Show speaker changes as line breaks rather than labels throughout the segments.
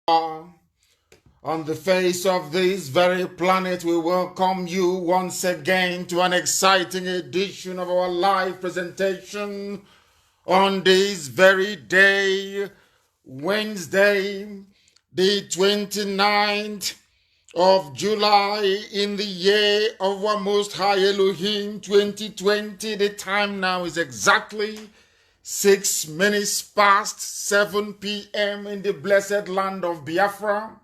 On the face of this very planet, we welcome you once again to an exciting edition of our live presentation on this very day, Wednesday, the 29th of July in the year of our Most High Elohim 2020. The time now is exactly 6 minutes past 7 p.m. in the blessed land of Biafra.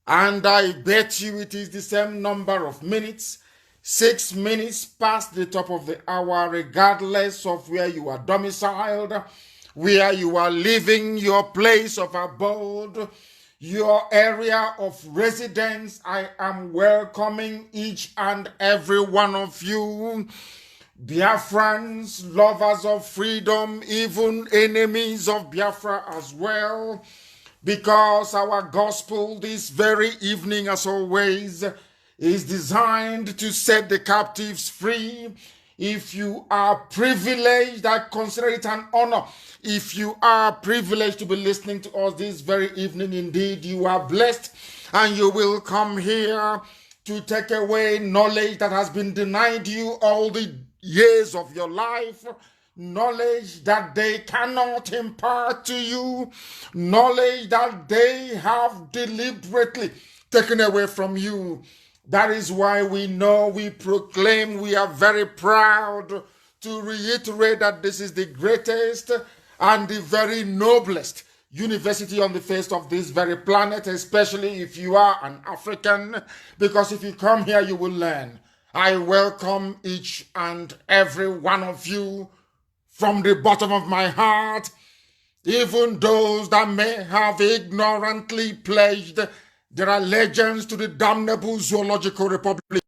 And I bet you it is the same number of minutes, 6 minutes past the top of the hour, regardless of where you are domiciled, where you are living, your place of abode, your area of residence. I am welcoming each and every one of you, Biafrans, lovers of freedom, even enemies of Biafra as well, because our gospel this very evening, as always, is designed to set the captives free. If you are privileged, I consider it an honor. If you are privileged to be listening to us this very evening, indeed, you are blessed, and you will come here to take away knowledge that has been denied you all the years of your life, knowledge that they cannot impart to you, knowledge that they have deliberately taken away from you. That is why we know, we proclaim, we are very proud to reiterate that this is the greatest and the very noblest university on the face of this very planet, especially if you are an African, because if you come here, you will learn. I welcome each and every one of you from the bottom of my heart, even those that may have ignorantly pledged their allegiance to the damnable zoological republic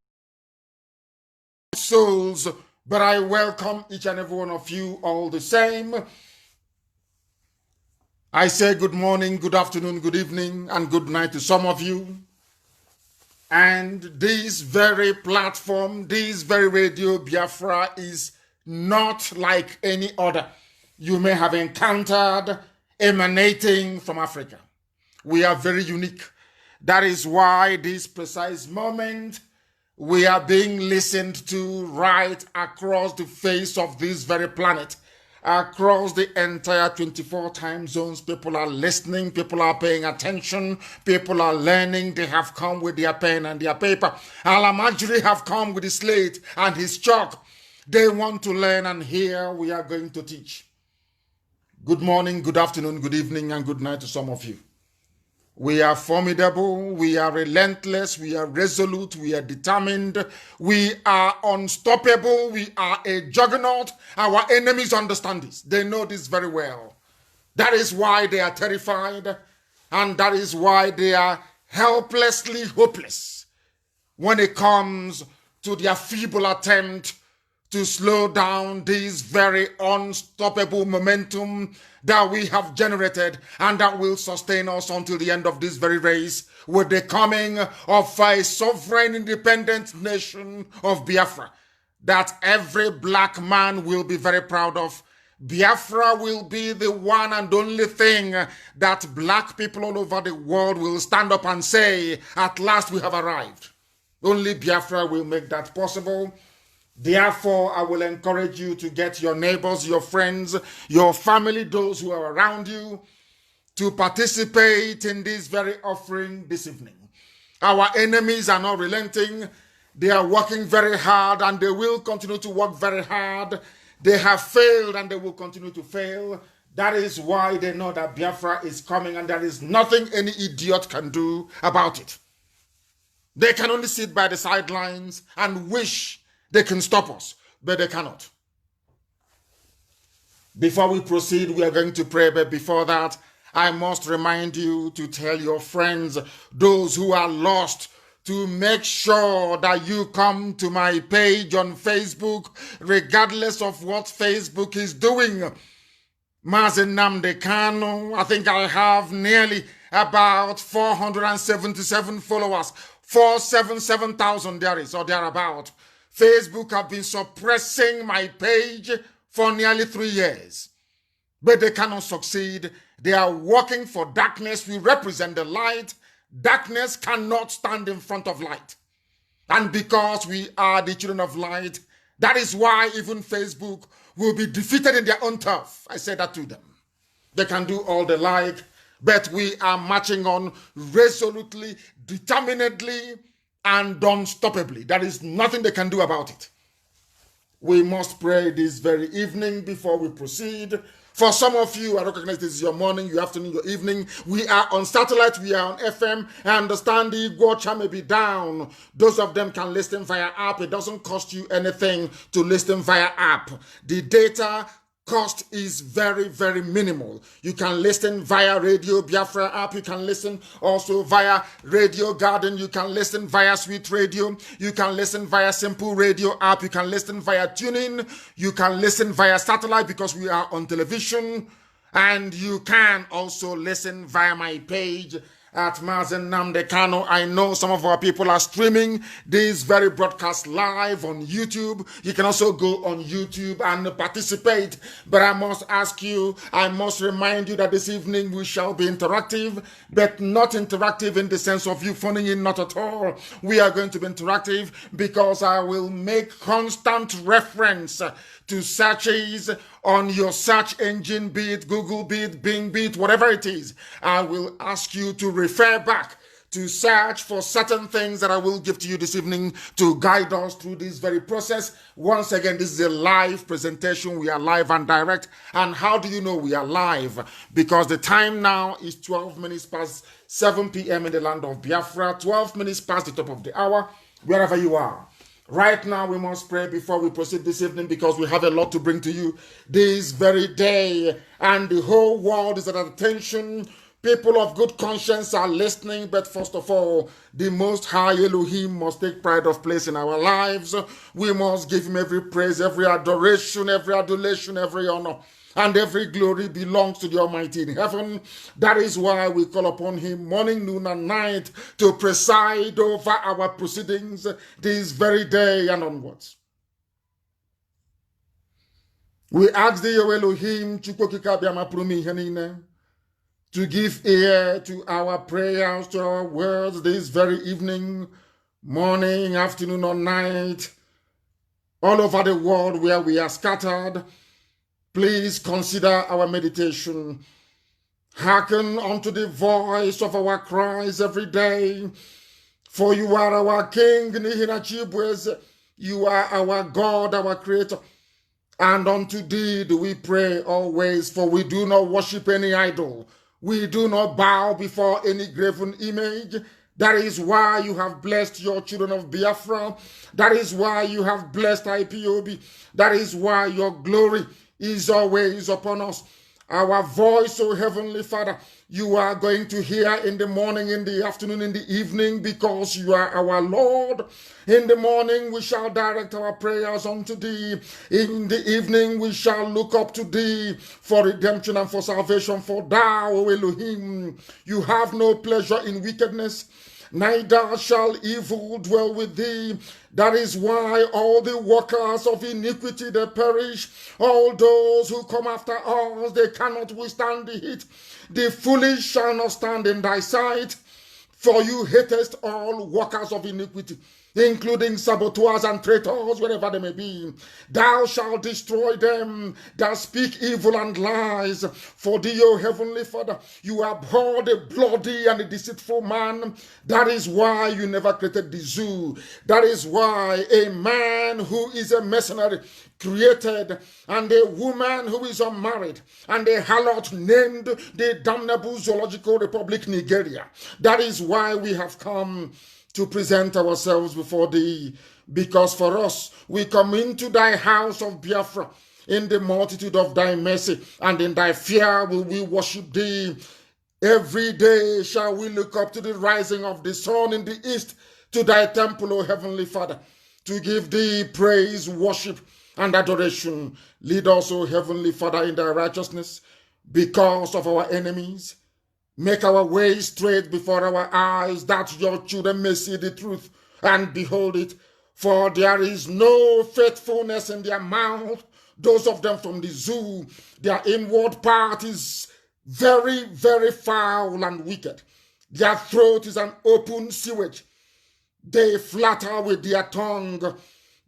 souls, but I welcome each and every one of you all the same. I say good morning, good afternoon, good evening, and good night to some of you. And this very platform, this very Radio Biafra is not like any other you may have encountered emanating from Africa. We are very unique. That is why this precise moment we are being listened to right across the face of this very planet. Across the entire 24 time zones, people are listening, people are paying attention, people are learning. They have come with their pen and their paper. Alamajiri have come with his slate and his chalk. They want to learn, and here we are going to teach. Good morning, good afternoon, good evening, and good night to some of you. We are formidable, we are relentless, we are resolute, we are determined, we are unstoppable, we are a juggernaut. Our enemies understand this. They know this very well. That is why they are terrified, and that is why they are helplessly hopeless when it comes to their feeble attempt to slow down this very unstoppable momentum that we have generated and that will sustain us until the end of this very race with the coming of a sovereign independent nation of Biafra that every black man will be very proud of. Biafra will be the one and only thing that black people all over the world will stand up and say, at last we have arrived. Only Biafra will make that possible. Therefore, I will encourage you to get your neighbors, your friends, your family, those who are around you, to participate in this very offering this evening. Our enemies are not relenting. They are working very hard, and they will continue to work very hard. They have failed, and they will continue to fail. That is why they know that Biafra is coming, and there is nothing any idiot can do about it. They can only sit by the sidelines and wish they can stop us, but they cannot. Before we proceed, we are going to pray, but before that, I must remind you to tell your friends, those who are lost, to make sure that you come to my page on Facebook, regardless of what Facebook is doing. Mazi Nnamdi Kanu, I think I have nearly about 477 followers, 477,000 there is, or thereabout. Facebook have been suppressing my page for nearly 3 years. But they cannot succeed. They are working for darkness. We represent the light. Darkness cannot stand in front of light. And because we are the children of light, that is why even Facebook will be defeated in their own turf. I said that to them. They can do all they like, but we are marching on resolutely, determinedly, and unstoppably. There is nothing they can do about it. We must pray this very evening before we proceed. For some of you, I recognize this is your morning, your afternoon, your evening. We are on satellite, we are on FM. I understand the watcher may be down. Those of them can listen via app. It doesn't cost you anything to listen via app. The data cost is very, very minimal. You can listen via Radio Biafra app. You can listen also via Radio Garden. You can listen via Sweet Radio. You can listen via Simple Radio app. You can listen via TuneIn. You can listen via satellite because we are on television. And you can also listen via my page at Mazi Nnamdi Kanu'S. I know some of our people are streaming this very broadcast live on YouTube. You can also go on YouTube and participate. But I must ask you, I must remind you that this evening we shall be interactive, but not interactive in the sense of you phoning in, not at all. We are going to be interactive because I will make constant reference to searches on your search engine, be it Google, be it Bing, be it whatever it is. I will ask you to refer back to search for certain things that I will give to you this evening to guide us through this very process. Once again, this is a live presentation. We are live and direct. And how do you know we are live? Because the time now is 12 minutes past 7 p.m. in the land of Biafra, 12 minutes past the top of the hour, wherever you are. Right now, we must pray before we proceed this evening because we have a lot to bring to you this very day. And the whole world is at attention. People of good conscience are listening. But first of all, the Most High Elohim must take pride of place in our lives. We must give him every praise, every adoration, every adulation, every honor. And every glory belongs to the Almighty in heaven. That is why we call upon him morning, noon, and night to preside over our proceedings this very day and onwards. We ask thee, O Elohim, to give ear to our prayers, to our words this very evening, morning, afternoon, or night, all over the world where we are scattered. Please consider our meditation. Hearken unto the voice of our cries every day. For you are our King, you are our God, our Creator. And unto thee do we pray always, for we do not worship any idol. We do not bow before any graven image. That is why you have blessed your children of Biafra. That is why you have blessed IPOB. That is why your glory is always upon us. Our voice, O Heavenly Father, you are going to hear in the morning, in the afternoon, in the evening, because you are our Lord. In the morning, we shall direct our prayers unto thee. In the evening, we shall look up to thee for redemption and for salvation. For thou, O Elohim, you have no pleasure in wickedness, neither shall evil dwell with thee. That is why all the workers of iniquity, they perish. All those who come after us, they cannot withstand the heat. The foolish shall not stand in thy sight, for you hatest all workers of iniquity, including saboteurs and traitors, wherever they may be. Thou shalt destroy them that speak evil and lies. For thee, O Heavenly Father, you abhor the bloody and the deceitful man. That is why you never created the zoo. That is why a man who is a mercenary created, and a woman who is unmarried, and a harlot named the damnable Zoological Republic Nigeria. That is why we have come to present ourselves before thee, because for us, we come into thy house of Biafra in the multitude of thy mercy, and in thy fear will we worship thee. Every day shall we look up to the rising of the sun in the east, to thy temple, O Heavenly Father, to give thee praise, worship, and adoration. Lead us, O Heavenly Father, in thy righteousness, because of our enemies. Make our way straight before our eyes, that your children may see the truth and behold it. For there is no faithfulness in their mouth. Those of them from the zoo, their inward part is very, very foul and wicked. Their throat is an open sewage. They flatter with their tongue,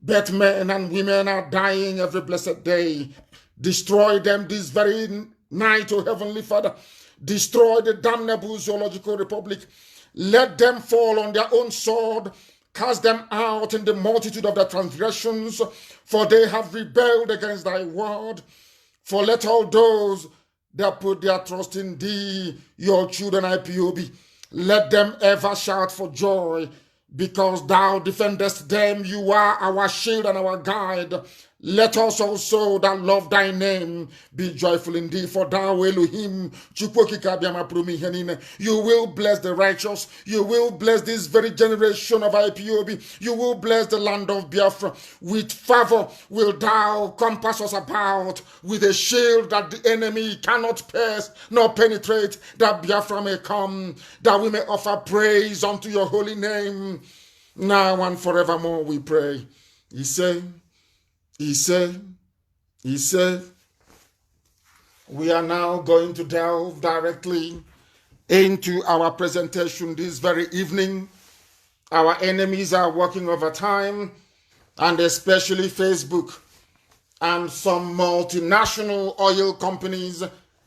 but men and women are dying every blessed day. Destroy them this very night, O Heavenly Father. Destroy the damnable zoological republic. Let them fall on their own sword. Cast them out in the multitude of their transgressions, for they have rebelled against thy word. For let all those that put their trust in thee, your children IPOB, let them ever shout for joy, because thou defendest them. You are our shield and our guide. Let us also that love thy name be joyful in thee, for thou Elohim, you will bless the righteous. You will bless this very generation of IPOB. You will bless the land of Biafra. With favor will thou compass us about, with a shield that the enemy cannot pierce nor penetrate, that Biafra may come, that we may offer praise unto your holy name, now and forevermore, we pray. He said, we are now going to delve directly into our presentation this very evening. Our enemies are working overtime, and especially Facebook and some multinational oil companies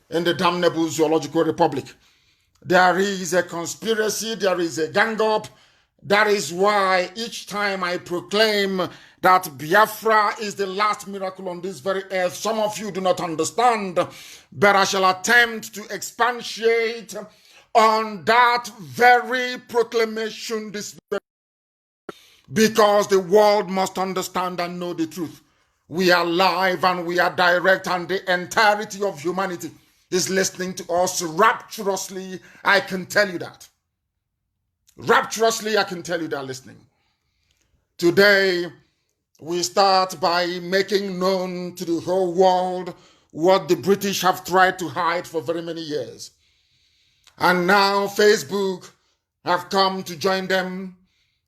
in the damnable zoological republic. There is a conspiracy, there is a gang up. That is why each time I proclaim that Biafra is the last miracle on this very earth, some of you do not understand, but I shall attempt to expatiate on that very proclamation this very, because the world must understand and know the truth. We are live and we are direct, and the entirety of humanity is listening to us rapturously. I can tell you that. Rapturously, I can tell you they're listening. Today, we start by making known to the whole world what the British have tried to hide for very many years. And now Facebook have come to join them.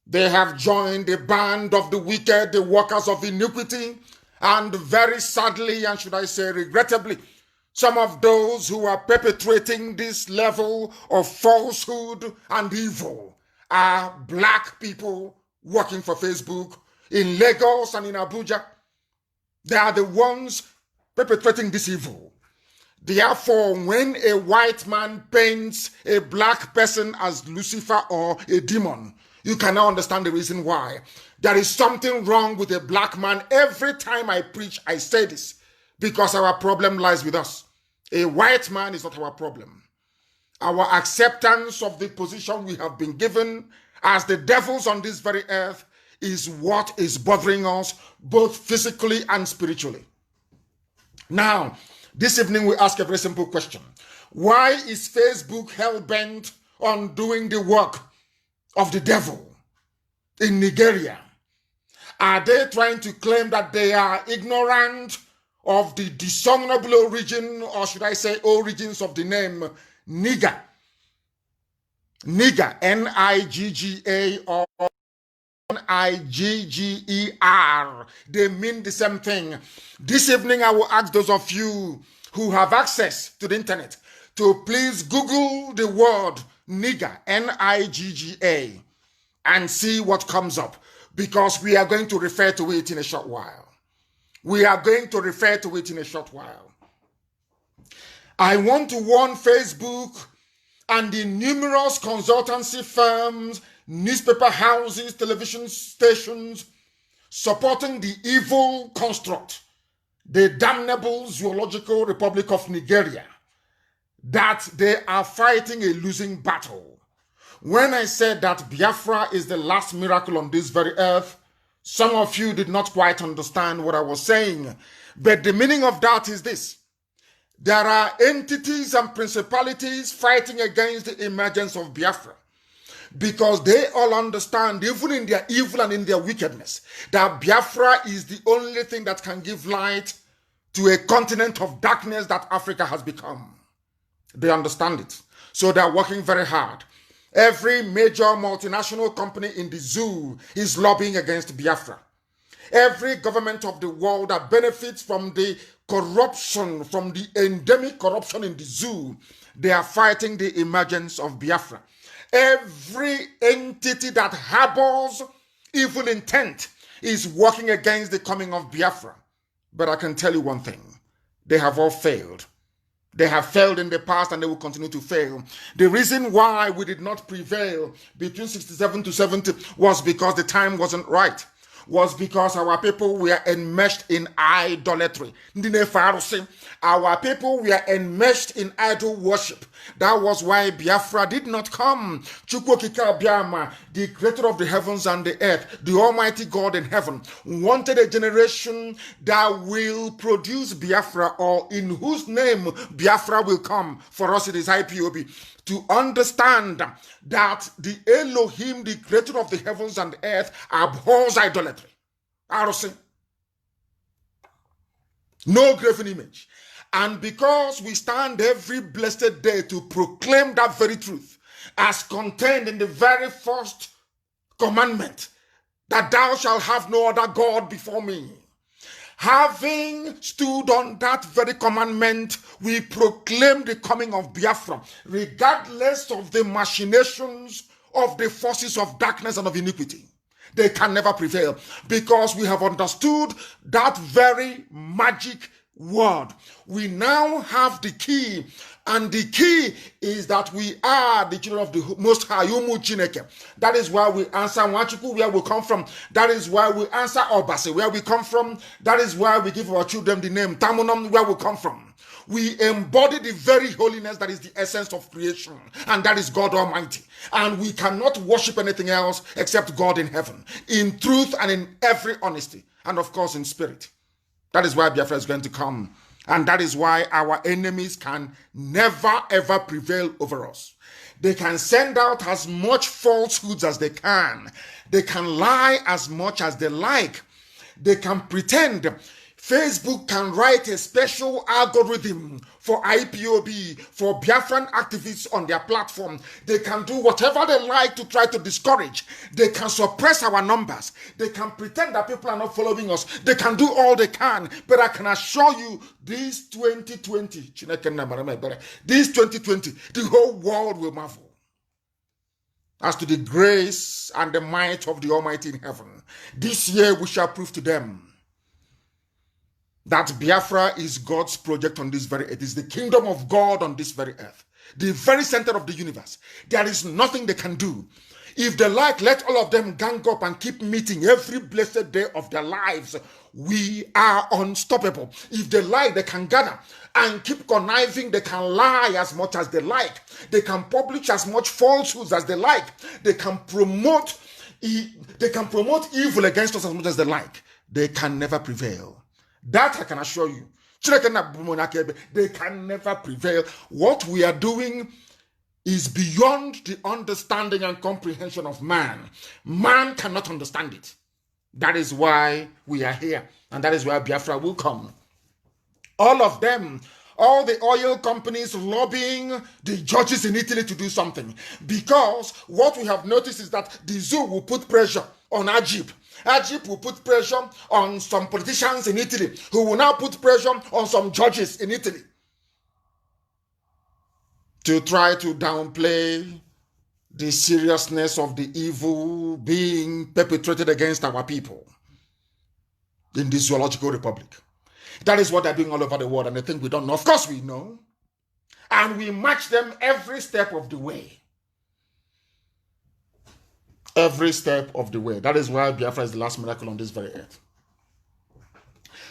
They have joined the band of the wicked, the workers of iniquity, and very sadly, and should I say regrettably, some of those who are perpetrating this level of falsehood and evil are black people working for Facebook in Lagos and in Abuja. They are the ones perpetrating this evil. Therefore, when a white man paints a black person as Lucifer or a demon, you can now understand the reason why. There is something wrong with a black man. Every time I preach, I say this, because our problem lies with us. A white man is not our problem. Our acceptance of the position we have been given as the devils on this very earth is what is bothering us, both physically and spiritually. Now, this evening we ask a very simple question. Why is Facebook hell-bent on doing the work of the devil in Nigeria? Are they trying to claim that they are ignorant of the dishonorable origin, or should I say origins of the name Nigger? Nigger, N-I-G-G-A or N-I-G-G-E-R. They mean the same thing. This evening I will ask those of you who have access to the internet to please Google the word nigger, N-I-G-G-A, and see what comes up, because we are going to refer to it in a short while. We are going to refer to it in a short while. I want to warn Facebook and the numerous consultancy firms, newspaper houses, television stations supporting the evil construct, the damnable zoological republic of Nigeria, that they are fighting a losing battle. When I said that Biafra is the last miracle on this very earth, some of you did not quite understand what I was saying. But the meaning of that is this. There are entities and principalities fighting against the emergence of Biafra, because they all understand, even in their evil and in their wickedness, that Biafra is the only thing that can give light to a continent of darkness that Africa has become. They understand it. So they're working very hard. Every major multinational company in the zoo is lobbying against Biafra. Every government of the world that benefits from the corruption, from the endemic corruption in the zoo, they are fighting the emergence of Biafra. Every entity that harbors evil intent is working against the coming of Biafra. But I can tell you one thing, they have all failed. They have failed in the past and they will continue to fail. The reason why we did not prevail between 67 to 70 was because the time wasn't right. Was because our people were enmeshed in idolatry. Our people were enmeshed in idol worship. That was why Biafra did not come. Chukwokika Biama, the creator of the heavens and the earth, the almighty God in heaven, wanted a generation that will produce Biafra, or in whose name Biafra will come. For us it is IPOB. To understand that the Elohim, the creator of the heavens and the earth, abhors idolatry. No graven image. And because we stand every blessed day to proclaim that very truth, as contained in the very first commandment, that thou shalt have no other God before me. Having stood on that very commandment, we proclaim the coming of Biafra, regardless of the machinations of the forces of darkness and of iniquity. They can never prevail, because we have understood that very magic word. We now have the key, and the key is that we are the children of the Most High. That is why we answer Wachuku, where we come from. That is why we answer Obase, where we come from. That is why we give our children the name Tamunum, where we come from. We embody the very holiness that is the essence of creation, and that is God Almighty. And we cannot worship anything else except God in heaven, in truth and in every honesty, and of course in spirit. That is why Biafra is going to come. And that is why our enemies can never ever prevail over us. They can send out as much falsehoods as they can. They can lie as much as they like. They can pretend. Facebook can write a special algorithm for IPOB, for Biafran activists on their platform. They can do whatever they like to try to discourage. They can suppress our numbers. They can pretend that people are not following us. They can do all they can. But I can assure you, this 2020, the whole world will marvel as to the grace and the might of the Almighty in heaven. This year we shall prove to them that Biafra is God's project on this very earth. It is the kingdom of God on this very earth, the very center of the universe. There is nothing they can do. If they like, let all of them gang up and keep meeting every blessed day of their lives. We are unstoppable. If they like, they can gather and keep conniving. They can lie as much as they like. They can publish as much falsehoods as they like. They can promote evil against us as much as they like. They can never prevail. That I can assure you. They can never prevail. What we are doing is beyond the understanding and comprehension of man. Man cannot understand it. That is why we are here. And that is why Biafra will come. All of them, all the oil companies lobbying the judges in Italy to do something. Because what we have noticed is that the zoo will put pressure on Egypt. Egypt will put pressure on some politicians in Italy, who will now put pressure on some judges in Italy to try to downplay the seriousness of the evil being perpetrated against our people in this zoological republic. That is what they're doing all over the world, and they think we don't know. Of course we know. And we match them every step of the way. Every step of the way. That is why Biafra is the last miracle on this very earth.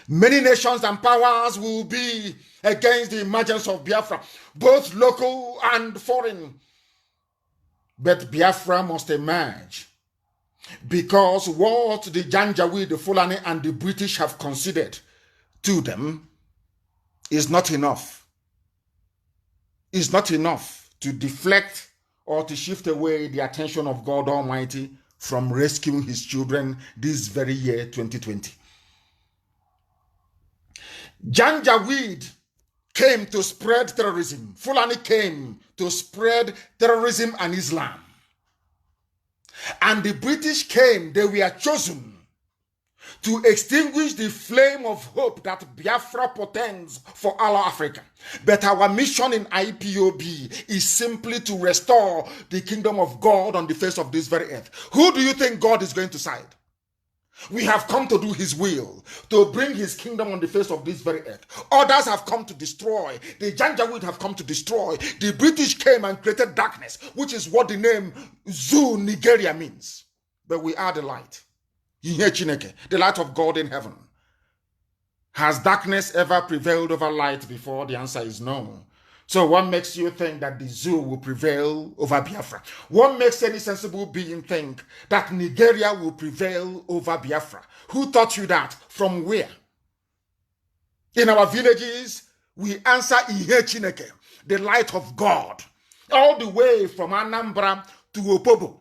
Many nations and powers will be against the emergence of Biafra, both local and foreign. But Biafra must emerge, because what the Janjaweed, the Fulani, and the British have conceded to them is not enough. It's not enough to deflect or to shift away the attention of God Almighty from rescuing his children this very year, 2020. Janjaweed came to spread terrorism. Fulani came to spread terrorism and Islam. And the British came, they were chosen to extinguish the flame of hope that Biafra portends for all Africa. But our mission in IPOB is simply to restore the kingdom of God on the face of this very earth. Who do you think God is going to side? We have come to do his will, to bring his kingdom on the face of this very earth. Others have come to destroy. The Janjaweed have come to destroy. The British came and created darkness, which is what the name Zoo Nigeria means. But we are the light. The light of God in heaven. Has darkness ever prevailed over light before? The answer is no. So what makes you think that the zoo will prevail over Biafra? What makes any sensible being think that Nigeria will prevail over Biafra? Who taught you that? From where? In our villages, we answer Ihe Chineke, the light of God, all the way from Anambra to Opobo.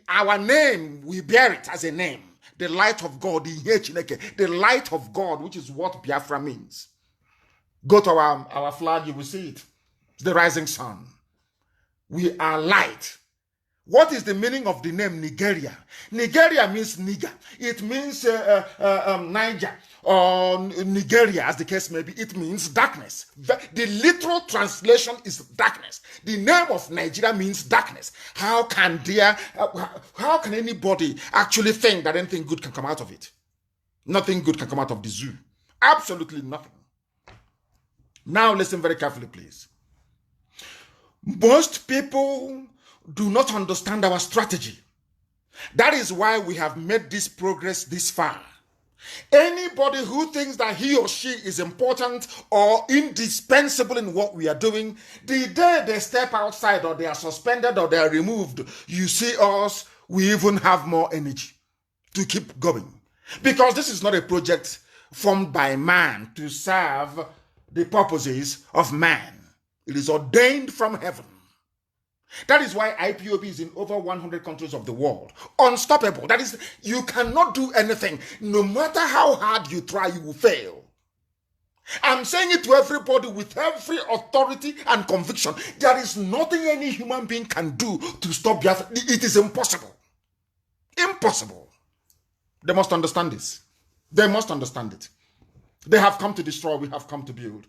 Our name, we bear it as a name. The light of God, Ihe Chineke, the light of God, which is what Biafra means. Go to our flag, you will see it. It's the rising sun. We are light. What is the meaning of the name Nigeria? Nigeria means nigger. It means Niger or Nigeria, as the case may be. It means darkness. The literal translation is darkness. The name of Nigeria means darkness. How can anybody actually think that anything good can come out of it? Nothing good can come out of the zoo. Absolutely nothing. Now listen very carefully, please. Most people do not understand our strategy. That is why we have made this progress this far. Anybody who thinks that he or she is important or indispensable in what we are doing, the day they step outside or they are suspended or they are removed, you see us, we even have more energy to keep going. Because this is not a project formed by man to serve the purposes of man. It is ordained from heaven. That is why IPOB is in over 100 countries of the world. Unstoppable. That is, you cannot do anything. No matter how hard you try, you will fail. I'm saying it to everybody with every authority and conviction. There is nothing any human being can do to stop Biafra. It is impossible. Impossible. They must understand this. They must understand it. They have come to destroy, we have come to build.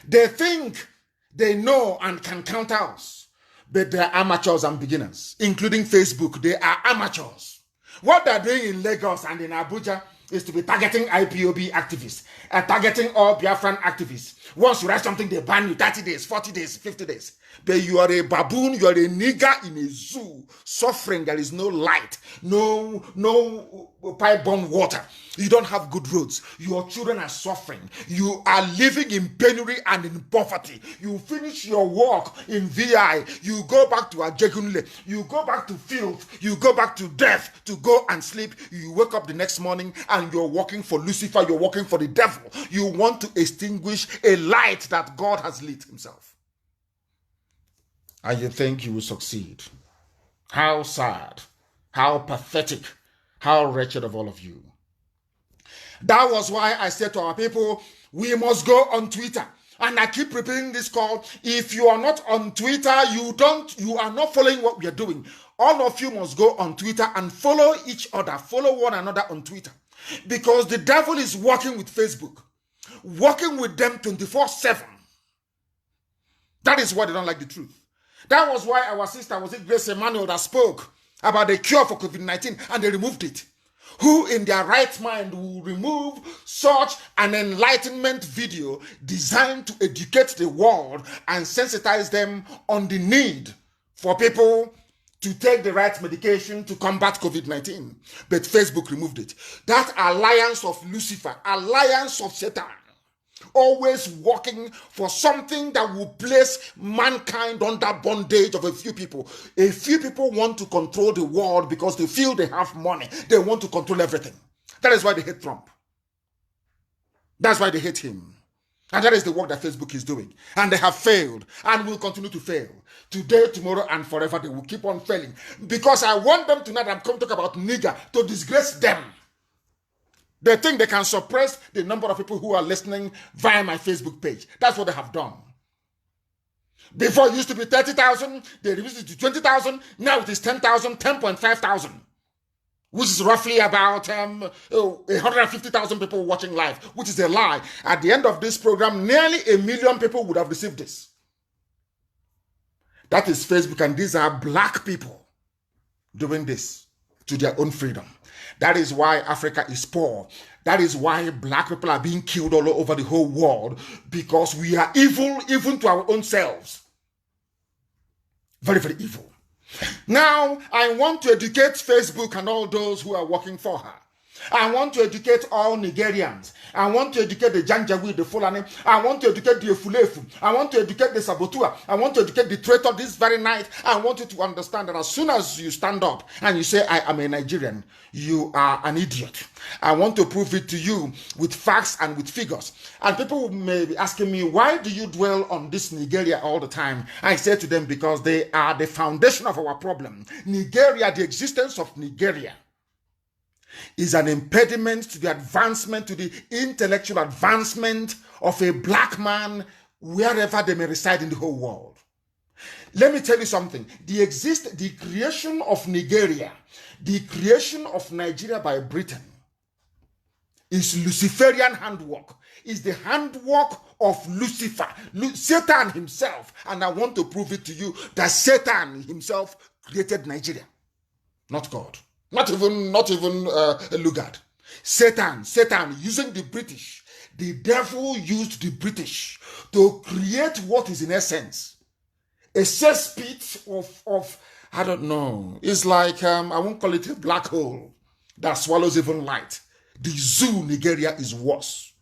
They think they know and can counter us, but they are amateurs and beginners, including Facebook. They are amateurs. What they're doing in Lagos and in Abuja is to be targeting IPOB activists, targeting all Biafran activists. Once you write something, they ban you 30 days, 40 days, 50 days. But you are a baboon, you are a nigger in a zoo, suffering. There is no light, no pipe-borne water. You don't have good roads. Your children are suffering. You are living in penury and in poverty. You finish your work in VI. You go back to Ajegunle. You go back to filth. You go back to death to go and sleep. You wake up the next morning and you're working for Lucifer. You're working for the devil. You want to extinguish a light that God has lit himself. And you think you will succeed. How sad, how pathetic, how wretched of all of you. That was why I said to our people, we must go on Twitter. And I keep repeating this call. If you are not on Twitter, you are not following what we are doing. All of you must go on Twitter and follow each other, follow one another on Twitter. Because the devil is working with Facebook, working with them 24/7. That is why they don't like the truth. That was why our sister, was it Grace Emmanuel, that spoke about the cure for COVID-19, and they removed it. Who in their right mind will remove such an enlightenment video designed to educate the world and sensitize them on the need for people to take the right medication to combat COVID-19. But Facebook removed it. That alliance of Lucifer, alliance of Satan, always working for something that will place mankind under bondage of a few people. A few people want to control the world because they feel they have money. They want to control everything. That is why they hate Trump. That's why they hate him. And that is the work that Facebook is doing. And they have failed and will continue to fail. Today, tomorrow, and forever, they will keep on failing. Because I want them tonight, I'm going to talk about nigger, to disgrace them. They think they can suppress the number of people who are listening via my Facebook page. That's what they have done. Before it used to be 30,000, they reduced it to 20,000. Now it is 10,000, 10,500. which is roughly about 150,000 people watching live, which is a lie. At the end of this program, nearly 1 million people would have received this. That is Facebook, and these are black people doing this to their own freedom. That is why Africa is poor. That is why black people are being killed all over the whole world, because we are evil even to our own selves. Very, very evil. Now, I want to educate Facebook and all those who are working for her. I want to educate all Nigerians. I want to educate the Janjaweed, the Fulani. I want to educate the Efulefu. I want to educate the Sabotua. I want to educate the traitor this very night. I want you to understand that as soon as you stand up and you say, I am a Nigerian, you are an idiot. I want to prove it to you with facts and with figures. And people may be asking me, why do you dwell on this Nigeria all the time? I say to them, because they are the foundation of our problem. Nigeria, the existence of Nigeria, is an impediment to the advancement, to the intellectual advancement of a black man wherever they may reside in the whole world. Let me tell you something. The creation of Nigeria, the creation of Nigeria by Britain is Luciferian handwork, is the handwork of Lucifer, Satan himself. And I want to prove it to you that Satan himself created Nigeria, not God. Not even Lugard. Satan using the British. The devil used the British to create what is in essence a cesspit of I don't know. It's like, I won't call it a black hole that swallows even light. The zoo Nigeria is worse.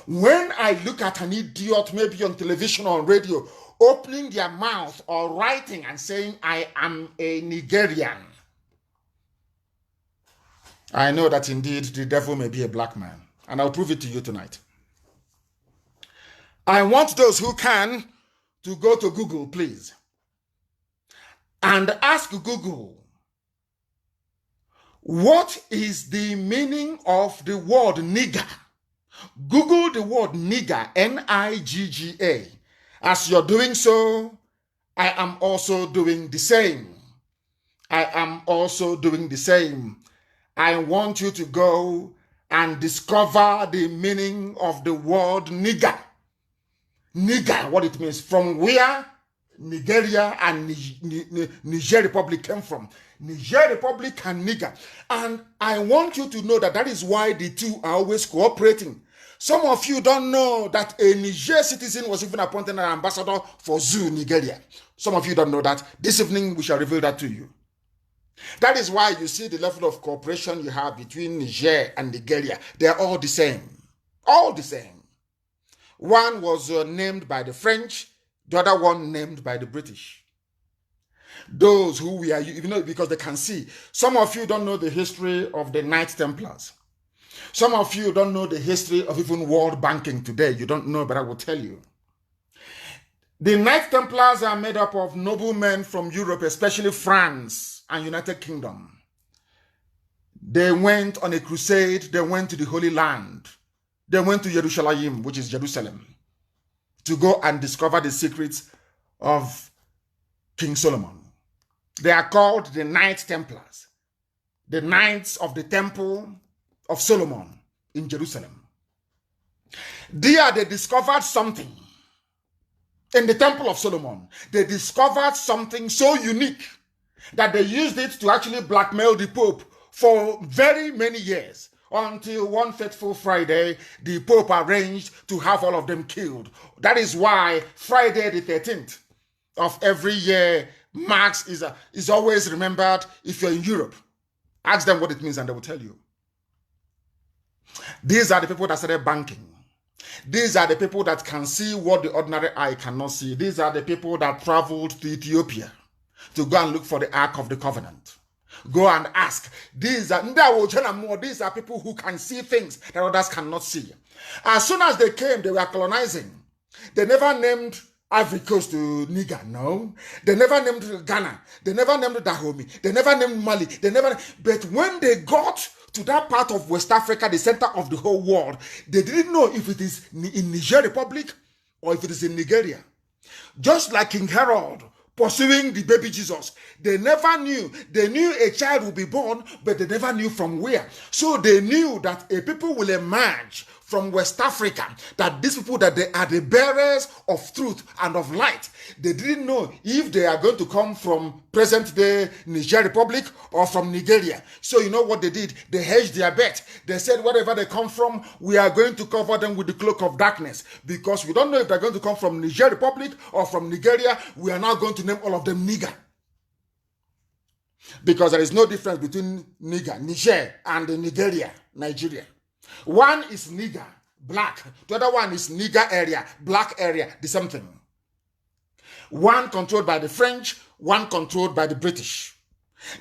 When I look at an idiot, maybe on television or on radio, opening their mouth or writing and saying, I am a Nigerian, I know that indeed the devil may be a black man, and I'll prove it to you tonight. I want those who can to go to Google, please, and ask Google, what is the meaning of the word nigger? Google the word nigger, N-I-G-G-A. As you're doing so, I am also doing the same. I am also doing the same. I want you to go and discover the meaning of the word nigger. Nigger, what it means, from where Nigeria and Niger Republic came from. Niger Republic and nigger. And I want you to know that that is why the two are always cooperating. Some of you don't know that a Niger citizen was even appointed an ambassador for Zoo, Nigeria. Some of you don't know that. This evening we shall reveal that to you. That is why you see the level of cooperation you have between Niger and Nigeria. They are all the same. All the same. One was named by the French, the other one named by the British. Those who we are, because they can see. Some of you don't know the history of the Knights Templars. Some of you don't know the history of even world banking today. You don't know, but I will tell you. The Knights Templars are made up of noblemen from Europe, especially France and United Kingdom. They went on a crusade. They went to the Holy Land. They went to Jerusalem, which is Jerusalem, to go and discover the secrets of King Solomon. They are called the Knights Templars, the Knights of the Temple of Solomon in Jerusalem. There they discovered something. In the Temple of Solomon, they discovered something so unique that they used it to actually blackmail the Pope for very many years, until one fateful Friday, the Pope arranged to have all of them killed. That is why Friday the 13th of every year is always remembered if you're in Europe. Ask them what it means and they will tell you. These are the people that started banking. These are the people that can see what the ordinary eye cannot see. These are the people that traveled to Ethiopia to go and look for the Ark of the Covenant. Go and ask. These are people who can see things that others cannot see. As soon as they came, they were colonizing. They never named Ivory Coast to Niger, no. They never named Ghana. They never named Dahomey. They never named Mali. But when they got to that part of West Africa, the center of the whole world, they didn't know if it is in Niger Republic or if it is in Nigeria. Just like King Herod pursuing the baby Jesus. They never knew. They knew a child would be born, but they never knew from where. So they knew that a people will emerge from West Africa, that these people, that they are the bearers of truth and of light. They didn't know if they are going to come from present-day Niger Republic or from Nigeria. So you know what they did? They hedged their bet. They said, wherever they come from, we are going to cover them with the cloak of darkness, because we don't know if they're going to come from Niger Republic or from Nigeria. We are now going to name all of them Niger. Because there is no difference between Niger, and Nigeria. One is Niger, black. The other one is Niger area, black area, the same thing. One controlled by the French, one controlled by the British.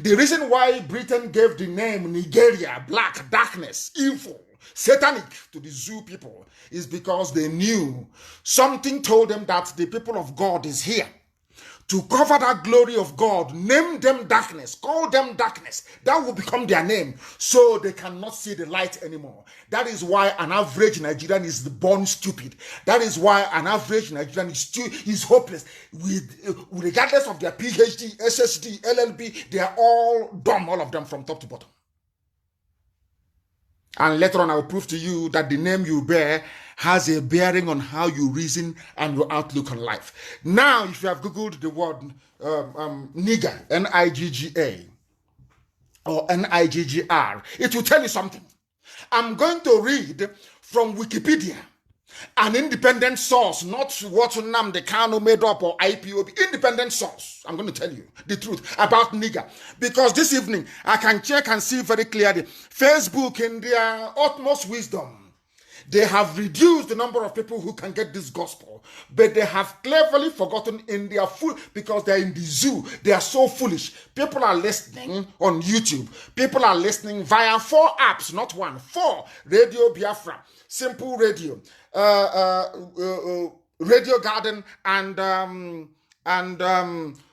The reason why Britain gave the name Nigeria, black, darkness, evil, satanic to the Zoo people is because they knew something told them that the people of God is here. To cover that glory of God, name them darkness, call them darkness. That will become their name, so they cannot see the light anymore. That is why an average Nigerian is born stupid. That is why an average Nigerian is hopeless. Regardless of their PhD, SSD, LLB, they are all dumb, all of them from top to bottom. And later on, I will prove to you that the name you bear has a bearing on how you reason and your outlook on life. Now, if you have Googled the word nigger, N-I-G-G-A, or N-I-G-G-R, it will tell you something. I'm going to read from Wikipedia, an independent source, not what Nnamdi Kanu made up or IPOB, independent source. I'm going to tell you the truth about nigger. Because this evening, I can check and see very clearly, Facebook in their utmost wisdom, they have reduced the number of people who can get this gospel, but they have cleverly forgotten in their because they're in the zoo. They are so foolish. People are listening on YouTube. People are listening via 4 apps, not 1, 4. Radio Biafra, Simple Radio, Radio Garden, and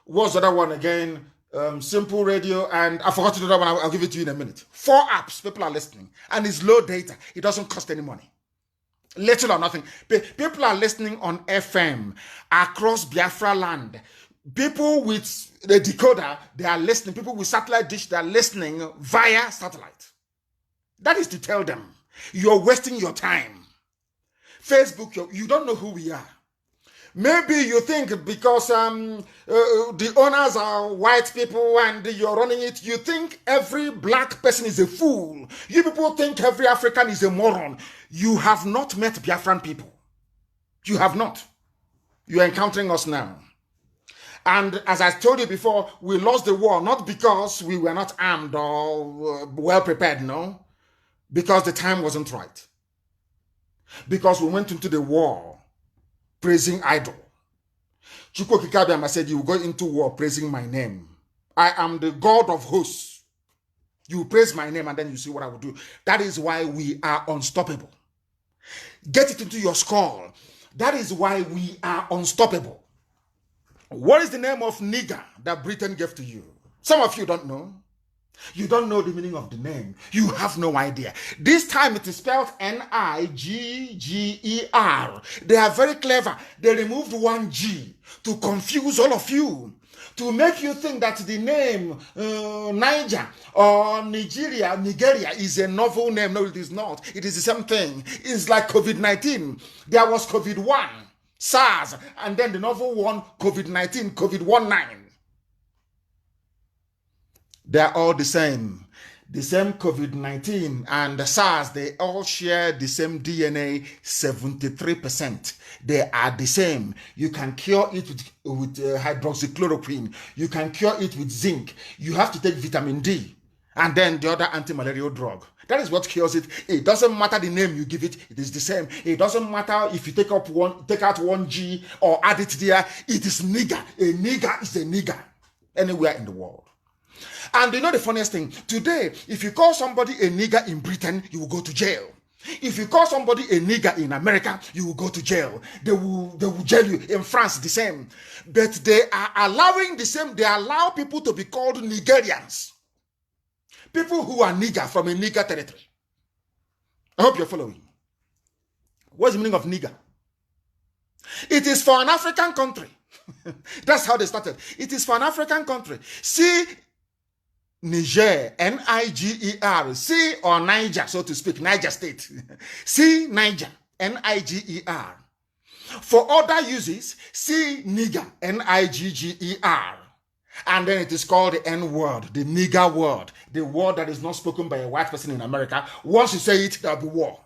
what's the other one again? Simple Radio, and I forgot the other one. I'll give it to you in a minute. 4 apps. People are listening, and it's low data. It doesn't cost any money. Little or nothing. People are listening on FM across Biafra land. People with the decoder, they are listening. People with satellite dish, they are listening via satellite. That is to tell them, you're wasting your time. Facebook, you don't know who we are. Maybe you think because the owners are white people and you're running it, you think every black person is a fool. You people think every African is a moron. You have not met Biafran people. You have not. You are encountering us now. And as I told you before, we lost the war not because we were not armed or well prepared, no. Because the time wasn't right. Because we went into the war praising idol. Chukwu Kikabiama said, you will go into war praising my name. I am the God of hosts. You praise my name and then you see what I will do. That is why we are unstoppable. Get it into your skull. That is why we are unstoppable. What is the name of nigger that Britain gave to you? Some of you don't know. You don't know the meaning of the name. You have no idea. This time it is spelled N-I-G-G-E-R. They are very clever. They removed 1 G to confuse all of you, to make you think that the name Niger or Nigeria is a novel name. No, it is not. It is the same thing. It's like COVID-19. There was COVID-1, SARS, and then the novel one, COVID-19, COVID-19. They're all the same. The same COVID-19 and the SARS, they all share the same DNA, 73%. They are the same. You can cure it with hydroxychloroquine. You can cure it with zinc. You have to take vitamin D and then the other anti-malarial drug. That is what cures it. It doesn't matter the name you give it. It is the same. It doesn't matter if you take out 1 G or add it there. It is nigger. A nigger is a nigger anywhere in the world. And you know the funniest thing? Today, if you call somebody a nigger in Britain, you will go to jail. If you call somebody a nigger in America, you will go to jail. They will jail you. In France, the same. But they are allowing the same. They allow people to be called Nigerians. People who are nigger from a nigger territory. I hope you're following. What's the meaning of nigger? It is for an African country That's how they started. It is for an African country. See Niger, Niger, see or Niger, so to speak, Niger State. See Niger, Niger. For other uses, see nigger, Nigger. And then it is called the N word, the nigger word, the word that is not spoken by a white person in America. Once you say it, there'll be war.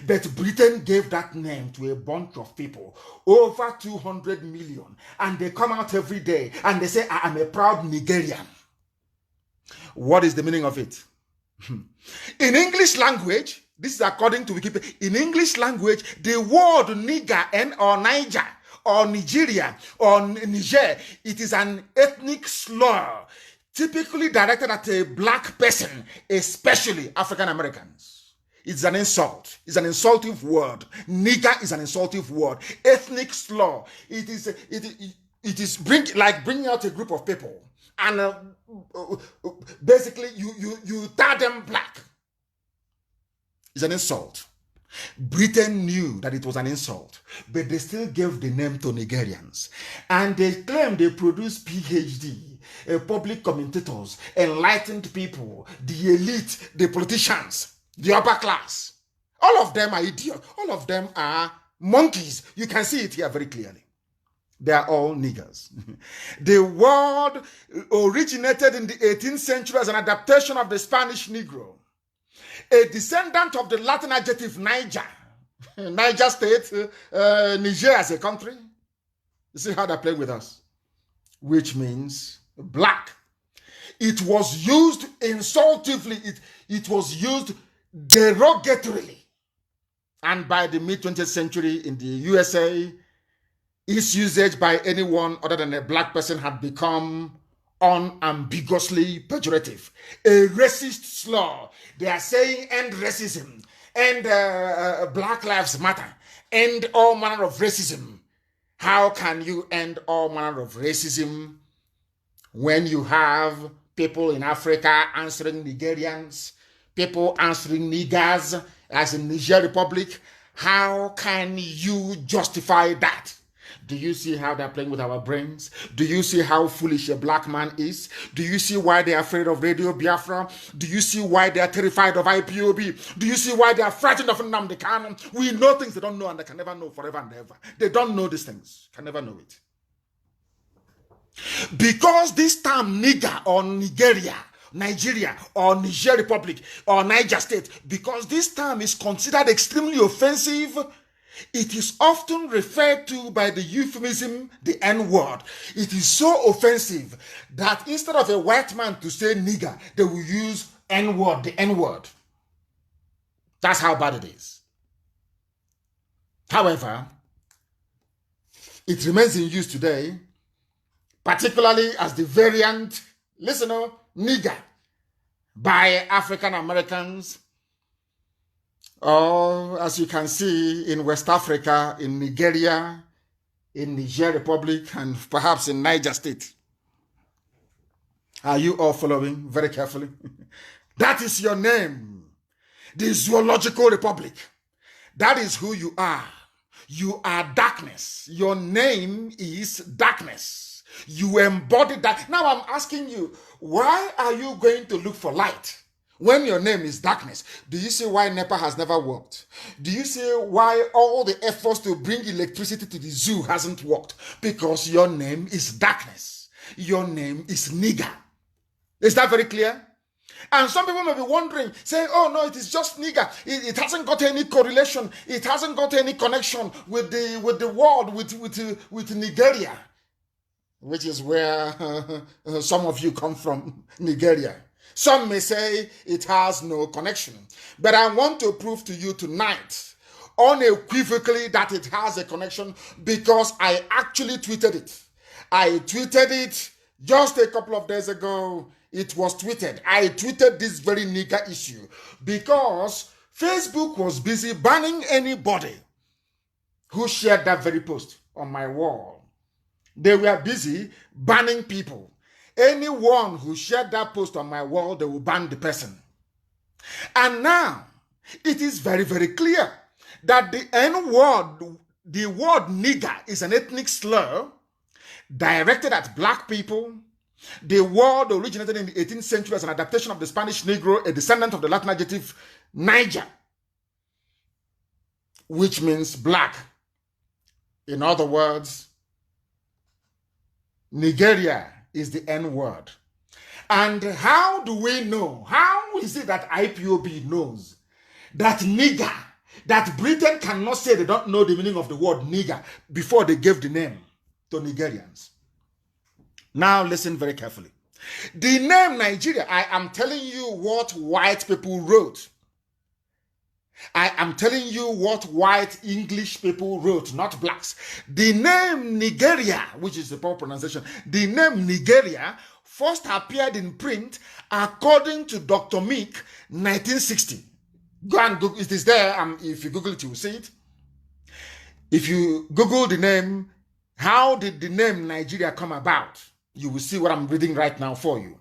But Britain gave that name to a bunch of people, over 200 million. And they come out every day and they say, I am a proud Nigerian. What is the meaning of it? In English language, this is according to Wikipedia, in English language, the word nigger or Niger or Nigeria or Niger, it is an ethnic slur typically directed at a black person, especially African Americans. It's an insult. It's an insultive word. Nigger is an insultive word. Ethnic slur. It is bringing out a group of people and basically you tar them black. It's an insult. Britain knew that it was an insult, but they still gave the name to Nigerians. And they claim they produce PhD, public commentators, enlightened people, the elite, the politicians, the upper class. All of them are idiots. All of them are monkeys. You can see it here very clearly. They are all niggers. The word originated in the 18th century as an adaptation of the Spanish Negro. A descendant of the Latin adjective Niger, Niger State, Niger as a country. You see how they play with us? Which means black. It was used insultively. It was used derogatorily. And by the mid-20th century in the USA, its usage by anyone other than a black person had become unambiguously pejorative. A racist slur. They are saying end racism, end Black Lives Matter, end all manner of racism. How can you end all manner of racism when you have people in Africa answering Nigerians, people answering niggers, as in Niger Republic? How can you justify that? Do you see how they're playing with our brains? Do you see how foolish a black man is? Do you see why they're afraid of Radio Biafra? Do you see why they're terrified of IPOB? Do you see why they're frightened of Nnamdi Kanu? We know things they don't know and they can never know forever and ever. They don't know these things. Can never know it. Because this term nigger or Nigeria or Niger Republic or Niger State, because this term is considered extremely offensive, it is often referred to by the euphemism, the N-word. It is so offensive that instead of a white man to say nigger, they will use N-word, the N-word. That's how bad it is. However, it remains in use today, particularly as the variant, nigger, by African Americans, or as you can see in West Africa, in Nigeria, in Niger Republic, and perhaps in Niger State. Are you all following very carefully? That is your name. The Zoological Republic. That is who you are. You are darkness. Your name is darkness. You embody that. Now I'm asking you, why are you going to look for light when your name is darkness? Do you see why NEPA has never worked? Do you see why all the efforts to bring electricity to the zoo hasn't worked? Because your name is darkness. Your name is nigger. Is that very clear? And some people may be wondering, saying, oh no, it is just nigger. It hasn't got any correlation. It hasn't got any connection with the world, with Nigeria, which is where some of you come from, Nigeria. Some may say it has no connection. But I want to prove to you tonight, unequivocally, that it has a connection, because I actually tweeted it. I tweeted it just a couple of days ago. It was tweeted. I tweeted this very nigger issue because Facebook was busy banning anybody who shared that very post on my wall. They were busy banning people. Anyone who shared that post on my wall, they will ban the person. And now, it is very, very clear that the N-word, the word nigger, is an ethnic slur directed at black people. The word originated in the 18th century as an adaptation of the Spanish Negro, a descendant of the Latin adjective Niger, which means black. In other words, Nigeria is the N word. And how do we know? How is it that IPOB knows that nigger, that Britain cannot say they don't know the meaning of the word nigger before they gave the name to Nigerians? Now listen very carefully. The name Nigeria, I am telling you what white people wrote. I am telling you what white English people wrote, not blacks. The name Nigeria, which is the proper pronunciation, the name Nigeria first appeared in print according to Dr. Meek, 1960. Go and Google, it is there, if you Google it, you will see it. If you Google the name, how did the name Nigeria come about? You will see what I'm reading right now for you.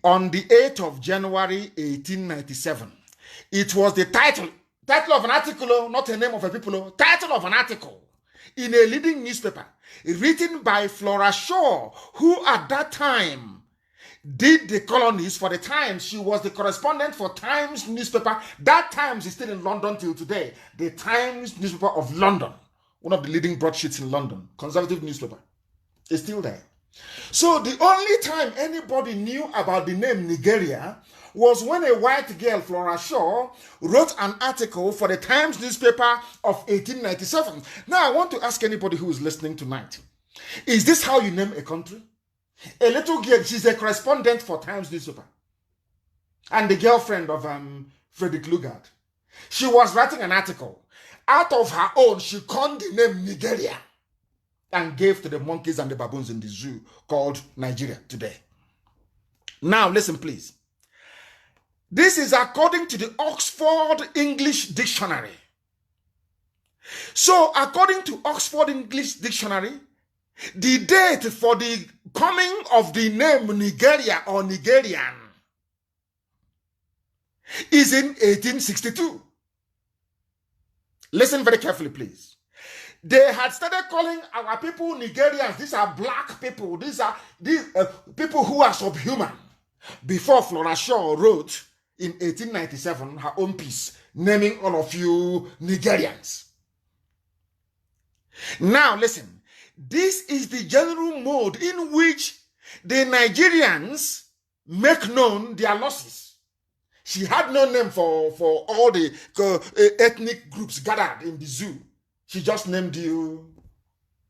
On the 8th of January, 1897, it was the title of an article, not a name of a people, title of an article in a leading newspaper written by Flora Shaw, who at that time did the colonies for the Times. She was the correspondent for Times newspaper. That Times is still in London till today. The Times newspaper of London, one of the leading broadsheets in London, conservative newspaper, is still there. So the only time anybody knew about the name Nigeria was when a white girl, Flora Shaw, wrote an article for the Times newspaper of 1897. Now I want to ask anybody who is listening tonight, is this how you name a country? A little girl, she's a correspondent for Times newspaper and the girlfriend of Frederick Lugard. She was writing an article. Out of her own, she coined the name Nigeria and gave to the monkeys and the baboons in the zoo called Nigeria today. Now listen, please. This is according to the Oxford English Dictionary. So according to Oxford English Dictionary, the date for the coming of the name Nigeria or Nigerian is in 1862. Listen very carefully, please. They had started calling our people Nigerians. These are black people. These are people who are subhuman. Before Flora Shaw wrote in 1897 her own piece, naming all of you Nigerians. Now listen, this is the general mode in which the Nigerians make known their losses. She had no name for all the ethnic groups gathered in the zoo. She just named you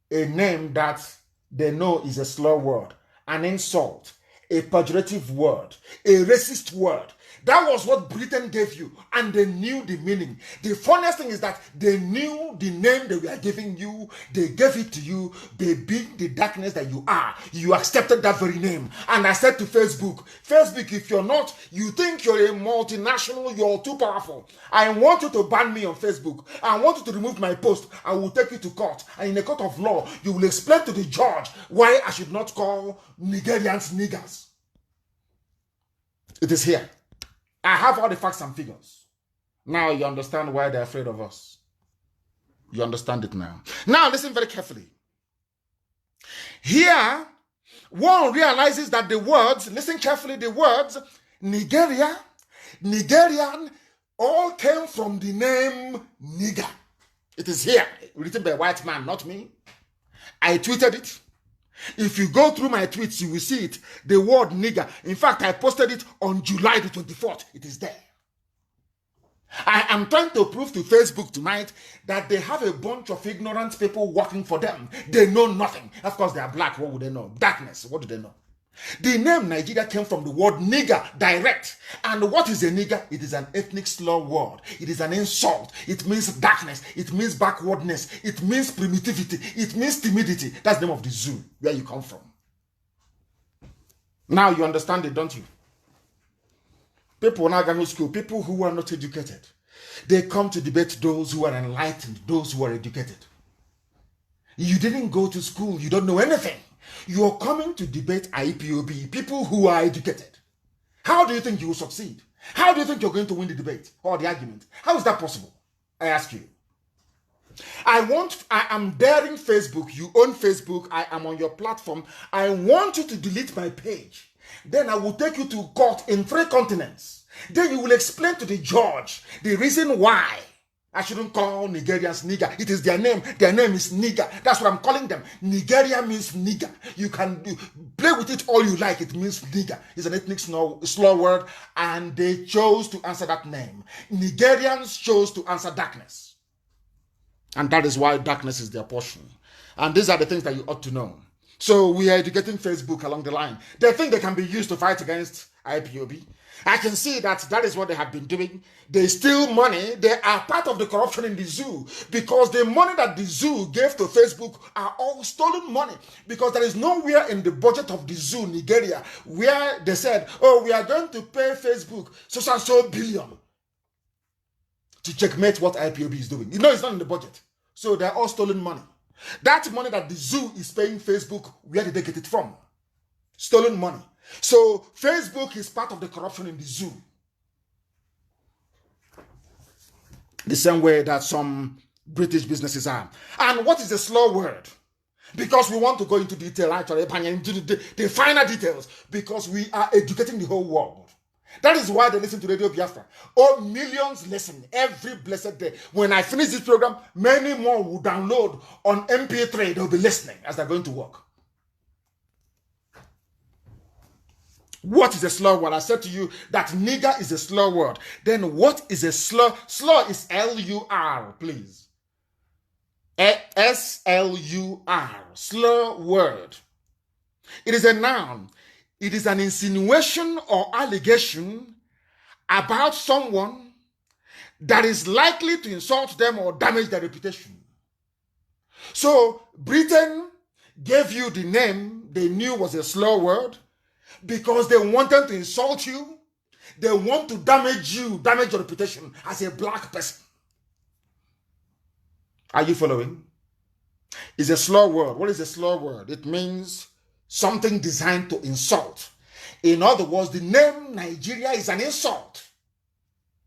a name that they know is a slur word, an insult, a pejorative word, a racist word. That was what Britain gave you, and they knew the meaning. The funniest thing is that they knew the name they were giving you. They gave it to you. They beat the darkness that you are. You accepted that very name. And I said to Facebook, if you're not, you think you're a multinational, you're too powerful. I want you to ban me on Facebook. I want you to remove my post. I will take you to court. And in a court of law, you will explain to the judge why I should not call Nigerians niggers. It is here. I have all the facts and figures. Now you understand why they're afraid of us. You understand it now. Now listen very carefully. Here, one realizes that the words, listen carefully, the words Nigeria, Nigerian, all came from the name nigger. It is here, written by a white man, not me. I tweeted it. If you go through my tweets, you will see it. The word nigger. In fact, I posted it on July the 24th. It is there. I am trying to prove to Facebook tonight that they have a bunch of ignorant people working for them. They know nothing. Of course, they are black. What would they know? Darkness. What do they know? The name Nigeria came from the word nigger, direct. And what is a nigger? It is an ethnic slur word. It is an insult. It means darkness. It means backwardness. It means primitivity. It means timidity. That's the name of the zoo where you come from. Now you understand it, don't you? People now go to school, people who are not educated, they come to debate those who are enlightened, those who are educated. You didn't go to school. You don't know anything. You're coming to debate IPOB, people who are educated. How do you think you will succeed? How do you think you're going to win the debate or the argument? How is that possible? I ask you. I am daring Facebook. You own Facebook. I am on your platform. I want you to delete my page. Then I will take you to court in 3 continents. Then you will explain to the judge the reason why I shouldn't call Nigerians nigger. It is their name. Their name is nigger. That's what I'm calling them. Nigeria means nigger. You can play with it all you like. It means nigger. It's an ethnic slur word, and they chose to answer that name. Nigerians chose to answer darkness. And that is why darkness is their portion. And these are the things that you ought to know. So we are educating Facebook along the line. They think they can be used to fight against IPOB. I can see that is what they have been doing. They steal money. They are part of the corruption in the zoo, because the money that the zoo gave to Facebook are all stolen money, because there is nowhere in the budget of the zoo, Nigeria, where they said, oh, we are going to pay Facebook so billion to checkmate what IPOB is doing. You know, it's not in the budget. So they're all stolen money. That money that the zoo is paying Facebook, where did they get it from? Stolen money. So Facebook is part of the corruption in the zoo. The same way that some British businesses are. And what is the slur word? Because we want to go into detail, actually, into the finer details, because we are educating the whole world. That is why they listen to Radio Biafra. Oh, millions listen every blessed day. When I finish this program, many more will download on MP3. They'll be listening as they're going to work. What is a slur word? I said to you that nigger is a slur word. Then what is a slur? Slur is L-U-R, please. S-L-U-R. Slur word. It is a noun. It is an insinuation or allegation about someone that is likely to insult them or damage their reputation. So Britain gave you the name they knew was a slur word, because they wanted to insult you. They want to damage you, damage your reputation as a black person. Are you following? It's a slur word. What is a slur word? It means something designed to insult. In other words, the name Nigeria is an insult.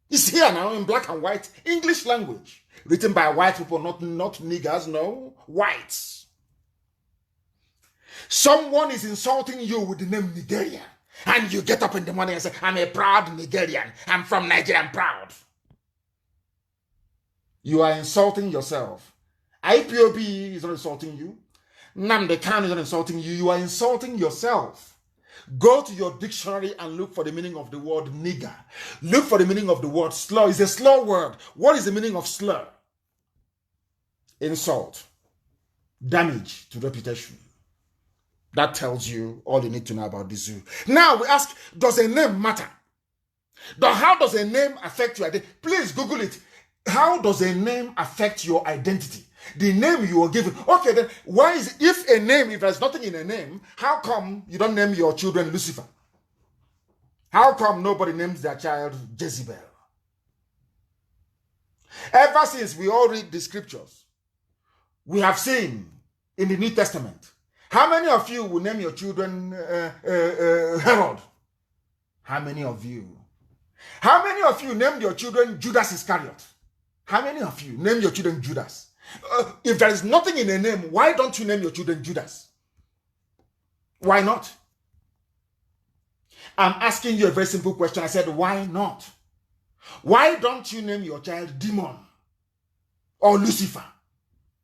It's here now in black and white English language, written by white people, not niggers, no, whites. Someone is insulting you with the name Nigeria, and you get up in the morning and say, I'm a proud Nigerian. I'm from Nigeria, I'm proud. You are insulting yourself. IPOB is not insulting you. Nnamdi Kanu is not insulting you. You are insulting yourself. Go to your dictionary and look for the meaning of the word nigger. Look for the meaning of the word slur. It's a slur word. What is the meaning of slur? Insult. Damage to reputation. That tells you all you need to know about the zoo. Now we ask, does a name matter? How does a name affect your identity? Please Google it. How does a name affect your identity? The name you are given. Okay, then why is, if there's nothing in a name, how come you don't name your children Lucifer? How come nobody names their child Jezebel? Ever since we all read the scriptures, we have seen in the New Testament, how many of you will name your children Herod? How many of you? How many of you named your children Judas Iscariot? How many of you name your children Judas? If there is nothing in a name, why don't you name your children Judas? Why not? I'm asking you a very simple question. I said, why not? Why don't you name your child Demon or Lucifer?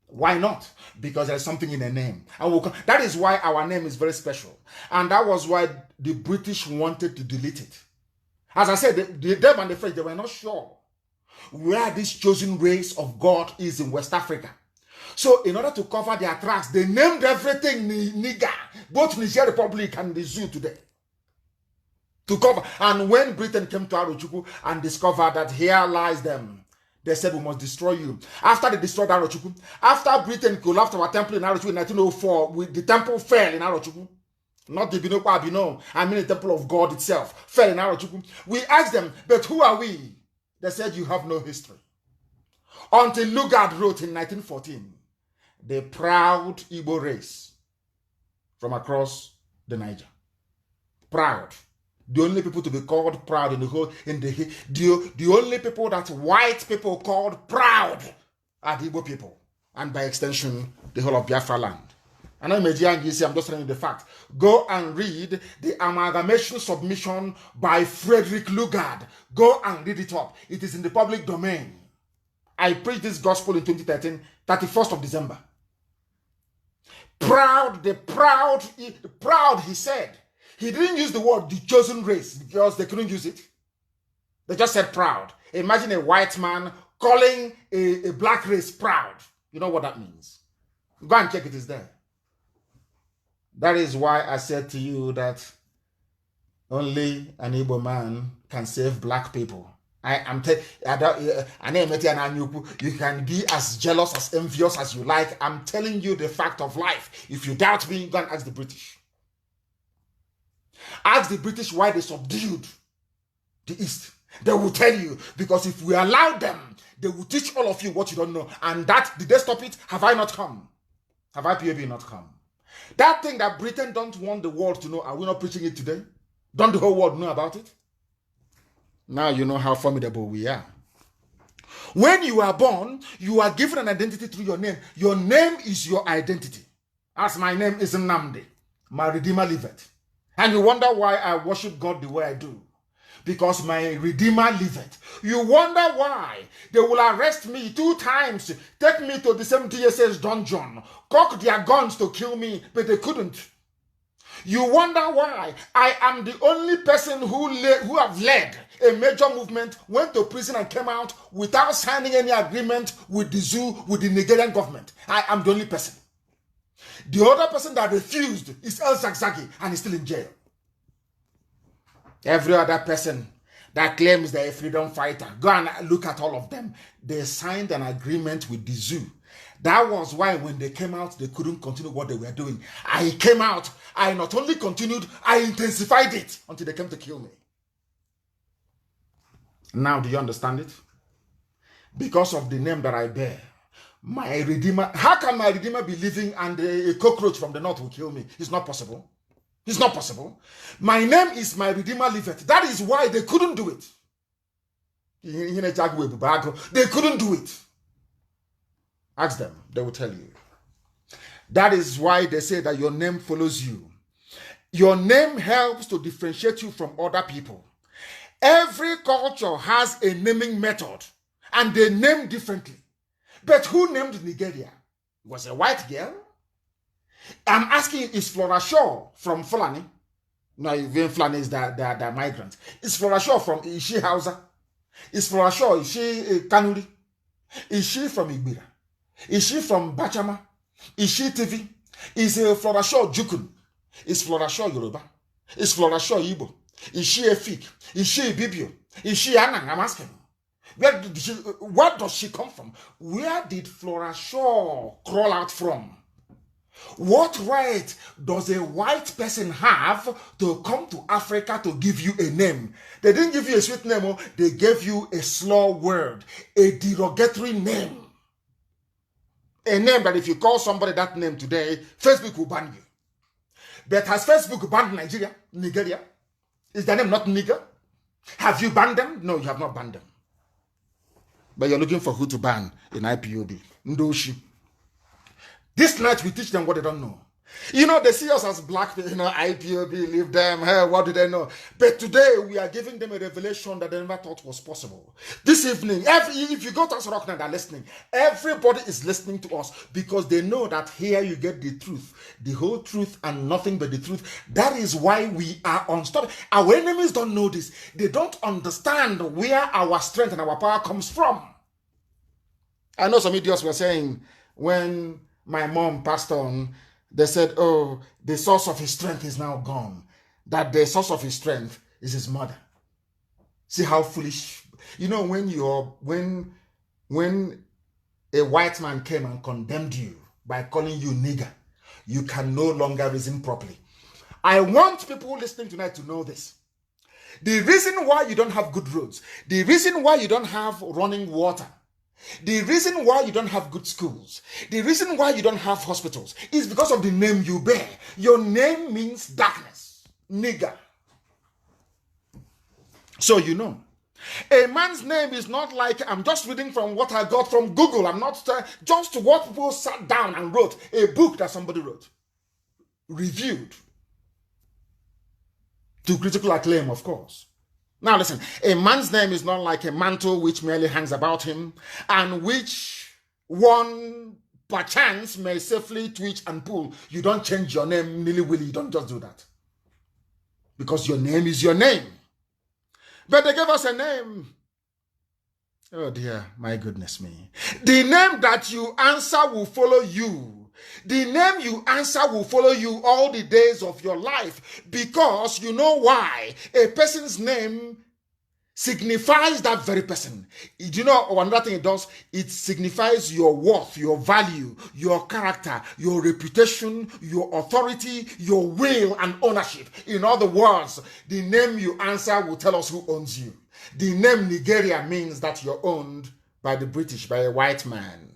Why not? Because there's something in a name. And that is why our name is very special. And that was why the British wanted to delete it. As I said, them and the French, they were not sure where this chosen race of God is in West Africa. So in order to cover their tracks, they named everything nigger, both Niger Republic and the zoo today. To cover. And when Britain came to Arochukwu and discovered that here lies them, they said, we must destroy you. After they destroyed Arochukwu, after Britain collapsed our temple in Arochukwu in 1904, the temple fell in Arochukwu. Not the Binokwa Abino, I mean the temple of God itself, fell in Arochukwu. We asked them, but who are we? They said, you have no history. Until Lugard wrote in 1914, the proud Igbo race from across the Niger. Proud. The only people to be called proud in the whole, the only people that white people called proud are the Igbo people, and by extension, the whole of Biafra land. And I'm just telling you the fact. Go and read the amalgamation submission by Frederick Lugard. Go and read it up. It is in the public domain. I preached this gospel in 2013, 31st of December. Proud, he said. He didn't use the word the chosen race because they couldn't use it. They just said proud. Imagine a white man calling a black race proud. You know what that means. Go and check it, is there. That is why I said to you that only an Igbo man can save black people. You can be as jealous, as envious as you like. I'm telling you the fact of life. If you doubt me, go and ask the British. Ask the British why they subdued the East. They will tell you, because if we allow them, they will teach all of you what you don't know. And that, did they stop it? Have I not come? Have IPOB not come? That thing that Britain don't want the world to know, are we not preaching it today? Don't the whole world know about it? Now you know how formidable we are. When you are born, you are given an identity through your name. Your name is your identity. As my name is Nnamdi, my Redeemer liveth. And you wonder why I worship God the way I do. Because my Redeemer liveth. You wonder why they will arrest me 2 times, take me to the same DSS dungeon, cock their guns to kill me, but they couldn't. You wonder why I am the only person who have led a major movement, went to prison and came out without signing any agreement with the zoo, with the Nigerian government. I am the only person. The other person that refused is El Zagzagi and is still in jail. Every other person that claims they're a freedom fighter, go and look at all of them. They signed an agreement with the zoo. That was why when they came out, they couldn't continue what they were doing. I came out, I not only continued, I intensified it until they came to kill me. Now, do you understand it? Because of the name that I bear, my Redeemer, how can my Redeemer be living and a cockroach from the north will kill me? It's not possible. It's not possible. My name is my Redeemer liveth. That is why they couldn't do it. They couldn't do it. Ask them, they will tell you. That is why they say that your name follows you. Your name helps to differentiate you from other people. Every culture has a naming method, and they name differently. But who named Nigeria? It was a white girl? I'm asking, is Flora Shaw from Fulani? No, even Fulani is the migrant. Is Flora Shaw from, is she Hausa? Is Flora Shaw, is she Kanuri? Is she from Igbira? Is she from Bachama? Is she TV? Is Flora Shaw Jukun? Is Flora Shaw Yoruba? Is Flora Shaw Igbo? Is she Efik? Is she Bibio? Is she Anang? I'm asking. Where does she come from? Where did Flora Shaw crawl out from? What right does a white person have to come to Africa to give you a name? They didn't give you a sweet name, they gave you a slur word, a derogatory name. A name that if you call somebody that name today, Facebook will ban you. But has Facebook banned Nigeria? Is their name not Niger? Have you banned them? No, you have not banned them. But you're looking for who to ban in IPOB. Ndoshi. This night we teach them what they don't know. You know, they see us as black, IPOB, leave them, hey, what do they know? But today we are giving them a revelation that they never thought was possible. This evening, if you go to Rock and they're listening, everybody is listening to us because they know that here you get the truth, the whole truth and nothing but the truth. That is why we are unstoppable. Our enemies don't know this. They don't understand where our strength and our power comes from. I know some idiots were saying when my mom passed on, they said, oh, the source of his strength is now gone. That the source of his strength is his mother. See how foolish. You know, when a white man came and condemned you by calling you nigger, you can no longer reason properly. I want people listening tonight to know this. The reason why you don't have good roads, the reason why you don't have running water, the reason why you don't have good schools, the reason why you don't have hospitals is because of the name you bear. Your name means darkness, nigger. So you know, A man's name is not like, I'm just reading from what I got from Google. I'm not just what people sat down and wrote. A book that somebody wrote, reviewed to critical acclaim, of course. Now listen, a man's name is not like a mantle which merely hangs about him and which one perchance may safely twitch and pull. You don't change your name nilly-willy. You don't just do that. Because your name is your name. But they gave us a name. Oh dear, my goodness me. The name that you answer will follow you. The name you answer will follow you all the days of your life. Because you know why? A person's name signifies that very person. Do you know another thing it does? It signifies your worth, your value, your character, your reputation, your authority, your will and ownership. In other words, the name you answer will tell us who owns you. The name Nigeria means that you're owned by the British, by a white man.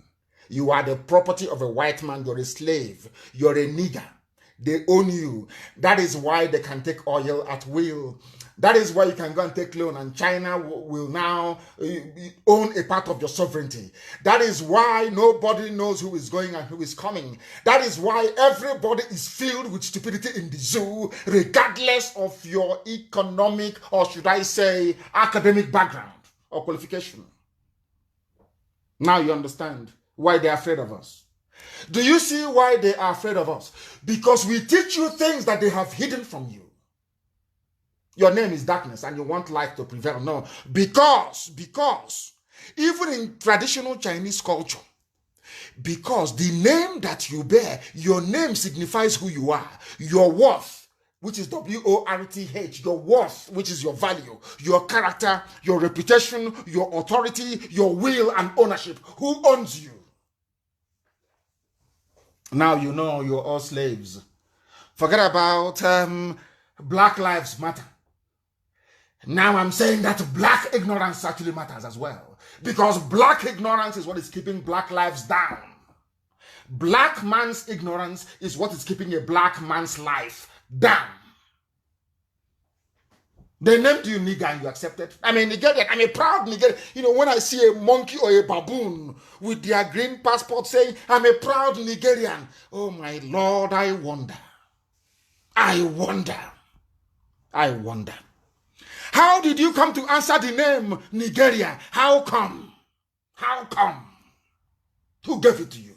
You are the property of a white man. You're a slave. You're a nigger. They own you. That is why they can take oil at will. That is why you can go and take loan, and China will now own a part of your sovereignty. That is why nobody knows who is going and who is coming. That is why everybody is filled with stupidity in the zoo, regardless of your economic, or should I say, academic background or qualification. Now you understand why they are afraid of us. Do you see why they are afraid of us? Because we teach you things that they have hidden from you. Your name is darkness and you want light to prevail. No, because even in traditional Chinese culture, because the name that you bear, your name signifies who you are, your worth, which is W-O-R-T-H, your worth, which is your value, your character, your reputation, your authority, your will and ownership. Who owns you? Now you know you're all slaves. Forget about Black Lives Matter. Now I'm saying that black ignorance actually matters as well. Because black ignorance is what is keeping black lives down. Black man's ignorance is what is keeping a black man's life down. They named you nigger and you accepted. I'm a Nigerian. I'm a proud Nigerian. You know, when I see a monkey or a baboon with their green passport saying, I'm a proud Nigerian. Oh my Lord, I wonder. I wonder. I wonder. How did you come to answer the name Nigeria? How come? How come? Who gave it to you?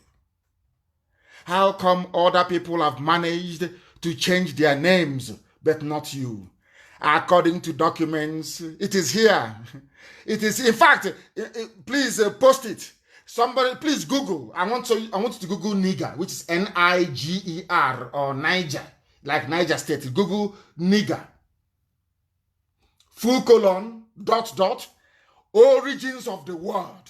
How come other people have managed to change their names, but not you? According to documents, it is here. It is, in fact, please post it. Somebody, please Google. I want you to Google Niger, which is N-I-G-E-R, or Niger, like Niger State. Google Niger. ;, origins of the world.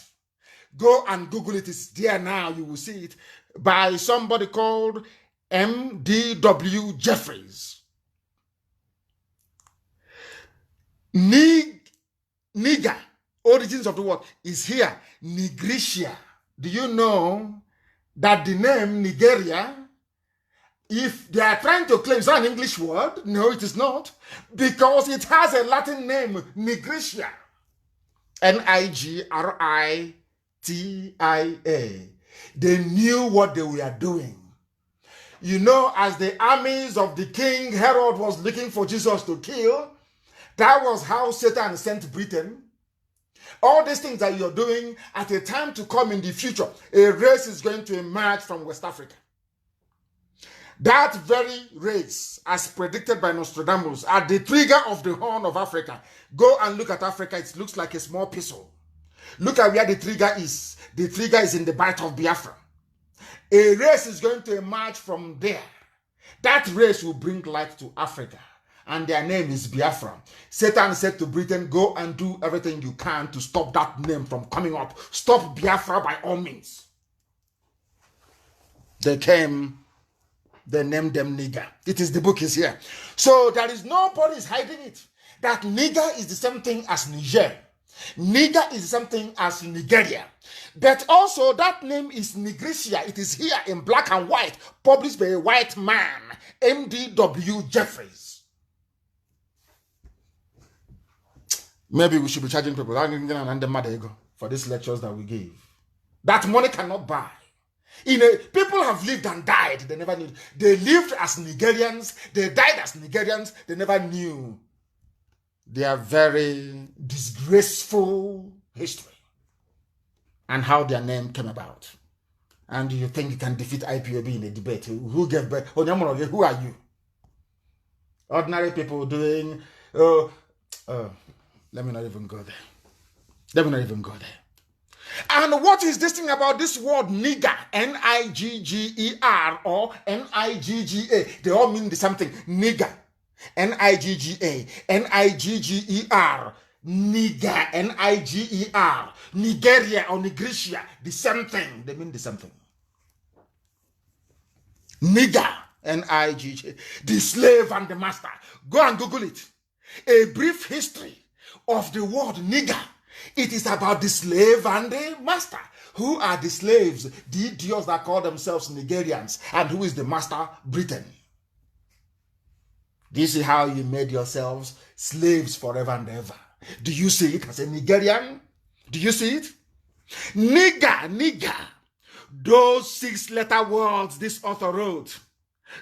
Go and Google it. It's there now. You will see it by somebody called M.D.W. Jeffries. Niger, origins of the world, is here. Nigritia. Do you know that the name Nigeria, if they are trying to claim it's not an English word, no, it is not, because it has a Latin name, Nigritia. N-I-G-R-I-T-I-A. They knew what they were doing. You know, as the armies of the king Herod was looking for Jesus to kill, that was how Satan sent Britain. All these things that you're doing, at a time to come in the future, a race is going to emerge from West Africa. That very race, as predicted by Nostradamus, at the trigger of the Horn of Africa. Go and look at Africa. It looks like a small pistol. Look at where the trigger is. The trigger is in the Bight of Biafra. A race is going to emerge from there. That race will bring light to Africa. And their name is Biafra. Satan said to Britain, go and do everything you can to stop that name from coming up. Stop Biafra by all means. They came, they named them nigger. It is, the book is here. So there is nobody is hiding it. That nigger is the same thing as Niger. Nigger is the same thing as Nigeria. But also that name is Nigritia. It is here in black and white, published by a white man, M.D.W. Jeffries. Maybe we should be charging people for these lectures that we gave. That money cannot buy. People have lived and died. They never knew. They lived as Nigerians. They died as Nigerians. They never knew their very disgraceful history and how their name came about. And you think you can defeat IPOB in a debate? Who gave birth? Who are you? Ordinary people doing, let me not even go there. Let me not even go there. And what is this thing about this word nigger? Nigger or Nigga? They all mean the same thing. Nigger. Nigga. Nigger. Nigger. Niger. Nigeria or Nigritia. The same thing. They mean the same thing. Nigger. Nigga. The slave and the master. Go and Google it. A brief history of the word nigger. It is about the slave and the master. Who are the slaves? The idiots that call themselves Nigerians. And who is the master? Britain. This is how you made yourselves slaves forever and ever. Do you see it as a Nigerian? Do you see it? Nigger. Those 6-letter words this author wrote.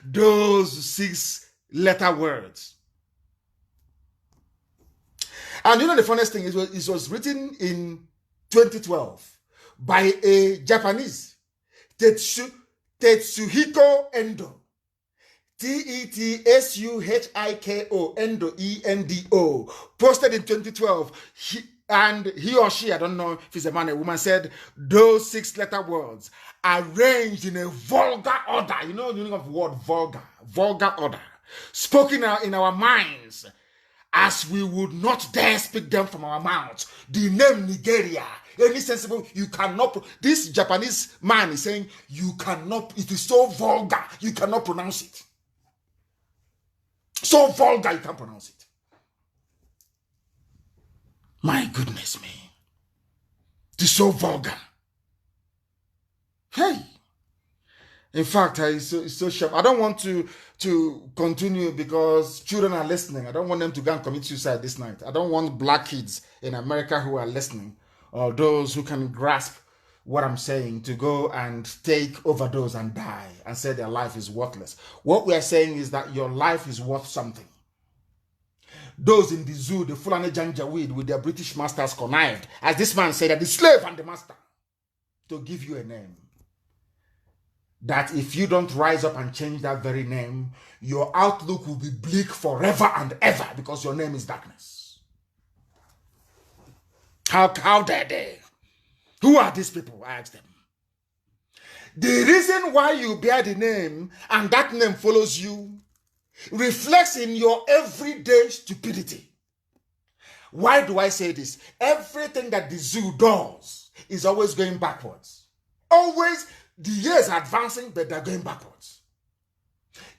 Those 6-letter words. And you know the funniest thing is it was written in 2012 by a Japanese, Tetsuhiko Endo. Tetsuhiko Endo, Endo. Posted in 2012. He or she, I don't know if it's a man or a woman, said those 6-letter words arranged in a vulgar order. You know the meaning of the word vulgar. Vulgar order. Spoken in our minds, as we would not dare speak them from our mouths. The name Nigeria, any sensible, you cannot, this Japanese man is saying, you cannot, it is so vulgar, you cannot pronounce it. So vulgar, you can't pronounce it. My goodness me. It is so vulgar. Hey. In fact, it's so sharp. I don't want to continue because children are listening. I don't want them to go and commit suicide this night. I don't want black kids in America who are listening, or those who can grasp what I'm saying, to go and take overdose and die and say their life is worthless. What we are saying is that your life is worth something. Those in the zoo, the Fulani Janjaweed with their British masters connived, as this man said, that the slave and the master, to give you a name. That if you don't rise up and change that very name, your outlook will be bleak forever and ever because your name is darkness. How dare they? Who are these people? I asked them. The reason why you bear the name and that name follows you reflects in your everyday stupidity. Why do I say this? Everything that the zoo does is always going backwards. Always. The years are advancing, but they're going backwards.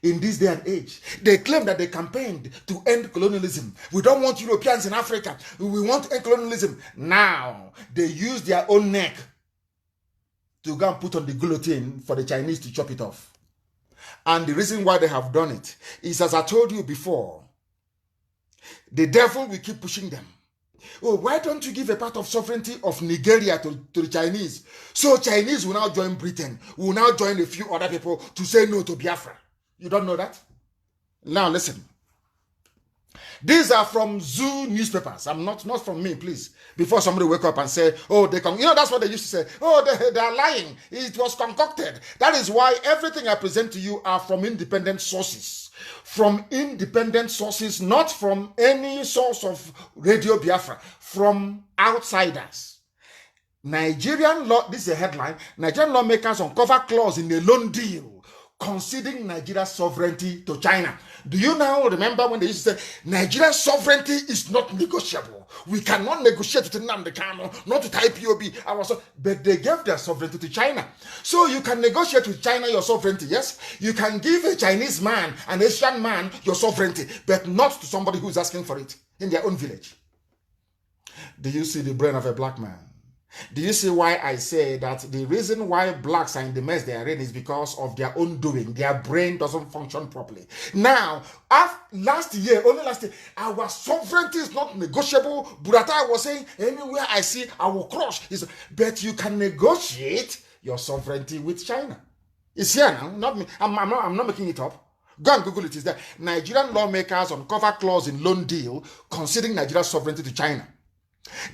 In this day and age, they claim that they campaigned to end colonialism. We don't want Europeans in Africa. We want to end colonialism. Now, they use their own neck to go and put on the guillotine for the Chinese to chop it off. And the reason why they have done it is, as I told you before, the devil will keep pushing them. Oh, why don't you give a part of sovereignty of Nigeria to the Chinese? So Chinese will now join Britain, will now join a few other people to say no to Biafra. You don't know that? Now listen. These are from zoo newspapers. I'm not from me, please. Before somebody wake up and say, oh, they can, that's what they used to say. Oh, they are lying. It was concocted. That is why everything I present to you are from independent sources. From independent sources, not from any source of Radio Biafra, from outsiders. Nigerian law, this is a headline, Nigerian lawmakers uncover clause in a loan deal conceding Nigeria's sovereignty to China. Do you now remember when they used to say, Nigeria's sovereignty is not negotiable. We cannot negotiate with Nnamdi Kanu, not with IPOB. But they gave their sovereignty to China. So you can negotiate with China your sovereignty, yes? You can give a Chinese man, an Asian man, your sovereignty, but not to somebody who's asking for it in their own village. Do you see the brain of a black man? Do you see why I say that the reason why blacks are in the mess they are in is because of their own doing? Their brain doesn't function properly. Now, only last year, our sovereignty is not negotiable. Burata was saying, anywhere I see, I will crush. But you can negotiate your sovereignty with China. It's here now, not me. I'm not making it up. Go and Google it. It's there. Nigerian lawmakers uncover clause in loan deal conceding Nigeria's sovereignty to China.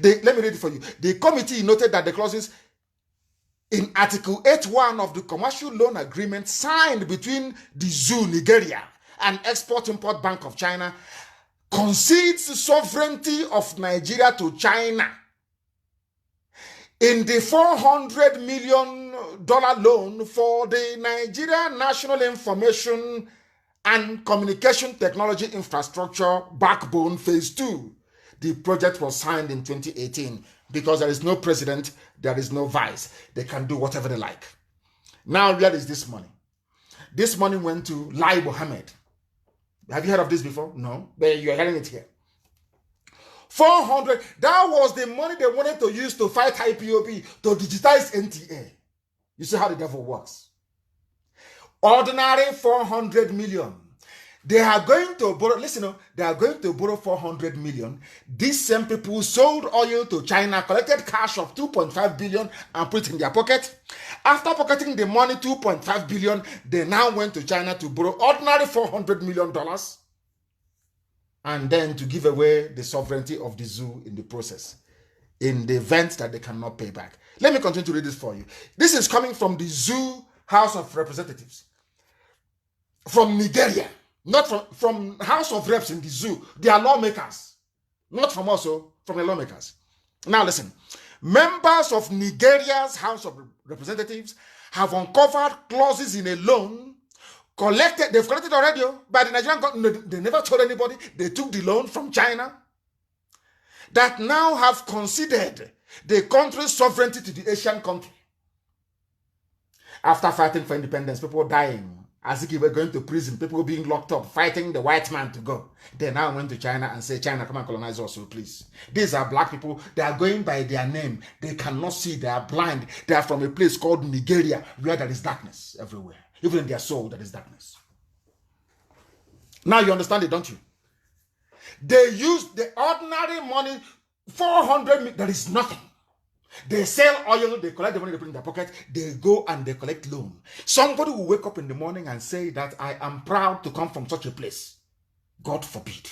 Let me read it for you. The committee noted that the clauses in Article 8.1 of the commercial loan agreement signed between the zoo, Nigeria, and Export-Import Bank of China concedes sovereignty of Nigeria to China. In the $400 million loan for the Nigeria National Information and Communication Technology Infrastructure Backbone Phase 2. The project was signed in 2018 because there is no president, there is no vice. They can do whatever they like. Now, where is this money? This money went to Lai Mohammed. Have you heard of this before? No, but you're hearing it here. 400, that was the money they wanted to use to fight IPOB, to digitize NTA. You see how the devil works. Ordinary 400 million. They are going to borrow, listen, they are going to borrow 400 million. These same people sold oil to China, collected cash of 2.5 billion and put it in their pocket. After pocketing the money, 2.5 billion, they now went to China to borrow ordinary $400 million and then to give away the sovereignty of the zoo in the process, in the event that they cannot pay back. Let me continue to read this for you. This is coming from the Zoo House of Representatives, from Nigeria. Not from House of Reps in the zoo. They are lawmakers. Not from us, from the lawmakers. Now listen. Members of Nigeria's House of Representatives have uncovered clauses in a loan they've collected already by the Nigerian government. They never told anybody. They took the loan from China that now have conceded the country's sovereignty to the Asian country. After fighting for independence, people dying, as if they were going to prison, people being locked up, fighting the white man to go. They now went to China and say, China, come and colonize us, please. These are black people. They are going by their name. They cannot see. They are blind. They are from a place called Nigeria, where there is darkness everywhere. Even in their soul, there is darkness. Now you understand it, don't you? They use the ordinary money, 400 million. There is nothing. They sell oil, they collect the money, they put in their pocket, they go and they collect loan. Somebody will wake up in the morning and say that I am proud to come from such a place. God forbid.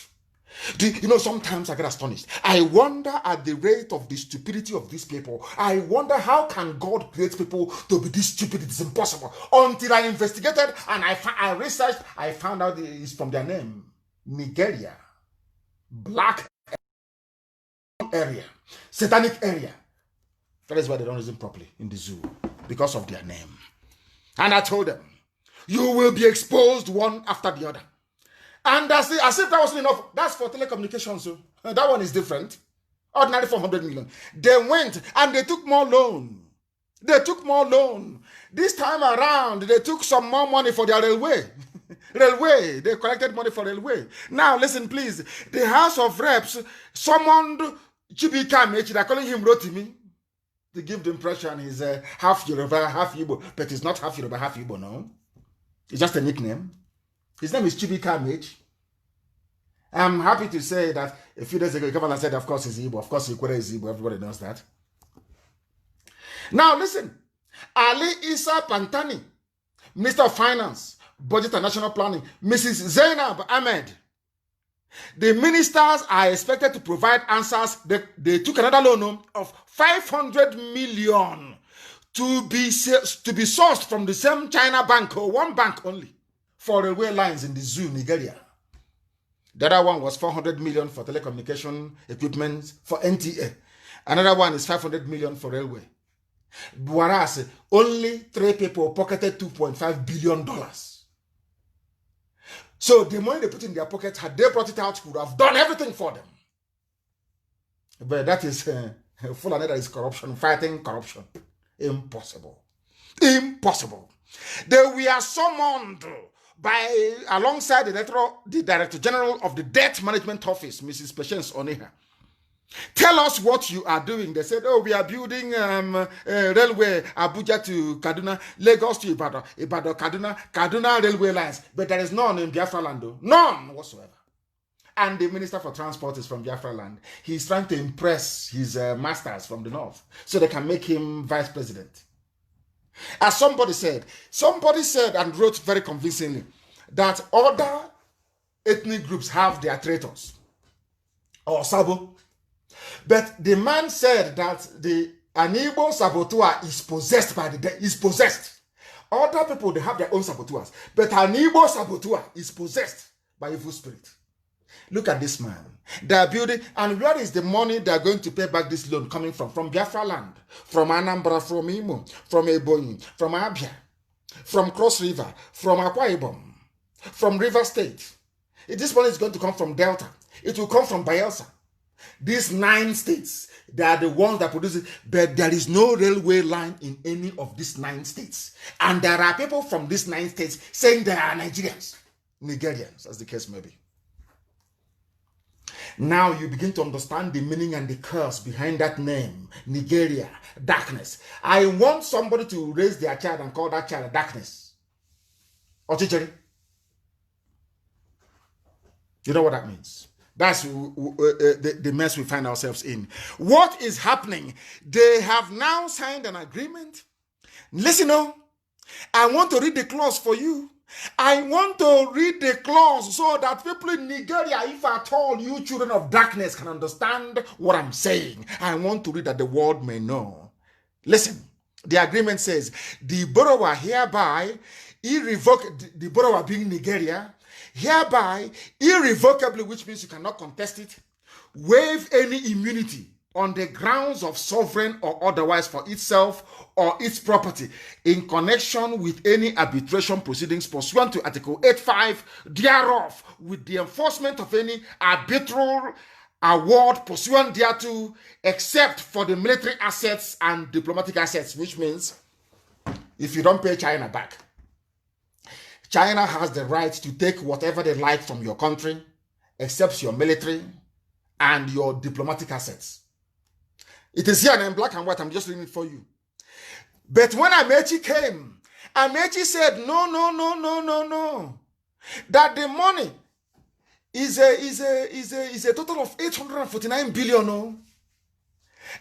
Sometimes I get astonished. I wonder at the rate of the stupidity of these people. I wonder how can God create people to be this stupid? It's impossible. Until I investigated and I researched, I found out it's from their name. Nigeria. Black area. Satanic area. That is why they don't reason properly in the zoo, because of their name. And I told them, you will be exposed one after the other. And as if that wasn't enough, that's for telecommunications. So that one is different. Ordinary 400 million. They went and they took more loan. This time around, they took some more money for their railway. They collected money for railway. Now, listen, please. The House of Reps summoned Chibika Mechi, they're calling him Rotimi, to give the impression he's half Yoruba, half Igbo, but he's not half Yoruba, half Igbo, no. It's just a nickname. His name is Chibika Mechi. I'm happy to say that a few days ago, the governor said, of course, he's Igbo. Of course, Ikwere is Igbo. Everybody knows that. Now, listen. Ali Isa Pantani, Minister of Finance, Budget and National Planning, Mrs. Zainab Ahmed. The ministers are expected to provide answers. They took another loan of 500 million to be sourced from the same China bank, or one bank only, for railway lines in the zoo, Nigeria. The other one was 400 million for telecommunication equipment for NTA. Another one is 500 million for railway. Whereas only 3 people pocketed $2.5 billion. So the money they put in their pocket, had they brought it out, would have done everything for them. But that is full and that is corruption, fighting corruption. Impossible. Impossible. They were summoned alongside the Director General of the Debt Management Office, Mrs. Patience Oneha. Tell us what you are doing. They said, oh, we are building railway, Abuja to Kaduna, Lagos to Ibadan, Ibadan, Kaduna railway lines. But there is none in Biafra land, though. None whatsoever. And the Minister for Transport is from Biafra land. He's trying to impress his masters from the north so they can make him vice president. As somebody said and wrote very convincingly that other ethnic groups have their traitors or sabo. But the man said that an Igbo saboteur is possessed by the dead. Is possessed. Other people, they have their own saboteurs. But an Igbo saboteur is possessed by evil spirit. Look at this man. They are building, and where is the money they are going to pay back this loan coming from? From Biafra land, from Anambra, from Imo, from Ebonyi, from Abia, from Cross River, from Akwa Ibom, from River State. This money is going to come from Delta. It will come from Bayelsa. These 9 states, they are the ones that produce it, but there is no railway line in any of these 9 states. And there are people from these 9 states saying they are Nigerians, Nigerians, as the case may be. Now you begin to understand the meaning and the curse behind that name, Nigeria, darkness. I want somebody to raise their child and call that child darkness. Or teacher. You know what that means? That's the mess we find ourselves in. What is happening? They have now signed an agreement. Listen, I want to read the clause for you. I want to read the clause so that people in Nigeria, if at all you children of darkness can understand what I'm saying. I want to read that the world may know. Listen, the agreement says, the borrower hereby, the borrower being Nigeria, hereby, irrevocably, which means you cannot contest it, waive any immunity on the grounds of sovereign or otherwise for itself or its property in connection with any arbitration proceedings pursuant to Article 85 thereof, with the enforcement of any arbitral award pursuant thereto, except for the military assets and diplomatic assets, which means if you don't pay China back, China has the right to take whatever they like from your country, except your military and your diplomatic assets. It is here in black and white. I'm just reading it for you. But when Amechi came, Amechi said, no. That the money is a total of 849 billion, no?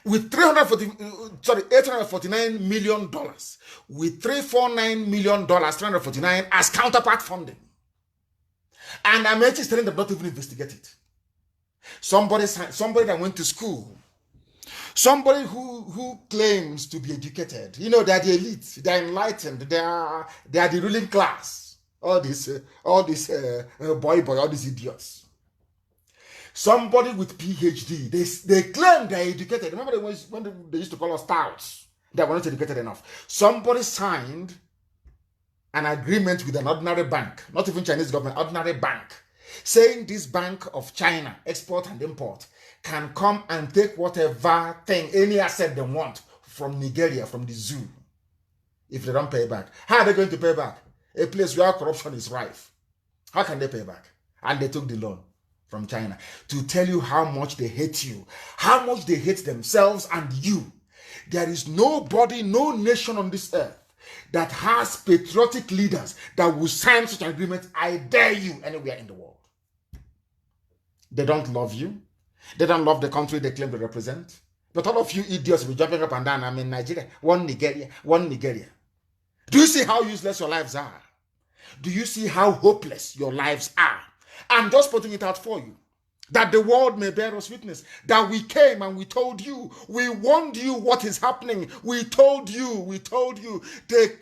With $849 million, with $349 million, 349 as counterpart funding. And Amechi is telling them not to even investigate it. Somebody that went to school, somebody who claims to be educated, you know, they're the elite, they're enlightened, they are the ruling class. All these all these idiots. Somebody with PhD, they claim they're educated. Remember when they used to call us touts, that were not educated enough. Somebody signed an agreement with an ordinary bank, not even Chinese government, ordinary bank, saying this Bank of China, export and import, can come and take whatever thing, any asset they want from Nigeria, from the zoo, if they don't pay back. How are they going to pay back? A place where corruption is rife. How can they pay back? And they took the loan from China to tell you how much they hate you, how much they hate themselves and you. There is nobody, no nation on this earth that has patriotic leaders that will sign such an agreement. I dare you, anywhere in the world. They don't love you. They don't love the country they claim to represent. But all of you idiots will be jumping up and down. I'm in Nigeria, one Nigeria. Do you see how useless your lives are? Do you see how hopeless your lives are? I'm just putting it out for you, that the world may bear us witness, that we came and we told you, we warned you what is happening. We told you.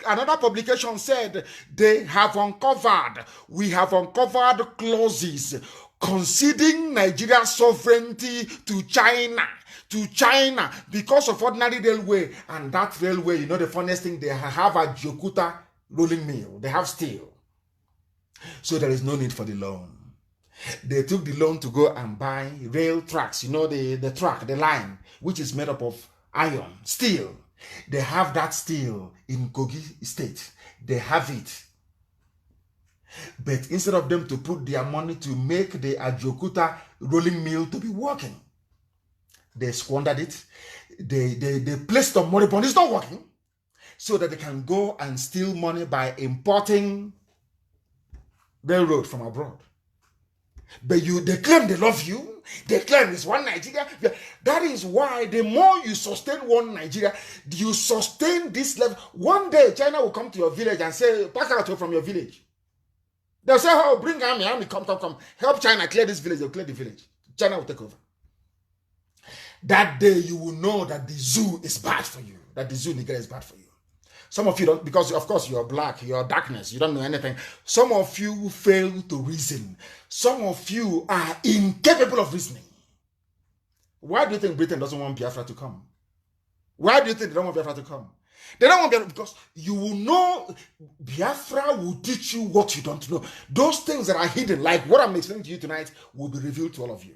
Another publication said we have uncovered clauses conceding Nigeria's sovereignty to China because of ordinary railway. And that railway, you know the funniest thing, they have a Jokuta rolling mill. They have steel. So there is no need for the loan. They took the loan to go and buy rail tracks, you know, the track, the line, which is made up of iron, steel. They have that steel in Kogi State. They have it. But instead of them to put their money to make the Ajokuta rolling mill to be working, They squandered it. They placed on money bond. It's not working. So that they can go and steal money by importing railroad from abroad. But they claim they love you. They claim it's one Nigeria. That is why the more you sustain one Nigeria, you sustain this level. One day, China will come to your village and say, pack out from your village. They'll say, oh, bring army, come. Help China clear this village. They'll clear the village. China will take over. That day, you will know that the zoo is bad for you. That the zoo Nigeria is bad for you. Some of you don't, because of course you're black, you're darkness, you don't know anything. Some of you fail to reason. Some of you are incapable of reasoning. Why do you think Britain doesn't want Biafra to come? Why do you think they don't want Biafra to come? They don't want Biafra because you will know, Biafra will teach you what you don't know. Those things that are hidden, like what I'm explaining to you tonight, will be revealed to all of you.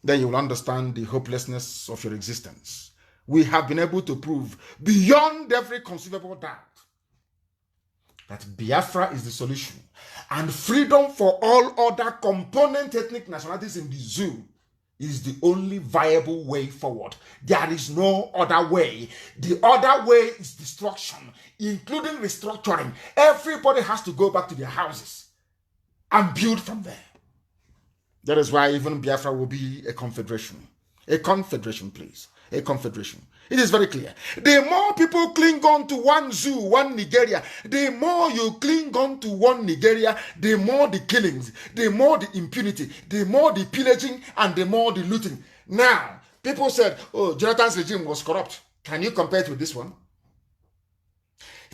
Then you will understand the hopelessness of your existence. We have been able to prove beyond every conceivable doubt that Biafra is the solution, and freedom for all other component ethnic nationalities in the zoo is the only viable way forward. There is no other way. The other way is destruction, including restructuring. Everybody has to go back to their houses and build from there. That is why even Biafra will be a confederation. A confederation, please. A confederation. It is very clear. The more people cling on to one zoo, one Nigeria, the more you cling on to one Nigeria, the more the killings, the more the impunity, the more the pillaging, and the more the looting. Now, people said, oh, Jonathan's regime was corrupt. Can you compare it with this one?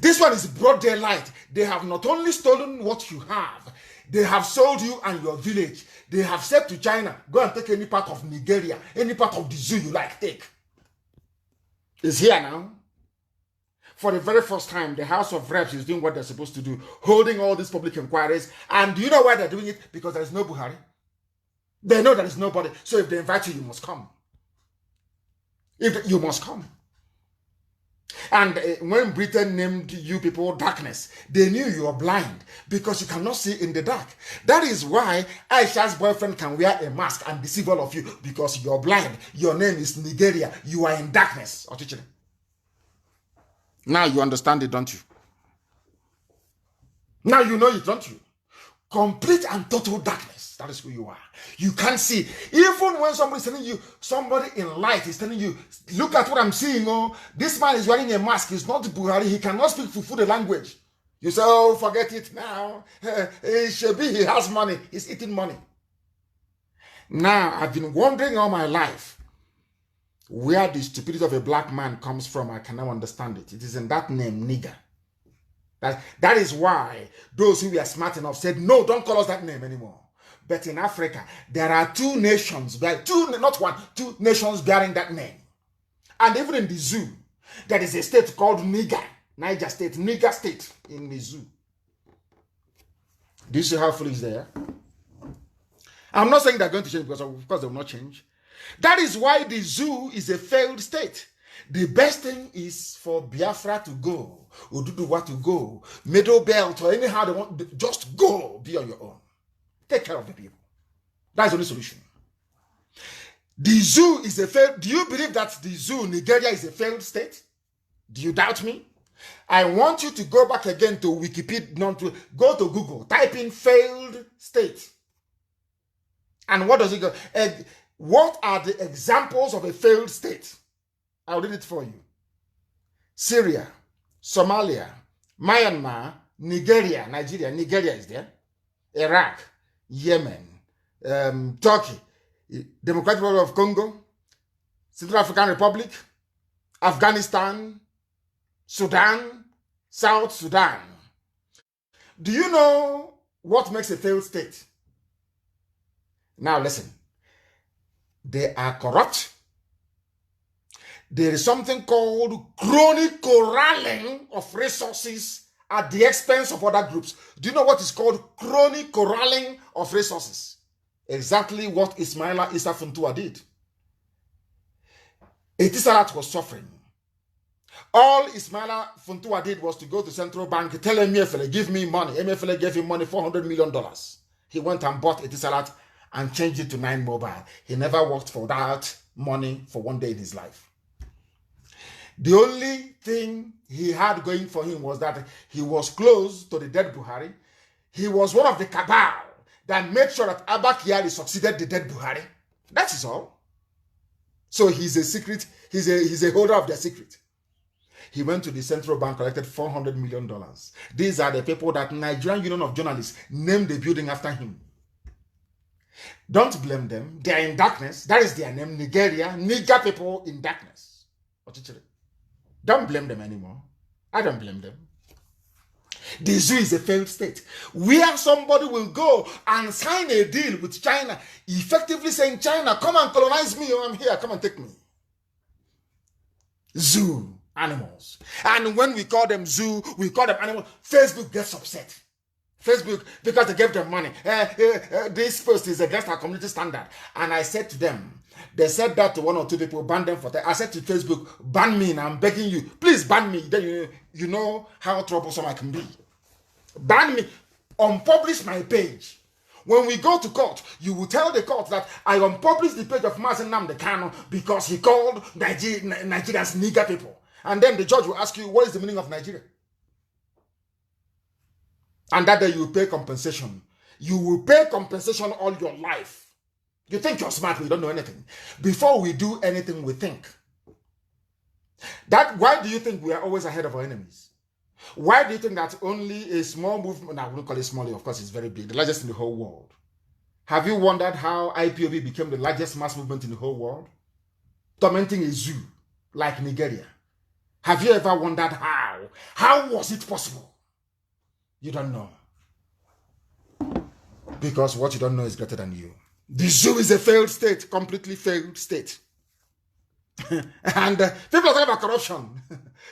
This one is broad daylight. They have not only stolen what you have, they have sold you and your village. They have said to China, go and take any part of Nigeria, any part of the zoo you like, take. It's here now. For the very first time, the House of Reps is doing what they're supposed to do, holding all these public inquiries. And do you know why they're doing it? Because there is no Buhari. They know there is nobody. So if they invite you, you must come. You must come. And when Britain named you people darkness, they knew you were blind because you cannot see in the dark. That is why Aisha's boyfriend can wear a mask and deceive all of you because you're blind. Your name is Nigeria. You are in darkness. Now you understand it, don't you? Now you know it, don't you? Complete and total darkness. That is who you are. You can't see. Even when somebody is telling you, somebody in light is telling you, look at what I'm seeing. Oh, this man is wearing a mask. He's not Buhari. He cannot speak Fufu language. You say, oh, forget it now. He should be. He has money. He's eating money. Now, I've been wondering all my life where the stupidity of a black man comes from. I cannot understand it. It is in that name, nigger. That is why those who were smart enough said, no, don't call us that name anymore. But in Africa, there are two nations, two nations bearing that name. And even in the zoo, there is a state called Niger State, Niger State in the zoo. Do you see how foolish they are? I'm not saying they're going to change because of course they will not change. That is why the zoo is a failed state. The best thing is for Biafra to go, Oduduwa to go, Middle Belt, or anyhow they want, just go, be on your own. Take care of the people. That's the only solution. The zoo is a failed. Do you believe that the zoo, Nigeria, is a failed state? Do you doubt me? I want you to go back again to Wikipedia, go to Google, type in failed state. And what does it go? What are the examples of a failed state? I'll read it for you. Syria, Somalia, Myanmar, Nigeria is there, Iraq, Yemen, Turkey, Democratic Republic of Congo, Central African Republic, Afghanistan, Sudan, South Sudan. Do you know what makes a failed state? Now listen. They are corrupt. There is something called chronic corralling of resources at the expense of other groups. Do you know what is called chronic corralling of resources? Exactly what Ismaila Issa Funtua did. Etisalat was suffering. All Ismaila Funtua did was to go to central bank, tell Emefiele, give me money. Emefiele gave him money, $400 million. He went and bought Etisalat and changed it to 9 Mobile. He never worked for that money for one day in his life. The only thing he had going for him was that he was close to the dead Buhari. He was one of the cabal that made sure that Abba Kyari succeeded the dead Buhari. That is all. So he's a secret, he's a holder of their secret. He went to the central bank, collected $400 million. These are the people that Nigerian Union of Journalists named the building after him. Don't blame them. They are in darkness. That is their name, Nigeria. Nigger people in darkness. Don't blame them anymore. I don't blame them. The zoo is a failed state where somebody will go and sign a deal with China, effectively saying, China, come and colonize me, I'm here, come and take me. Zoo, animals. And when we call them zoo, we call them animals, Facebook gets upset. Facebook, because they gave them money. This post is against our community standard. And I said to them, they said that to 1 or 2 people, ban them for that. I said to Facebook, ban me, and I'm begging you, please ban me. Then you know how troublesome I can be. Ban me, unpublish my page. When we go to court, you will tell the court that I unpublished the page of Mazi Nnamdi Kanu'S because he called Nigerians nigger people. And then the judge will ask you, what is the meaning of Nigeria? And that day you will pay compensation. You will pay compensation all your life. You think you're smart, but you don't know anything. Before we do anything, we think. Why do you think we are always ahead of our enemies? Why do you think that only a small movement, now we don't call it small, of course it's very big, the largest in the whole world. Have you wondered how IPOB became the largest mass movement in the whole world? Tormenting a zoo like Nigeria. Have you ever wondered how? How was it possible? You don't know. Because what you don't know is greater than you. The zoo is a failed state, completely failed state. And people are talking about corruption.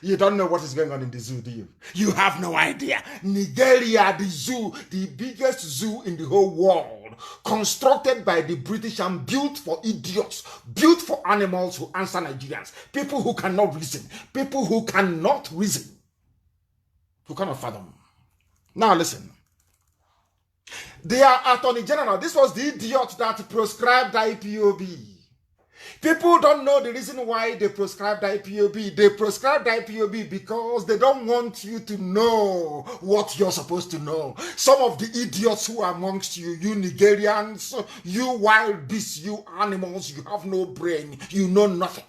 You don't know what is going on in the zoo, do you? You have no idea. Nigeria, the zoo, the biggest zoo in the whole world, constructed by the British and built for idiots, built for animals who answer Nigerians, people who cannot reason, people who cannot reason, who cannot fathom. Now listen. Their Attorney General, this was the idiot that proscribed IPOB. People don't know the reason why they proscribed IPOB. They proscribed IPOB because they don't want you to know what you're supposed to know. Some of the idiots who are amongst you, you Nigerians, you wild beasts, you animals, you have no brain, you know nothing.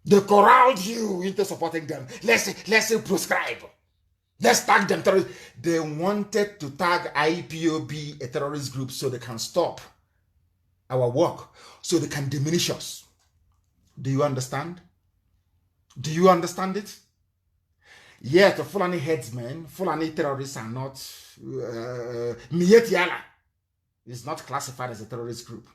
They corralled you into supporting them. Let's say proscribe. Let's tag them terrorists. They wanted to tag IPOB a terrorist group so they can stop our work, so they can diminish us. Do you understand? Do you understand it? Yet, the Fulani headsmen, Fulani terrorists are not, Miet Yala is not classified as a terrorist group.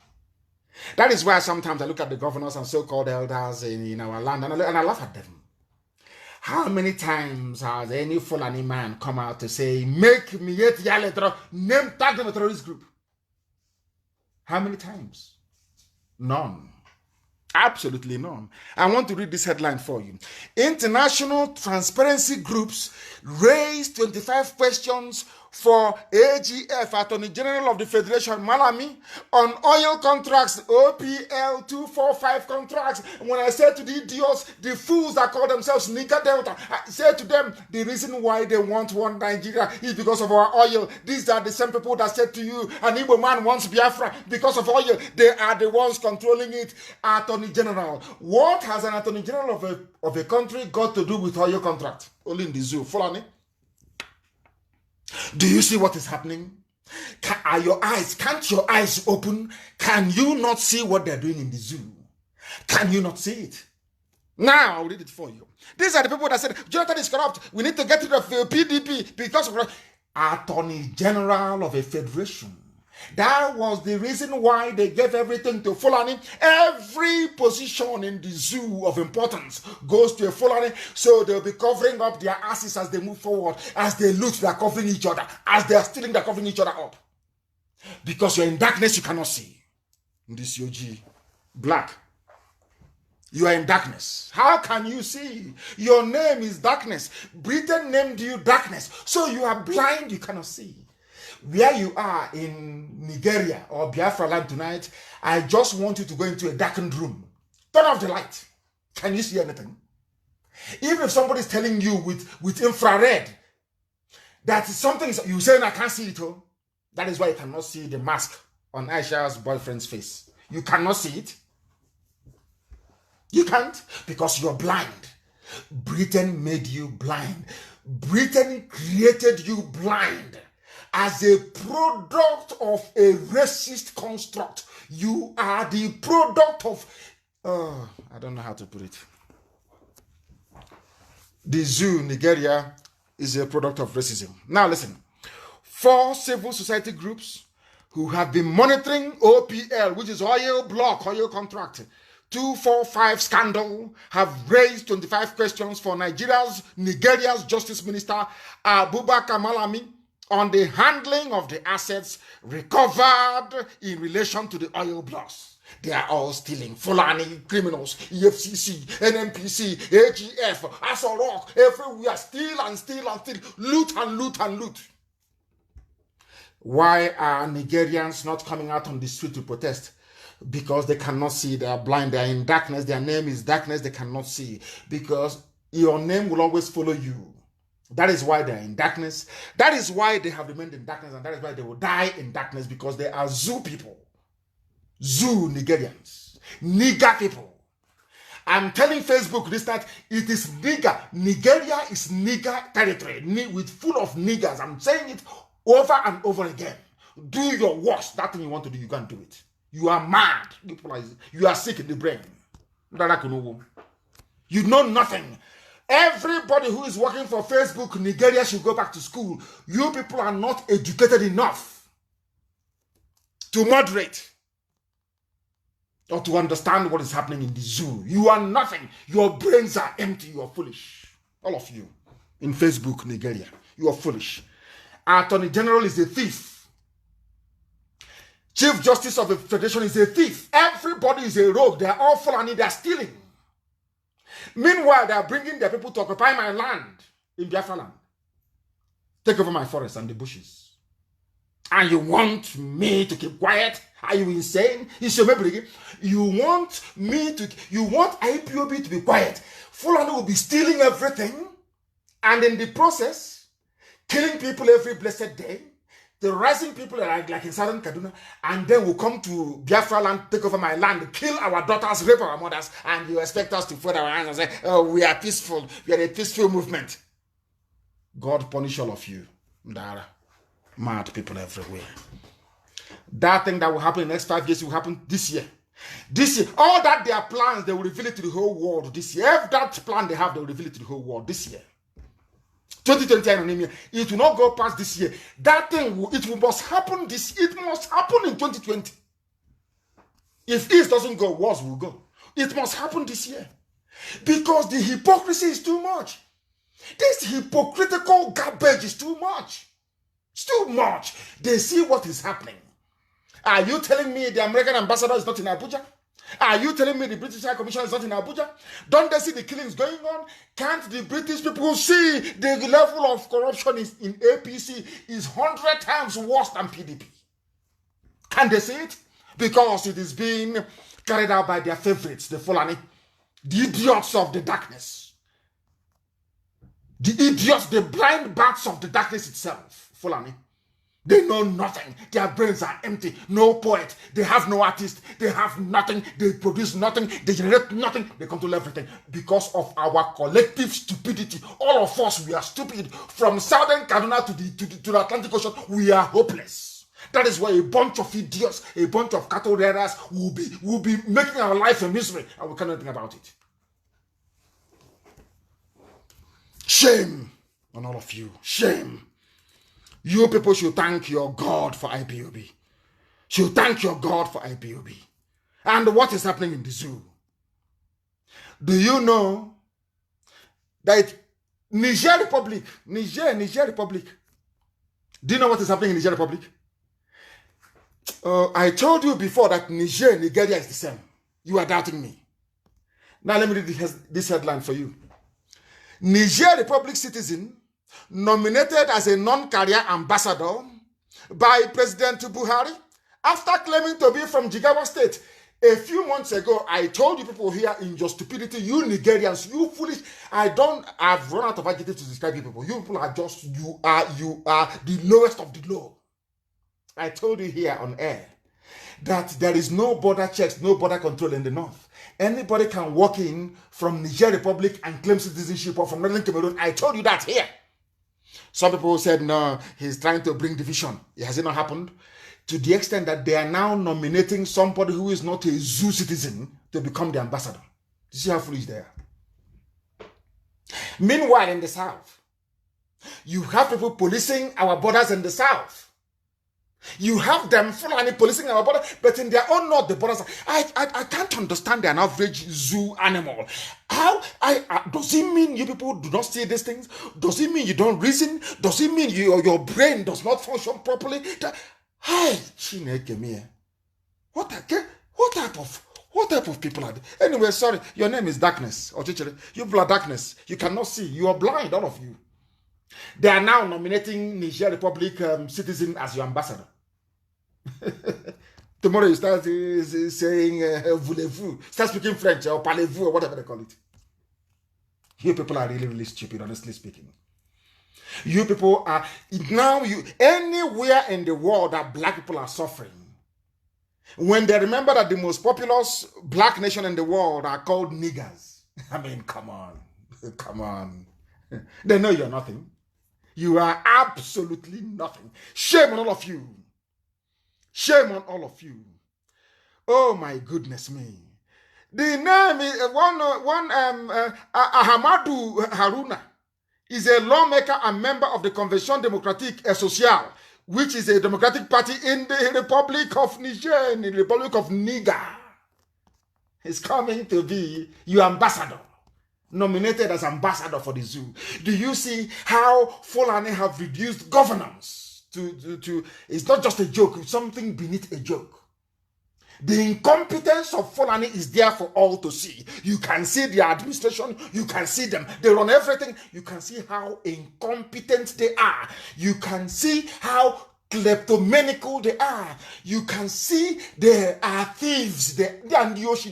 That is why sometimes I look at the governors and so-called elders in our land and I laugh at them. How many times has any Fulani man come out to say, make Miet Yala, tag them a terrorist group? How many times? None. Absolutely none. I want to read this headline for you. International transparency groups raised 25 questions for AGF, Attorney General of the Federation, Malami, on oil contracts, OPL 245 contracts. When I said to the idiots, the fools that call themselves Nika Delta, I said to them, the reason why they want one Nigeria is because of our oil. These are the same people that said to you, an Igbo man wants Biafra because of oil. They are the ones controlling it. Attorney General. What has an Attorney General of a country got to do with oil contract? Only in the zoo. Fulani. Do you see what is happening? Can't your eyes open? Can you not see what they're doing in the zoo? Can you not see it? Now I'll read it for you. These are the people that said, Jonathan is corrupt. We need to get rid of PDP because of Attorney General of a federation. That was the reason why they gave everything to Fulani. Every position in the zoo of importance goes to a Fulani, so they'll be covering up their asses as they move forward. As they loot, they're covering each other. As they're stealing, they're covering each other up. Because you're in darkness, you cannot see. In this UG, black. You are in darkness. How can you see? Your name is darkness. Britain named you darkness. So you are blind, you cannot see. where you are in Nigeria or Biafra land tonight, I just want you to go into a darkened room. Turn off the light. Can you see anything? Even if somebody is telling you with infrared that something is, you say, I can't see it. Oh, that is why you cannot see the mask on Aisha's boyfriend's face. You cannot see it. You can't because you're blind. Britain made you blind. Britain created you blind as a product of a racist construct. You are the product of, I don't know how to put it. The zoo, Nigeria, is a product of racism. Now listen, 4 civil society groups who have been monitoring OPL, which is oil block, oil contract, 245 scandal, have raised 25 questions for Nigeria's Justice Minister Abubakar Malami on the handling of the assets recovered in relation to the oil blocks. They are all stealing. Fulani criminals, EFCC, NMPC, AGF, Asorok, everywhere. Steal and steal and steal. Loot and loot and loot. Why are Nigerians not coming out on the street to protest? Because they cannot see. They are blind. They are in darkness. Their name is darkness. They cannot see. Because your name will always follow you. That is why they are in darkness. That is why they have remained in darkness. And that is why they will die in darkness. Because they are zoo people. Zoo Nigerians, nigger people. I'm telling Facebook this that it is nigger. Nigeria is nigger territory with full of niggers. I'm saying it over and over again. Do your worst. That thing you want to do, you can't do it. You are mad. You are sick in the brain. You know nothing. Everybody who is working for Facebook, Nigeria should go back to school. You people are not educated enough to moderate or to understand what is happening in the zoo. You are nothing. Your brains are empty. You are foolish. All of you in Facebook, Nigeria, you are foolish. Attorney General is a thief. Chief Justice of the Federation is a thief. Everybody is a rogue. They are all Fulani. They are stealing. Meanwhile, they are bringing their people to occupy my land in Biafra land. Take over my forest and the bushes. And you want me to keep quiet? Are you insane? You want IPOB to be quiet. Fulani will be stealing everything and in the process, killing people every blessed day, terrorizing people like in southern Kaduna, and then we'll come to Biafra land, take over my land, kill our daughters, rape our mothers, and you expect us to fold our hands and say, oh, we are peaceful. We are a peaceful movement. God punish all of you. Dara. Mad people everywhere. That thing that will happen in the next 5 years will happen this year. This year. All that their plans, they will reveal it to the whole world this year. If that plan they have, they will reveal it to the whole world this year. 2020, it will not go past this year. That thing, must happen it must happen in 2020. If East doesn't go, Wars will go. It must happen this year. Because the hypocrisy is too much. This hypocritical garbage is too much. It's too much. They see what is happening. Are you telling me the American ambassador is not in Abuja? Are you telling me the British High Commission is not in Abuja? Don't they see the killings going on? Can't the British people see the level of corruption in APC is 100 times worse than PDP? Can they see it? Because it is being carried out by their favorites, the Fulani, the idiots of the darkness. The idiots, the blind bats of the darkness itself. Fulani. They know nothing. Their brains are empty. No poet. They have no artist. They have nothing. They produce nothing. They generate nothing. They control everything. Because of our collective stupidity. All of us, we are stupid. From southern Kaduna to the Atlantic Ocean, we are hopeless. That is why a bunch of idiots, a bunch of cattle raiders will be making our life a misery. And we cannot think about it. Shame on all of you. Shame. You people should thank your God for IPOB. Should thank your God for IPOB. And what is happening in the zoo? Do you know that Niger Republic, Niger Republic, do you know what is happening in Niger Republic? I told you before that Nigeria is the same. You are doubting me. Now let me read this headline for you. Niger Republic citizen nominated as a non-career ambassador by President Buhari after claiming to be from Jigawa State. A few months ago, I told you people here in your stupidity, you Nigerians, you foolish. I've run out of adjectives to describe you people. You people are just, you are the lowest of the low. I told you here on air that there is no border checks, no border control in the north. Anybody can walk in from Niger Republic and claim citizenship, or from Northern Cameroon. I told you that here. Some people said, no, he's trying to bring division. Has it not happened? To the extent that they are now nominating somebody who is not a zoo citizen to become the ambassador. You see how foolish they are? Meanwhile, in the south, you have people policing our borders in the south. You have them Fulani policing our border, but in their own north, the borders. I can't understand an average zoo animal. How? Does it mean you people do not see these things? Does it mean you don't reason? Does it mean your brain does not function properly? Hi, Chineke me. What type of people are they? Anyway, sorry, your name is Darkness. Or you people are darkness. You cannot see. You are blind, all of you. They are now nominating Niger Republic citizen as your ambassador. Tomorrow you start saying voulez-vous, start speaking French or parlez-vous or whatever they call it. You people are really, really stupid, honestly speaking. You people are now anywhere in the world that black people are suffering. When they remember that the most populous black nation in the world are called niggers. I mean, come on. They know you're nothing. You are absolutely nothing. Shame on all of you. Shame on all of you. Oh my goodness me. The name is Ahmadu Haruna is a lawmaker and member of the Convention Démocratique et Sociale, which is a democratic party in the Republic of Niger, in the Republic of Niger. He's coming to be your ambassador, nominated as ambassador for the zoo. Do you see how Fulani have reduced governance to it's not just a joke, it's something beneath a joke. The incompetence of Fulani is there for all to see. You can see their administration, you can see them. They run everything. You can see how incompetent they are. You can see how kleptomaniacal they are. You can see they are thieves. They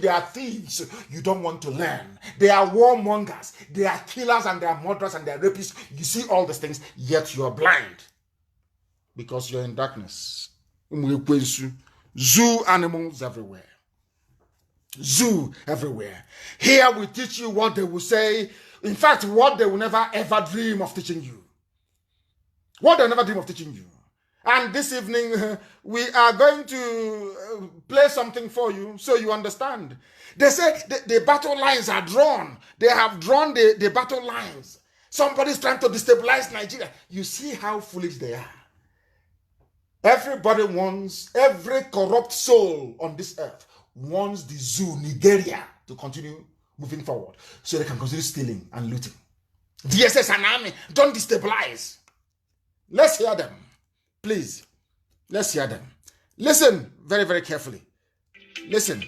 are thieves. You don't want to learn. They are warmongers. They are killers and they are murderers and they are rapists. You see all these things, yet you are blind because you're in darkness. Zoo animals everywhere. Zoo everywhere. Here we teach you what they will say. In fact, what they will never ever dream of teaching you. What they will never dream of teaching you. And this evening, we are going to play something for you so you understand. They say the battle lines are drawn. They have drawn the battle lines. Somebody's trying to destabilize Nigeria. You see how foolish they are. Everybody wants, every corrupt soul on this earth wants the zoo, Nigeria, to continue moving forward so they can continue stealing and looting. DSS and army, don't destabilize. Let's hear them. Please, let's hear them. Listen very, very carefully. Listen.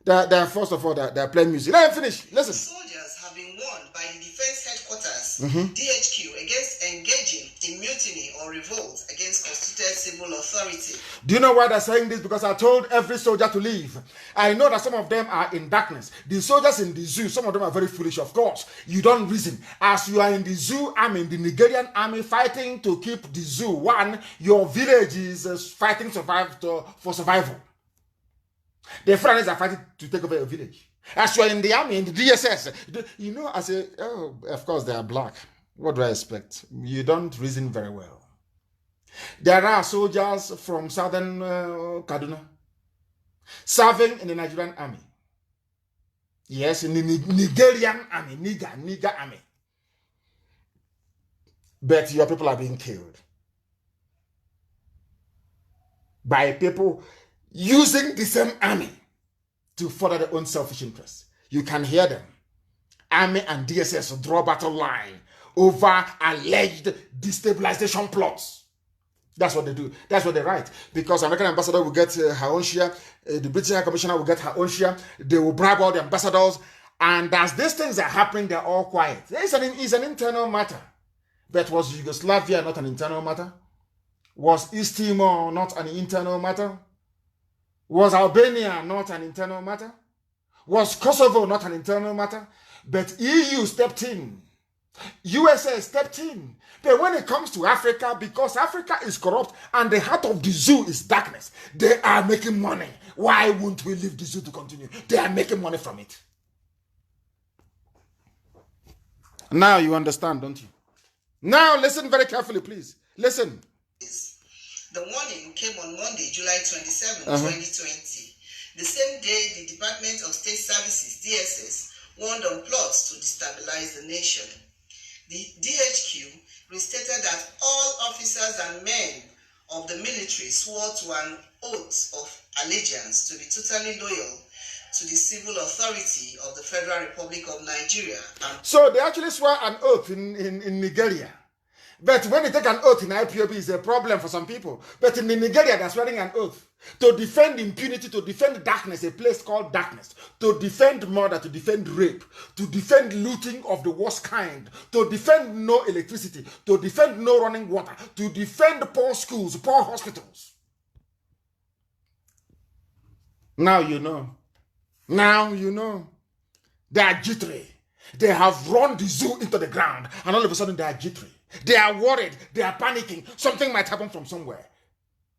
First of all, they're playing music. Let them finish. Listen.
Soldiers have been warned by the Defense Headquarters, DHQ, against engaging in mutiny or revolt against constituted civil authority.
Do you know why they're saying this? Because I told every soldier to leave. I know that some of them are in darkness. The soldiers in the zoo, some of them are very foolish, of course. You don't reason. As you are in the zoo army, in the Nigerian army, fighting to keep the zoo, one, your village is fighting for survival. The Fulanis are fighting to take over your village. As you are in the army, in the DSS, you know, I say, oh, of course they are black. What do I expect? You don't reason very well. There are soldiers from southern Kaduna serving in the Nigerian army. Yes, in the Nigerian army, Niger army. But your people are being killed by people using the same army to further their own selfish interests. You can hear them. Army and DSS draw battle line over alleged destabilization plots. That's what they do. That's what they write. Because American ambassador will get her own share, the British High Commissioner will get her own share. They will bribe all the ambassadors. And as these things are happening, they're all quiet. It's an internal matter. But was Yugoslavia not an internal matter? Was East Timor not an internal matter? Was Albania not an internal matter? Was Kosovo not an internal matter? But EU stepped in. USA stepped in. But when it comes to Africa, because Africa is corrupt and the heart of the zoo is darkness, they are making money. Why won't we leave the zoo to continue? They are making money from it. Now you understand, don't you? Now listen very carefully, please. Listen.
The warning came on Monday, July 27, 2020. The same day, the Department of State Services, DSS, warned on plots to destabilize the nation. The DHQ restated that all officers and men of the military swore to an oath of allegiance to be totally loyal to the civil authority of the Federal Republic of Nigeria.
So they actually swore an oath in Nigeria. But when they take an oath in IPOB, it's a problem for some people. But in Nigeria, they're swearing an oath to defend impunity, to defend darkness, a place called darkness, to defend murder, to defend rape, to defend looting of the worst kind, to defend no electricity, to defend no running water, to defend poor schools, poor hospitals. Now you know. Now you know. They are jittery. They have run the zoo into the ground, and all of a sudden they are jittery. They are worried. They are panicking. Something might happen from somewhere.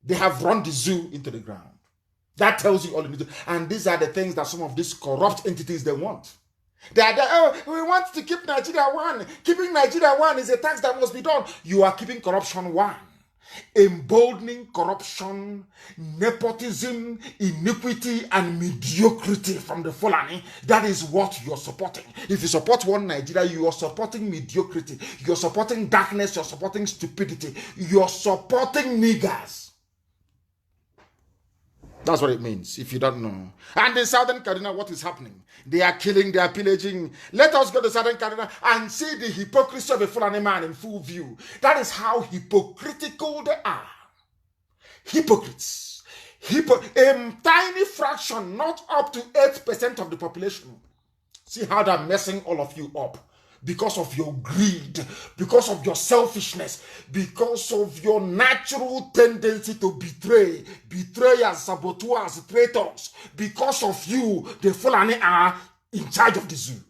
They have run the zoo into the ground. That tells you all you need to. And these are the things that some of these corrupt entities they want. They are there, oh, we want to keep Nigeria one. Keeping Nigeria one is a tax that must be done. You are keeping corruption one. Emboldening corruption, nepotism, iniquity, and mediocrity from the Fulani. That is what you're supporting. If you support one Nigeria, you are supporting mediocrity. You're supporting darkness. You're supporting stupidity. You're supporting niggers. That's what it means, if you don't know. And in Southern Kaduna, what is happening? They are killing, they are pillaging. Let us go to Southern Kaduna and see the hypocrisy of a Fulani man in full view. That is how hypocritical they are. Hypocrites. A tiny fraction, not up to 8% of the population. See how they're messing all of you up. Because of your greed, because of your selfishness, because of your natural tendency to betray, betrayers, saboteurs, traitors. Because of you, the Fulani are in charge of the zoo.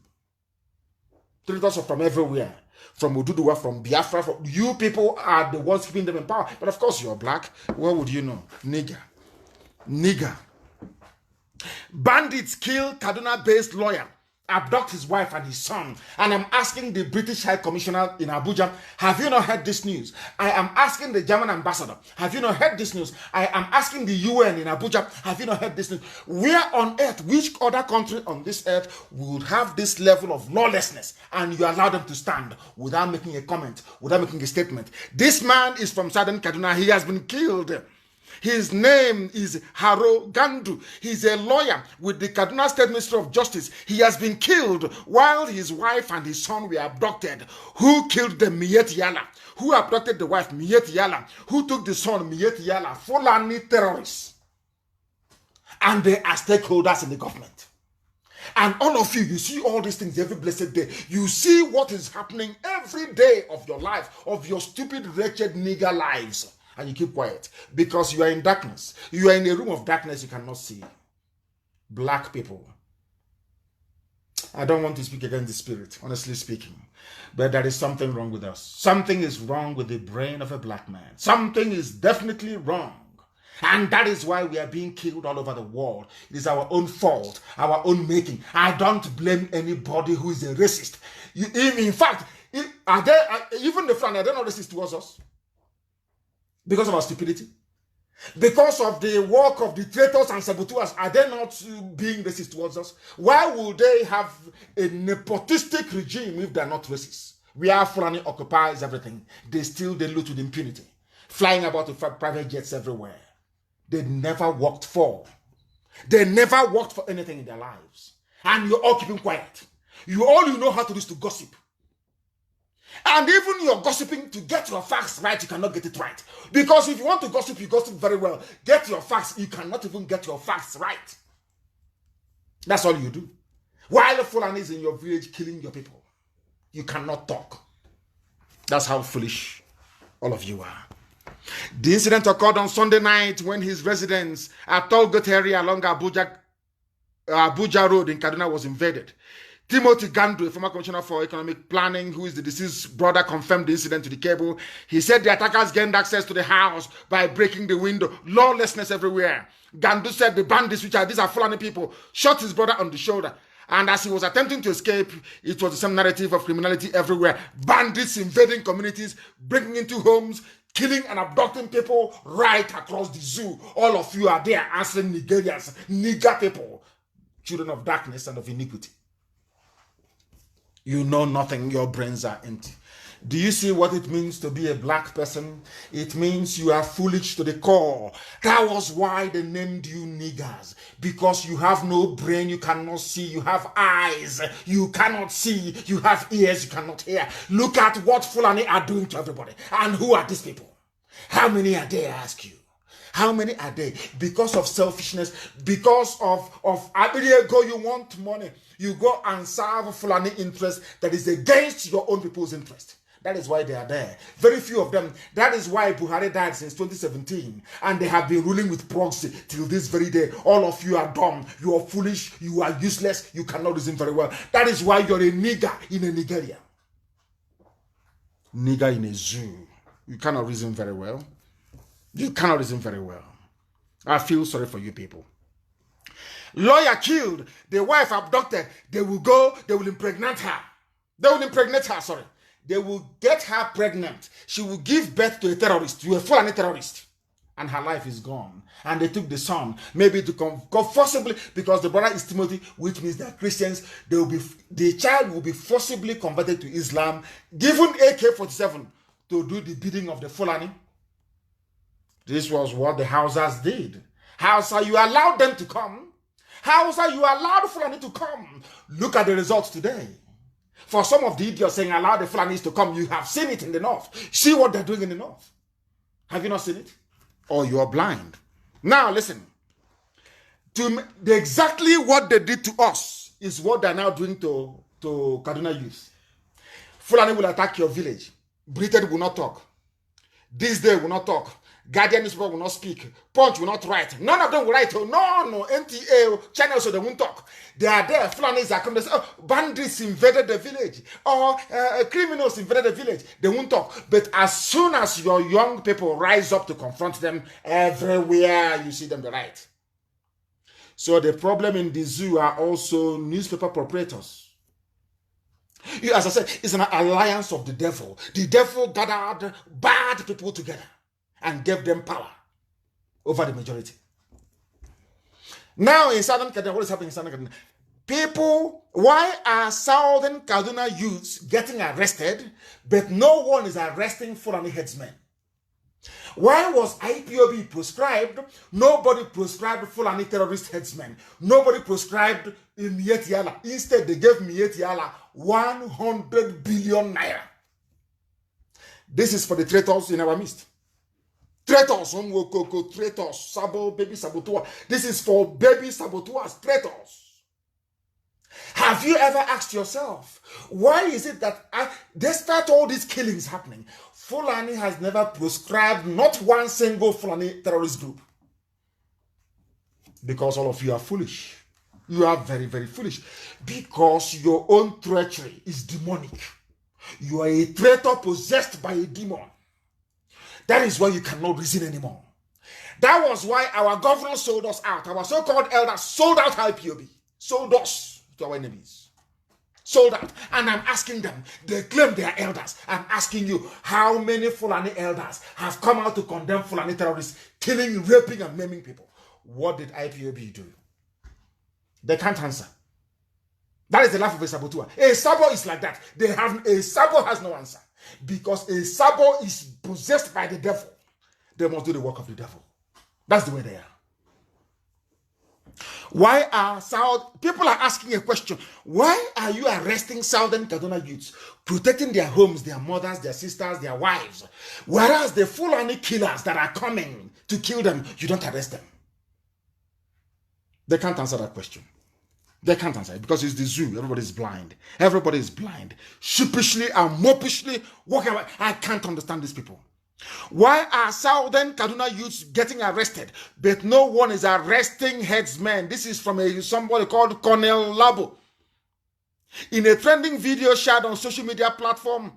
Traitors are from everywhere. From Oduduwa, from Biafra. You people are the ones keeping them in power. But of course, you're black. What would you know? Nigger. Nigger. Bandits kill Kaduna-based lawyer, abduct his wife and his son. And I'm asking the British High Commissioner in Abuja, have you not heard this news? I am asking the German ambassador, have you not heard this news? I am asking the UN in Abuja, have you not heard this news? Where on earth, which other country on this earth would have this level of lawlessness and you allow them to stand without making a comment, without making a statement? This man is from Southern Kaduna. He has been killed. His name is Haro Gandu. He's a lawyer with the Kaduna State Ministry of Justice. He has been killed while his wife and his son were abducted. Who killed them? Miet Yala. Who abducted the wife? Miet Yala. Who took the son? Miet Yala. Fulani terrorists. And they are stakeholders in the government. And all of you, you see all these things every blessed day. You see what is happening every day of your life, of your stupid, wretched nigger lives. And you keep quiet because you are in darkness. You are in a room of darkness you cannot see. Black people. I don't want to speak against the spirit, honestly speaking. But there is something wrong with us. Something is wrong with the brain of a black man. Something is definitely wrong. And that is why we are being killed all over the world. It is our own fault, our own making. I don't blame anybody who is a racist. In fact, even the Fulani, are they not racist towards us? Because of our stupidity? Because of the work of the traitors and saboteurs, are they not being racist towards us? Why would they have a nepotistic regime if they're not racist? We are Fulani occupies everything. They loot with impunity. Flying about with private jets everywhere. They never worked for. They never worked for anything in their lives. And you're all keeping quiet. All you know how to do is to gossip. And even you're gossiping to get your facts right, you cannot get it right. Because if you want to gossip, you gossip very well. Get your facts, you cannot even get your facts right. That's all you do. While the Fulani is in your village killing your people, you cannot talk. That's how foolish all of you are. The incident occurred on Sunday night when his residence at Tollgate area along Abuja Road in Kaduna was invaded. Timothy Gandu, a former commissioner for economic planning, who is the deceased brother, confirmed the incident to the cable. He said the attackers gained access to the house by breaking the window. Lawlessness everywhere. Gandu said the bandits, these are Fulani people, shot his brother on the shoulder. And as he was attempting to escape, it was the same narrative of criminality everywhere. Bandits invading communities, breaking into homes, killing and abducting people right across the zoo. All of you are there answering Nigerians, nigger people, children of darkness and of iniquity. You know nothing, your brains are empty. Do you see what it means to be a black person? It means you are foolish to the core. That was why they named you niggers. Because you have no brain, you cannot see. You have eyes, you cannot see. You have ears, you cannot hear. Look at what Fulani are doing to everybody. And who are these people? How many are they, I ask you? How many are they? Because of selfishness, because of every year go you want money, you go and serve Fulani interest that is against your own people's interest. That is why they are there. Very few of them. That is why Buhari died since 2017. And they have been ruling with proxy till this very day. All of you are dumb. You are foolish. You are useless. You cannot reason very well. That is why you're a nigger in a Nigeria. Nigger in a zoo. You cannot reason very well. You cannot reason very well. I feel sorry for you people. Lawyer killed, the wife abducted. They will go, they will impregnate her. They will impregnate her, sorry. They will get her pregnant. She will give birth to a terrorist, to a Fulani terrorist. And her life is gone. And they took the son, maybe to come forcibly, because the brother is Timothy, which means they're Christians. The child will be forcibly converted to Islam, given AK-47 to do the bidding of the Fulani. This was what the Hausas did. Hausa, you allowed them to come. Hausa, you allowed Fulani to come. Look at the results today. For some of the idiots saying allow the Fulanis to come, you have seen it in the north. See what they're doing in the north. Have you not seen it? Or you are blind. Now listen. Exactly what they did to us is what they're now doing to Kaduna youth. Fulani will attack your village. Britain will not talk. This day will not talk. Guardian newspaper will not speak. Punch will not write. None of them will write. Oh, no, NTA channels, so they won't talk. They are there. Fulanis are coming. They say, oh, bandits invaded the village. Or criminals invaded the village. They won't talk. But as soon as your young people rise up to confront them, everywhere you see them, they write. So the problem in the zoo are also newspaper proprietors. As I said, it's an alliance of the devil. The devil gathered bad people together and gave them power over the majority. Now in Southern Kaduna, what is happening in Southern Kaduna? People, why are Southern Kaduna youths getting arrested, but no one is arresting Fulani headsmen? Why was IPOB proscribed? Nobody proscribed Fulani terrorist headsmen. Nobody proscribed Mieti Allah. Instead, they gave Mieti Allah 100 billion naira. This is for the traitors in our midst. Traitors, traitors, Sabo, baby saboteurs. This is for baby saboteurs, traitors. Have you ever asked yourself, why is it that despite all these killings happening, Fulani has never proscribed not one single Fulani terrorist group? Because all of you are foolish. You are very, very foolish. Because your own treachery is demonic. You are a traitor possessed by a demon. That is why you cannot reason anymore. That was why our governor sold us out. Our so-called elders sold out IPOB. Sold us to our enemies. Sold out. And I'm asking them, they claim they are elders. I'm asking you, how many Fulani elders have come out to condemn Fulani terrorists, killing, raping, and maiming people? What did IPOB do? They can't answer. That is the life of a saboteur. A sabo is like that. A sabo has no answer. Because a sabo is possessed by the devil. They must do the work of the devil. That's the way they are. Why are people are asking a question. Why are you arresting Southern Kaduna youths, protecting their homes, their mothers, their sisters, their wives, whereas the Fulani killers that are coming to kill them, you don't arrest them? They can't answer that question. They can't answer it because it's the zoo. Everybody is blind. Everybody is blind. Sheepishly and mopishly walking away. I can't understand these people. Why are Southern Kaduna youths getting arrested, but no one is arresting headsmen? This is from somebody called Colonel Labo. In a trending video shared on social media platform,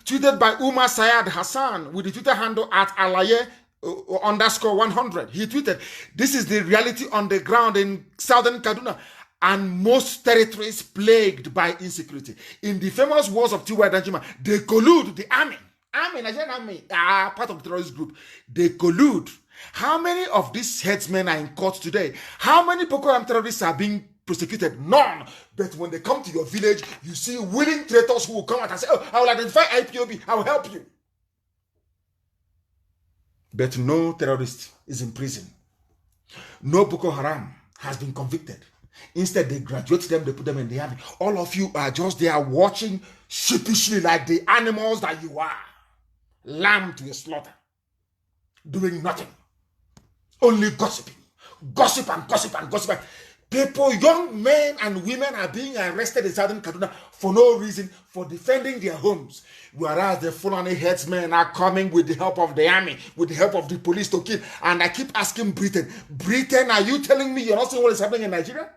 tweeted by Umar Syed Hassan with the Twitter handle at alaye _100. He tweeted, "This is the reality on the ground in Southern Kaduna and most territories plagued by insecurity. In the famous words of T.Y. Danjuma, they collude the army. Nigerian army are part of the terrorist group. They collude. How many of these headsmen are in court today? How many Boko Haram terrorists are being prosecuted? None. But when they come to your village, you see willing traitors who will come out and say, oh, I will identify IPOB. I will help you. But no terrorist is in prison. No Boko Haram has been convicted. Instead, they graduate them, they put them in the army. All of you are just there watching sheepishly like the animals that you are. Lamb to a slaughter. Doing nothing. Only gossiping. Gossip and gossip and gossip. People, young men and women are being arrested in Southern Kaduna for no reason, for defending their homes. Whereas the Fulani headsmen are coming with the help of the army, with the help of the police to kill. And I keep asking Britain, are you telling me you're not seeing what is happening in Nigeria?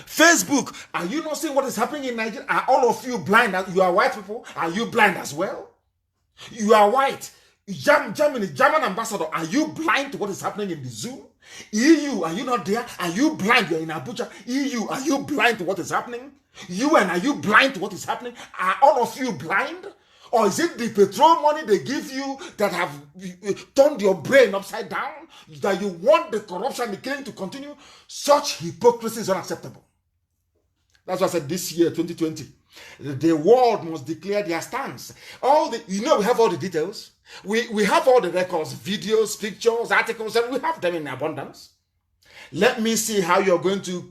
Facebook, are you not seeing what is happening in Nigeria? Are all of you blind? You are white people? Are you blind as well? You are white. Germany, German ambassador, are you blind to what is happening in the zoo? EU, are you not there? Are you blind? You're in Abuja. EU, are you blind to what is happening? UN, are you blind to what is happening? Are all of you blind? Or is it the petrol money they give you that have turned your brain upside down? That you want the corruption, the killing to continue? Such hypocrisy is unacceptable. That's why I said this year, 2020, the world must declare their stance. We have all the details. We have all the records, videos, pictures, articles, and we have them in abundance. Let me see how you're going to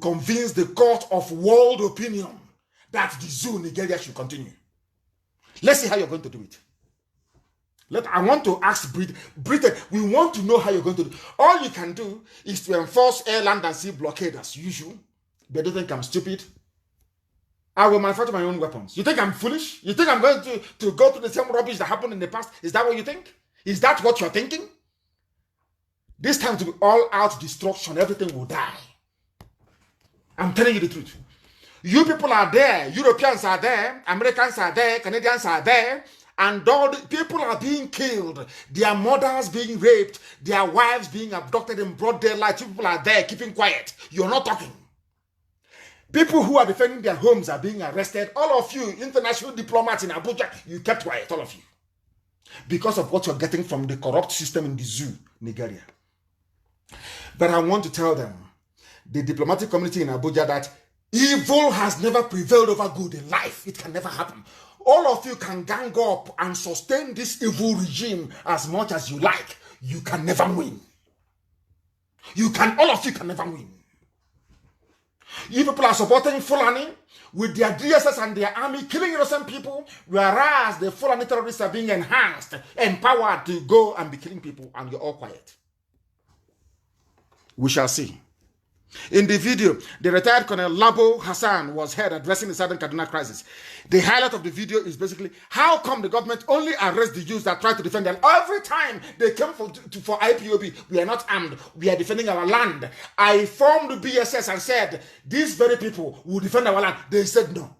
convince the court of world opinion that the zoo Nigeria should continue. Let's see how you're going to do it. I want to ask Britain, we want to know how you're going to do it. All you can do is to enforce air, land, and sea blockade as usual. But don't think I'm stupid. I will manufacture my own weapons. You think I'm foolish? You think I'm going to go through the same rubbish that happened in the past? Is that what you think? Is that what you're thinking? This time to be all out destruction, everything will die. I'm telling you the truth. You people are there, Europeans are there, Americans are there, Canadians are there, and all the people are being killed, their mothers being raped, their wives being abducted in broad daylight. You people are there keeping quiet. You're not talking. People who are defending their homes are being arrested. All of you, international diplomats in Abuja, you kept quiet, all of you. Because of what you're getting from the corrupt system in the zoo, Nigeria. But I want to tell them, the diplomatic community in Abuja, that evil has never prevailed over good in life. It can never happen. All of you can gang up and sustain this evil regime as much as you like. You can never win. All of you can never win. You people are supporting Fulani with their DSS and their army killing innocent people, whereas the Fulani terrorists are being enhanced, empowered to go and be killing people, and you're all quiet. We shall see. In the video, the retired Colonel Labo Hassan was heard addressing the Southern Kaduna crisis. The highlight of the video is basically, how come the government only arrests the youths that try to defend them? Every time they came for IPOB, we are not armed, we are defending our land. I formed BSS and said, these very people will defend our land. They said no.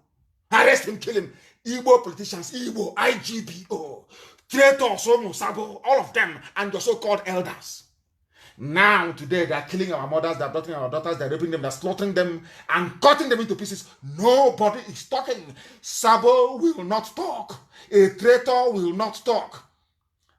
Arrest him, kill him. Igbo politicians, Igbo, IGBO, traitors, Somo, Sabo, all of them, and the so-called elders. Now, today, they are killing our mothers, they are abducting our daughters, they are raping them, they are slaughtering them, and cutting them into pieces. Nobody is talking. Sabo will not talk. A traitor will not talk.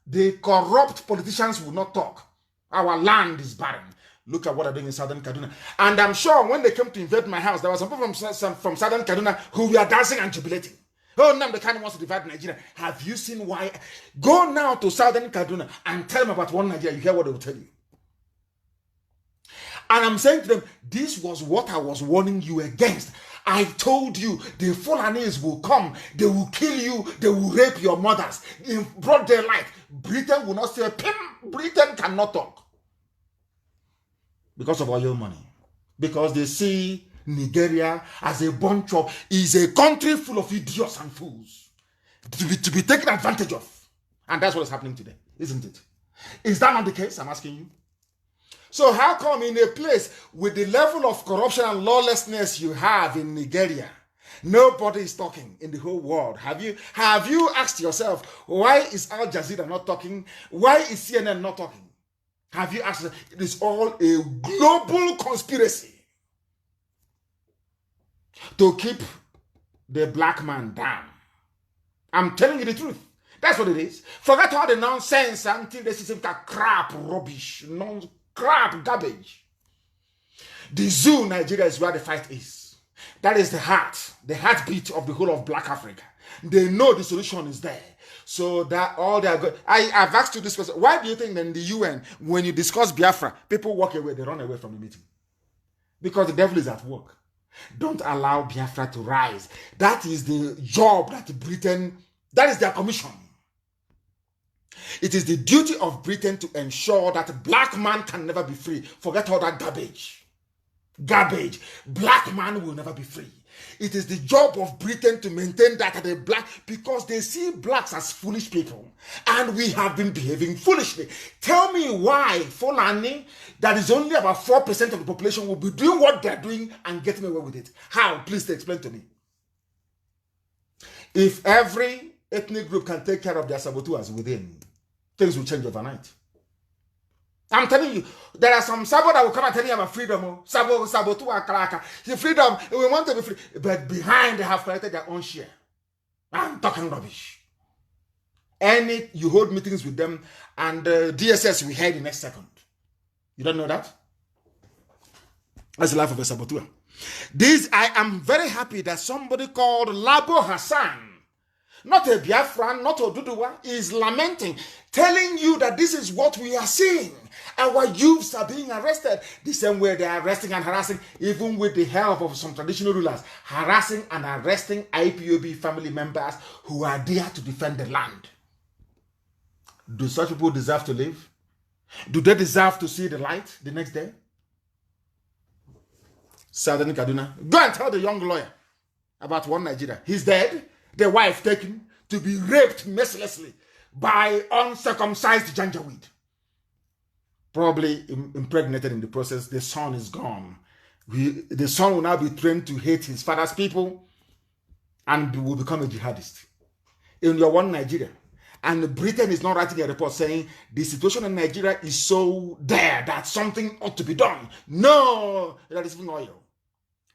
The corrupt politicians will not talk. Our land is barren. Look at what they're doing in Southern Kaduna. And I'm sure when they came to invade my house, there were some people from Southern Kaduna who were dancing and jubilating. Oh, Nnamdi Kanu wants to divide Nigeria. Have you seen why? Go now to Southern Kaduna and tell them about one Nigeria. You hear what they will tell you. And I'm saying to them, this was what I was warning you against. I told you the Fulanis will come, they will kill you, they will rape your mothers in broad daylight. Britain will not say, Pim, Britain cannot talk. Because of oil money. Because they see Nigeria as a country full of idiots and fools to be taken advantage of. And that's what is happening today, isn't it? Is that not the case? I'm asking you. So how come in a place with the level of corruption and lawlessness you have in Nigeria, nobody is talking in the whole world? Have you asked yourself, why is Al Jazeera not talking? Why is CNN not talking? Have you asked yourself? It is all a global conspiracy to keep the black man down. I'm telling you the truth. That's what it is. Forget all the nonsense, anti-racism, crap, rubbish, crap, garbage. The zoo, Nigeria, is where the fight is. That is the heartbeat of the whole of Black Africa. They know the solution is there. So that all they are good. I've asked you this question. Why do you think that in the UN, when you discuss Biafra, people walk away, they run away from the meeting? Because the devil is at work. Don't allow Biafra to rise. That is the job that Britain, that is their commission. It is the duty of Britain to ensure that a black man can never be free. Forget all that garbage. Garbage. Black man will never be free. It is the job of Britain to maintain that the black, because they see blacks as foolish people. And we have been behaving foolishly. Tell me why Fulani, that is only about 4% of the population, will be doing what they're doing and getting away with it. How? Please explain to me. If every ethnic group can take care of their saboteurs within, things will change overnight. I'm telling you, there are some sabo that will come and tell you about freedom. Sabo tu akaraka. The freedom, we want to be free. But behind, they have collected their own share. I'm talking rubbish. You hold meetings with them, and DSS will hear the next second. You don't know that? That's the life of a saboteur. I am very happy that somebody called Labo Hassan, not a Biafran, not a Duduwa, is lamenting, telling you that this is what we are seeing. Our youths are being arrested the same way they are arresting and harassing, even with the help of some traditional rulers, harassing and arresting IPOB family members who are there to defend the land. Do such people deserve to live? Do they deserve to see the light the next day? Southern Kaduna. Go and tell the young lawyer about one Nigeria. He's dead. The wife taken to be raped mercilessly by uncircumcised Janjaweed. Probably impregnated in the process. The son is gone. The son will now be trained to hate his father's people and will become a jihadist. In your one Nigeria. And Britain is not writing a report saying the situation in Nigeria is so dire that something ought to be done. No, there is even oil.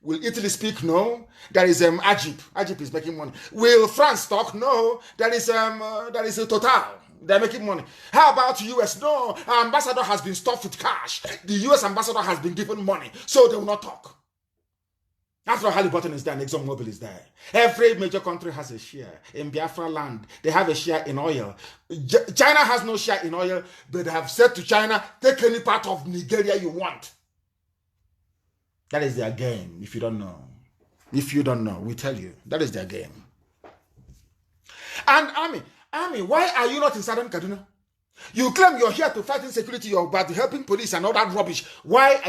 Will Italy speak? No. There is Egypt. Egypt is making money. Will France talk? No. There is a Total. They're making money. How about US? No. Our ambassador has been stuffed with cash. The US ambassador has been given money, so they will not talk. After all, Halliburton is there and ExxonMobil is there. Every major country has a share. In Biafra land, they have a share in oil. China has no share in oil, but they have said to China, take any part of Nigeria you want. That is their game, if you don't know. If you don't know, we tell you. That is their game. And Army, why are you not in Southern Kaduna? You claim you're here to fight insecurity, you're about helping police and all that rubbish. Why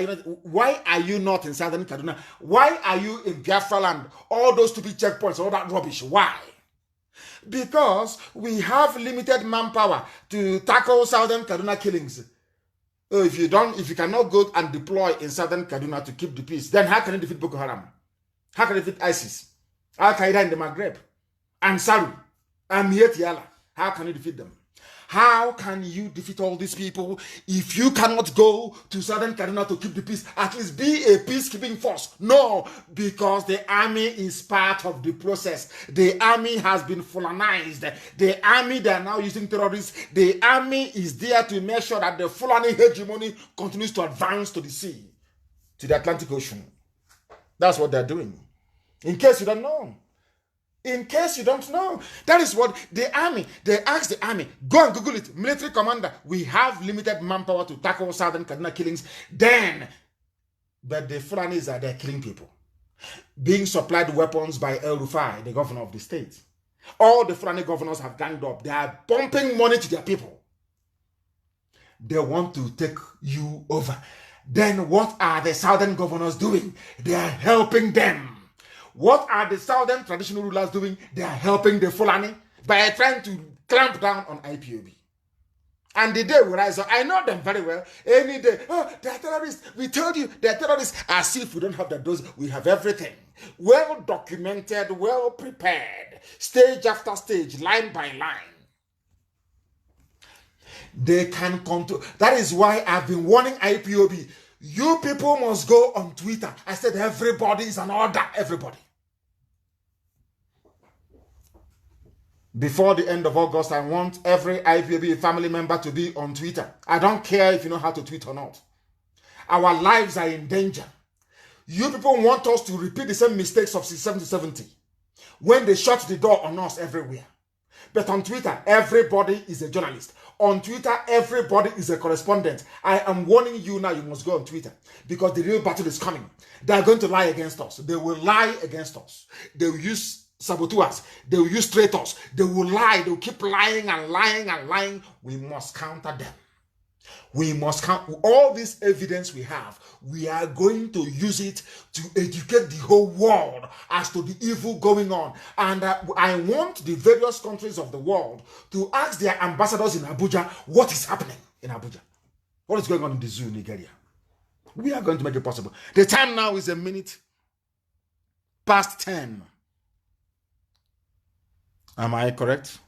are you not in Southern Kaduna? Why are you in Biafra land? All those stupid checkpoints, all that rubbish. Why? Because we have limited manpower to tackle Southern Kaduna killings. If you cannot go and deploy in Southern Kaduna to keep the peace, then how can you defeat Boko Haram? How can you defeat ISIS? Al-Qaeda in the Maghreb? Ansaru? Amiyat Yala? How can you defeat them? How can you defeat all these people if you cannot go to Southern Kaduna to keep the peace? At least be a peacekeeping force. No, because the army is part of the process. The army has been Fulanized. The army, they are now using terrorists. The army is there to make sure that the Fulani hegemony continues to advance to the sea, to the Atlantic Ocean. That's what they're doing. In case you don't know. In case you don't know, that is what the army, they asked the army, go and Google it, military commander, we have limited manpower to tackle Southern Kaduna killings. But the Fulanis are there killing people, being supplied weapons by El Rufai, the governor of the state. All the Fulani governors have ganged up. They are pumping money to their people. They want to take you over. Then what are the Southern governors doing? They are helping them. What are the Southern traditional rulers doing? They are helping the Fulani by trying to clamp down on IPOB. And the day we rise up, I know them very well. Any day, oh, they're terrorists. We told you they're terrorists. As if we don't have the dose, we have everything. Well documented, well prepared, stage after stage, line by line. They can come to. That is why I've been warning IPOB. You people must go on Twitter. I said everybody is an order. Everybody. Before the end of August, I want every IPOB family member to be on Twitter. I don't care if you know how to tweet or not. Our lives are in danger. You people want us to repeat the same mistakes of 1770 when they shut the door on us everywhere. But on Twitter, everybody is a journalist. On Twitter, everybody is a correspondent. I am warning you now, you must go on Twitter because the real battle is coming. They are going to lie against us. They will lie against us. They will use saboteurs, they will use traitors, they will lie, they will keep lying and lying and lying. We must counter them. We must count all this evidence we have. We are going to use it to educate the whole world as to the evil going on. And I want the various countries of the world to ask their ambassadors in Abuja what is happening in Abuja. What is going on in the zoo in Nigeria? We are going to make it possible. The time now is 10:10. Am I correct?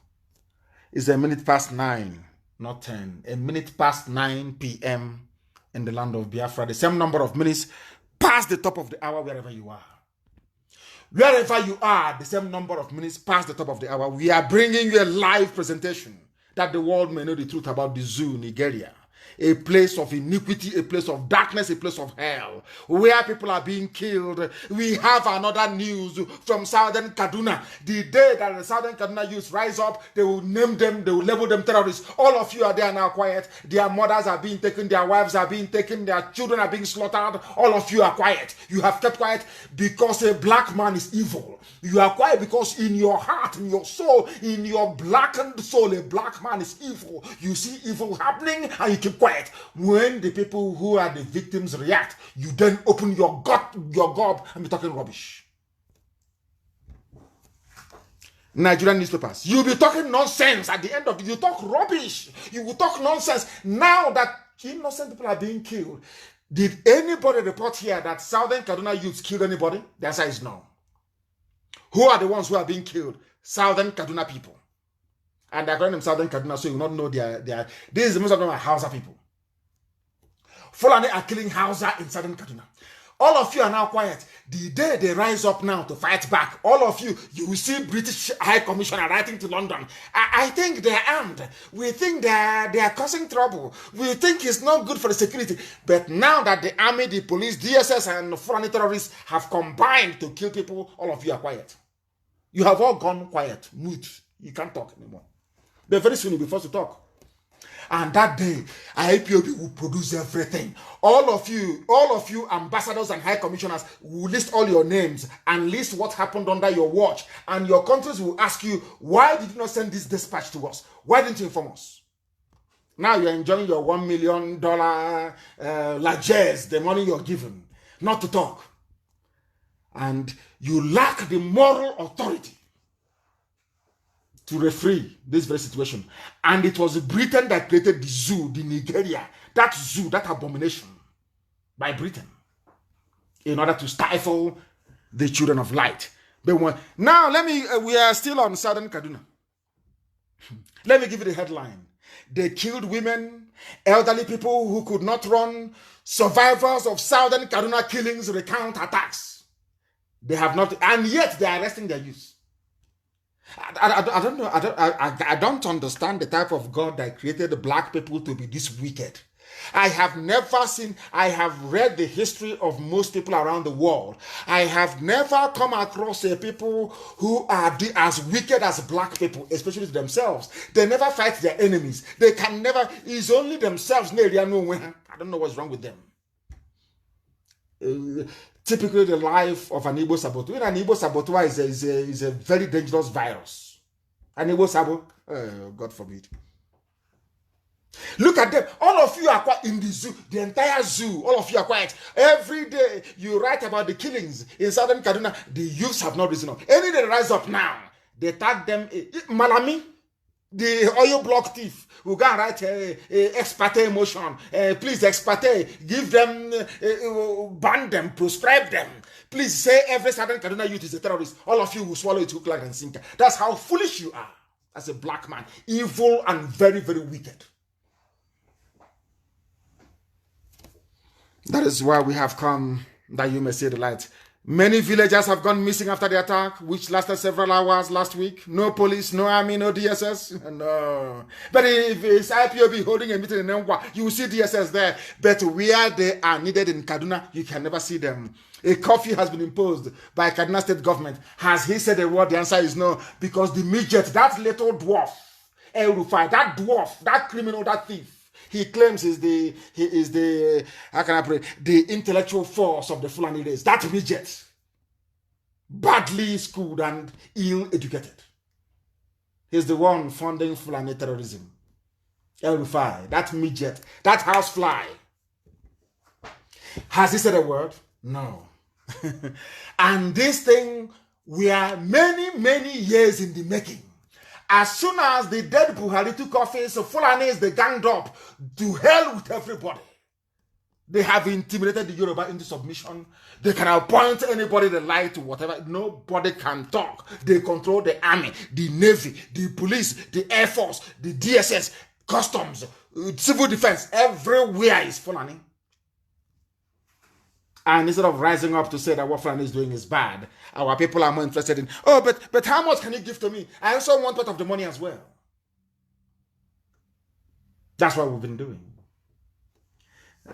It's 9:01, not 10. 9:01 p.m. in the land of Biafra. The same number of minutes past the top of the hour wherever you are. Wherever you are, the same number of minutes past the top of the hour. We are bringing you a live presentation that the world may know the truth about the zoo, Nigeria. A place of iniquity, a place of darkness, a place of hell, where people are being killed. We have another news from Southern Kaduna. The day that the Southern Kaduna youth rise up, they will name them, they will label them terrorists. All of you are there now quiet. Their mothers are being taken, their wives are being taken, their children are being slaughtered. All of you are quiet. You have kept quiet because a black man is evil. You are quiet because in your heart, in your soul, in your blackened soul, a black man is evil. You see evil happening and you keep quiet. When the people who are the victims react, you then open your gob and be talking rubbish. Nigerian newspapers, you'll be talking nonsense at the end of it. You talk rubbish. You will talk nonsense. Now that innocent people are being killed, did anybody report here that Southern Kaduna youths killed anybody? The answer is no. Who are the ones who are being killed? Southern Kaduna people. And they're calling them Southern Kaduna, so you will not know their this is most of them are Hausa people. Fulani are killing Hausa in Southern Kaduna. All of you are now quiet. The day they rise up now to fight back, all of you, you will see British High Commissioner writing to London. I think they're armed. We think they are causing trouble. We think it's not good for the security. But now that the army, the police, DSS, and Fulani terrorists have combined to kill people, all of you are quiet. You have all gone quiet, mute. You can't talk anymore. But very soon you'll be forced to talk. And that day, IPOB will produce everything. All of you ambassadors and high commissioners will list all your names and list what happened under your watch. And your countries will ask you, why did you not send this dispatch to us? Why didn't you inform us? Now you're enjoying your $1 million largesse, the money you're given, not to talk. And you lack the moral authority to referee this very situation. And it was Britain that created the zoo, the Nigeria, that zoo, that abomination by Britain, in order to stifle the children of light. Now, we are still on Southern Kaduna. Let me give you the headline. They killed women, elderly people who could not run, survivors of Southern Kaduna killings recount attacks. They have not, and yet they are arresting their youth. I don't know. I don't understand the type of God that created the black people to be this wicked. I have read the history of most people around the world. I have never come across a people who are as wicked as black people, especially themselves. They never fight their enemies. They can never, it's only themselves. I don't know what's wrong with them. Typically, the life of an Igbo saboteur. An Igbo saboteur is a very dangerous virus. An Igbo sabo, God forbid. Look at them. All of you are quiet in the zoo, the entire zoo. All of you are quiet. Every day you write about the killings in Southern Kaduna. The youths have not risen up. Any day they rise up now, they tag them. Malami, The oil block thief will go and write ex parte motion. Please, ex parte, give them, ban them, proscribe them. Please say every Southern Kaduna youth is a terrorist. All of you will swallow it hook, line, and sinker. That's how foolish you are as a black man. Evil and very, very wicked. That is why we have come, that you may see the light. Many villagers have gone missing after the attack, which lasted several hours last week. No police, no army, no DSS. No. But if it's IPOB holding a meeting in Nengwa, you will see DSS there. But where they are needed in Kaduna, you can never see them. A curfew has been imposed by Kaduna state government. Has he said a word? The answer is no. Because the midget, that little dwarf, El Rufai, that dwarf, that criminal, that thief, he claims he is the how can I pray, the intellectual force of the Fulani race. That midget, badly schooled and ill-educated. He's the one funding Fulani terrorism. El Rufai, that midget, that housefly. Has he said a word? No. And this thing, we are many, many years in the making. As soon as the dead Buhari took office, Fulanis, they ganged up to hell with everybody. They have intimidated the Yoruba into submission. They can appoint anybody they like to whatever. Nobody can talk. They control the army, the navy, the police, the air force, the DSS, customs, civil defense. Everywhere is Fulani. And instead of rising up to say that what Fulani is doing is bad, our people are more interested in, oh, but how much can you give to me? I also want part of the money as well. That's what we've been doing.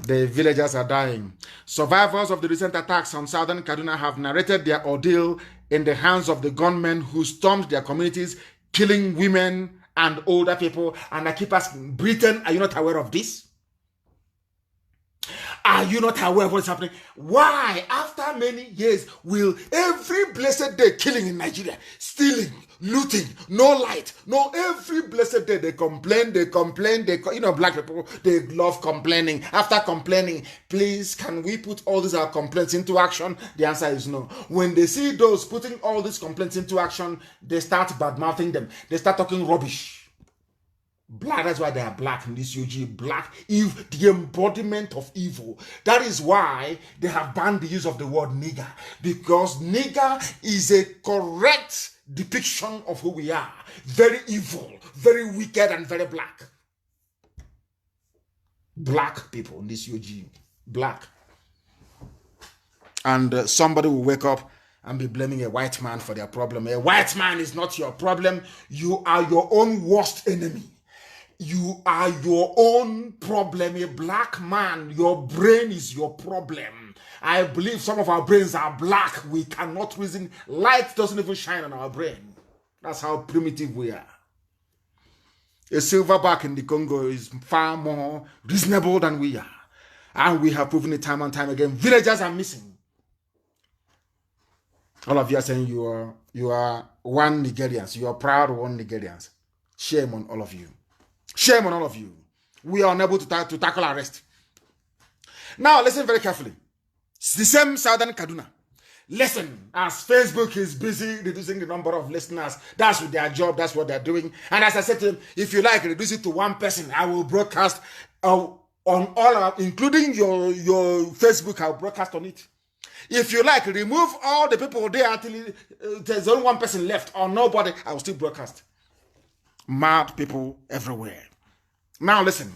The villagers are dying. Survivors of the recent attacks on southern Kaduna have narrated their ordeal in the hands of the gunmen who stormed their communities, killing women and older people. And I keep asking, Britain, are you not aware of this? Are you not aware of what's happening? Why, after many years, will every blessed day killing in Nigeria, stealing, looting, no light, no, every blessed day they complain, black people, they love complaining. After complaining, please, can we put all these our complaints into action? The answer is no. When they see those putting all these complaints into action, they start bad-mouthing them. They start talking rubbish. Black, that's why they are black in this UG. Black, evil, the embodiment of evil. That is why they have banned the use of the word nigger. Because nigger is a correct depiction of who we are. Very evil, very wicked, and very black. Black people in this UG. Black. And somebody will wake up and be blaming a white man for their problem. A white man is not your problem. You are your own worst enemy. You are your own problem. A black man, your brain is your problem. I believe some of our brains are black. We cannot reason. Light doesn't even shine on our brain. That's how primitive we are. A silverback in the Congo is far more reasonable than we are. And we have proven it time and time again. Villagers are missing. All of you are saying you are one Nigerians. You are proud one Nigerians. Shame on all of you. Shame on all of you. We are unable to tackle arrest. Now, listen very carefully. It's the same southern Kaduna. Listen, as Facebook is busy reducing the number of listeners, that's with their job, that's what they're doing. And as I said to them, if you like, reduce it to one person. I will broadcast on all, including your Facebook, I'll broadcast on it. If you like, remove all the people there until there's only one person left or nobody, I will still broadcast. Mad people everywhere. Now listen.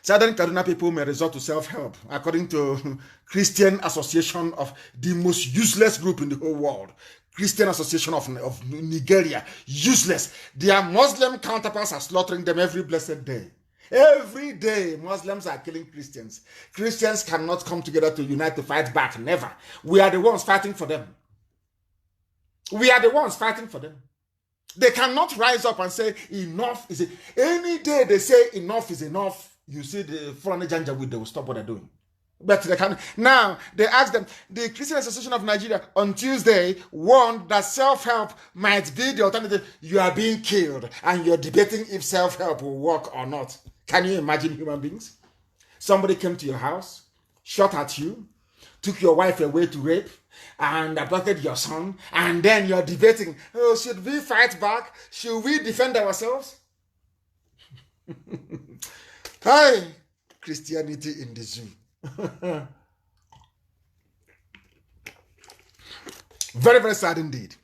Southern Kaduna people may resort to self-help, according to Christian Association of the most useless group in the whole world. Christian Association of Nigeria. Useless. Their Muslim counterparts are slaughtering them every blessed day. Every day, Muslims are killing Christians. Christians cannot come together to unite to fight back. Never. We are the ones fighting for them. We are the ones fighting for them. They cannot rise up and say, enough is it. Any day they say enough is enough, you see the Fulani Janjaweed, they will stop what they're doing. But they can. Now, they asked them, the Christian Association of Nigeria on Tuesday warned that self-help might be the alternative. You are being killed and you're debating if self-help will work or not. Can you imagine human beings? Somebody came to your house, shot at you, took your wife away to rape, and abducted your son, and then you're debating, oh, should we fight back? Should we defend ourselves? Hi, Christianity in the zoo. Very, very sad indeed.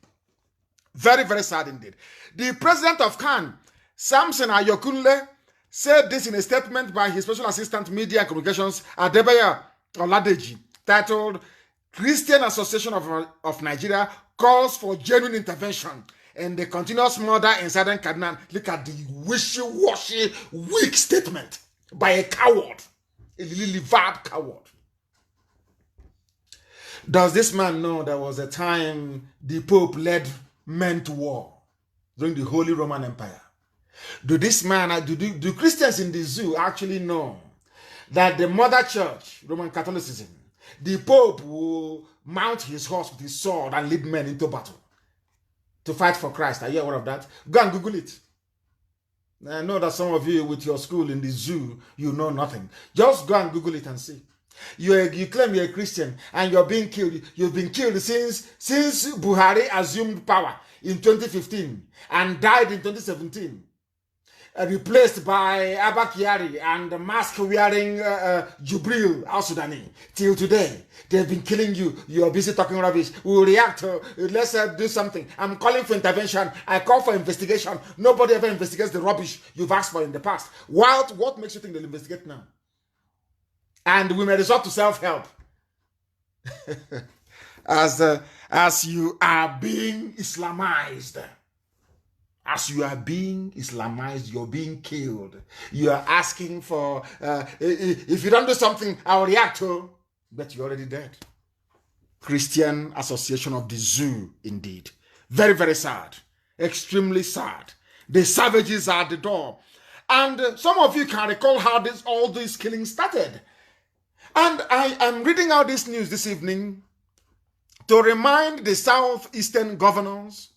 Very, very sad indeed. The president of Khan, Samson Ayokunle, said this in a statement by his special assistant media and communications, Adebayo Oladeji, titled Christian Association of Nigeria calls for genuine intervention in the continuous murder in southern Kaduna. Look at the wishy-washy, weak statement by a coward, a livered coward. Does this man know there was a time the Pope led men to war during the Holy Roman Empire? Do Christians in the zoo actually know that the mother church, Roman Catholicism, the Pope will mount his horse with his sword and lead men into battle to fight for Christ? Are you aware of that? Go and Google it. I know that some of you with your school in the zoo, you know nothing. Just go and Google it and see. You claim you're a Christian and you're being killed. You've been killed since Buhari assumed power in 2015 and died in 2017. Replaced by Abba Kyari and the mask-wearing Jubril al-Sudani. Till today, they've been killing you. You're busy talking rubbish. We'll react. Let's do something. I'm calling for intervention. I call for investigation. Nobody ever investigates the rubbish you've asked for in the past. What makes you think they'll investigate now? And we may resort to self-help. As you are being Islamized. As you are being Islamized, you're being killed. You are asking for, if you don't do something, I'll react to, but you're already dead. Christian Association of the Zoo, indeed. Very, very sad. Extremely sad. The savages are at the door. And some of you can recall how all these killings started. And I am reading out this news this evening to remind the southeastern governors,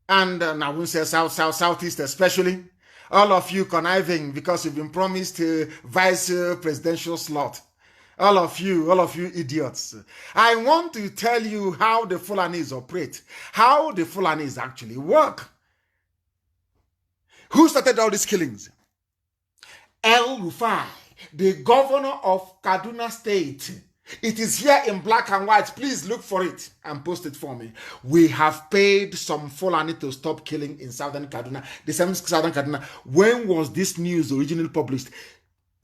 and I won't say southeast especially, all of you conniving because you've been promised a vice presidential slot. All of you idiots. I want to tell you how the Fulanis operate, how the Fulanis actually work. Who started all these killings? El Rufai, the governor of Kaduna State. It is here in black and white. Please look for it and post it for me. We have paid some Fulani to stop killing in southern Kaduna. The same southern Kaduna. When was this news originally published?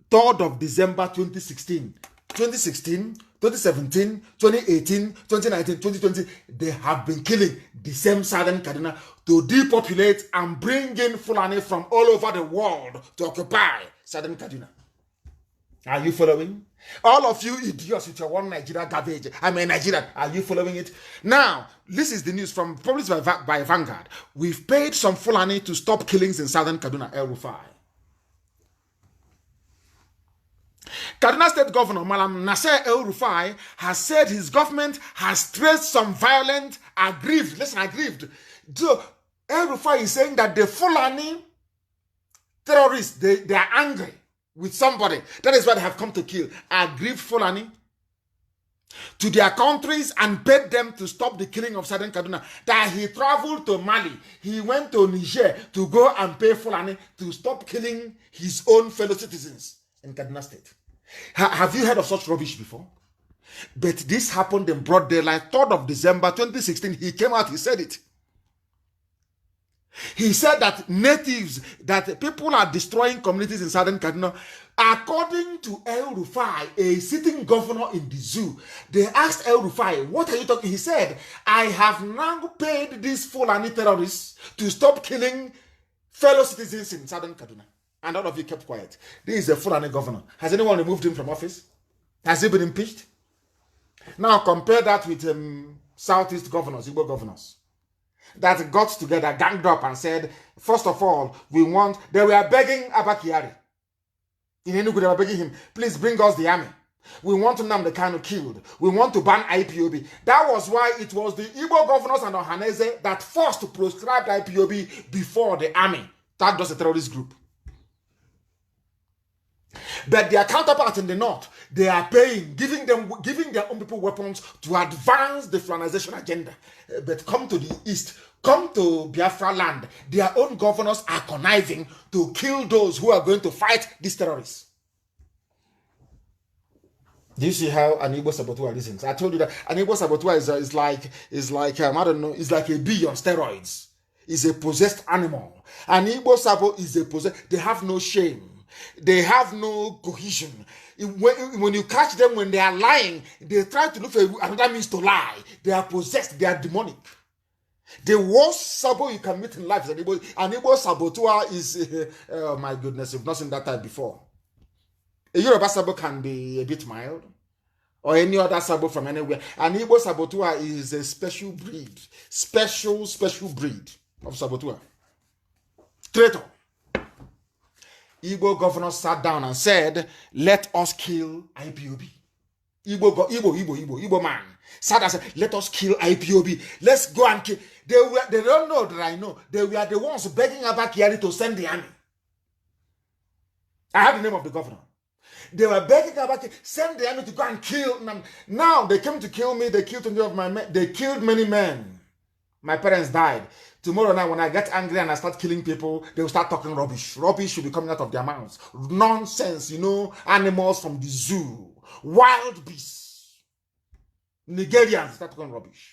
3rd of December 2016. 2016, 2017, 2018, 2019, 2020. They have been killing the same southern Kaduna to depopulate and bring in Fulani from all over the world to occupy southern Kaduna. Are you following? All of you idiots with your one Nigeria garbage. I'm a Nigerian. Are you following it? Now, this is the news from published by Vanguard. We've paid some Fulani to stop killings in southern Kaduna, El Rufai. Kaduna State Governor Malam Nasser El Rufai has said his government has traced some violent, aggrieved. So El Rufai is saying that the Fulani terrorists, they are angry with somebody. That is why they have come to kill. Aggrieved Fulani to their countries and paid them to stop the killing of southern Kaduna. That he traveled to Mali. He went to Niger to go and pay Fulani to stop killing his own fellow citizens in Kaduna State. Have you heard of such rubbish before? But this happened in broad daylight, 3rd of December 2016. He came out, he said it. He said that that people are destroying communities in southern Kaduna. According to El Rufai, a sitting governor in the zoo, they asked El Rufai, what are you talking? He said, I have now paid these Fulani terrorists to stop killing fellow citizens in southern Kaduna. And all of you kept quiet. This is a Fulani governor. Has anyone removed him from office? Has he been impeached? Now compare that with Southeast governors, Igbo governors, that got together, ganged up and said, first of all, they were begging Abba Kyari. In Enugu, they were begging him, please bring us the army. We want Nnamdi Kanu killed. We want to ban IPOB. That was why it was the Igbo governors and Ohaneze that first proscribed IPOB before the army. That was a terrorist group. But their counterparts in the north, they are paying, giving their own people weapons to advance the Fulanization agenda. But come to the east, come to Biafra land, their own governors are conniving to kill those who are going to fight these terrorists. Do you see how an Igbo saboteur listens? I told you that an Igbo saboteur is like I don't know, it's like a bee on steroids. It's a possessed animal. An Igbo sabo is a possessed. They have no shame. They have no cohesion. When you catch them when they are lying, they try to look for another means to lie. They are possessed. They are demonic. The worst sabo you can meet in life is an Igbo saboteur is, oh my goodness, you've not seen that type before. A Yoruba sabo can be a bit mild, or any other sabo from anywhere. An Igbo saboteur is a special breed, special breed of saboteur. Traitor. Igbo governor sat down and said, "Let us kill IPOB." Igbo man sat down and said, "Let us kill IPOB. Let's go and kill." They don't know that I know. They were the ones begging Abba Kyari to send the army. I have the name of the governor. They were begging Abba, send the army to go and kill them. Now they came to kill me. They killed 20 of my men. They killed many men. My parents died. Tomorrow night, when I get angry and I start killing people, they will start talking rubbish. Rubbish should be coming out of their mouths. Nonsense, animals from the zoo, wild beasts. Nigerians start talking rubbish.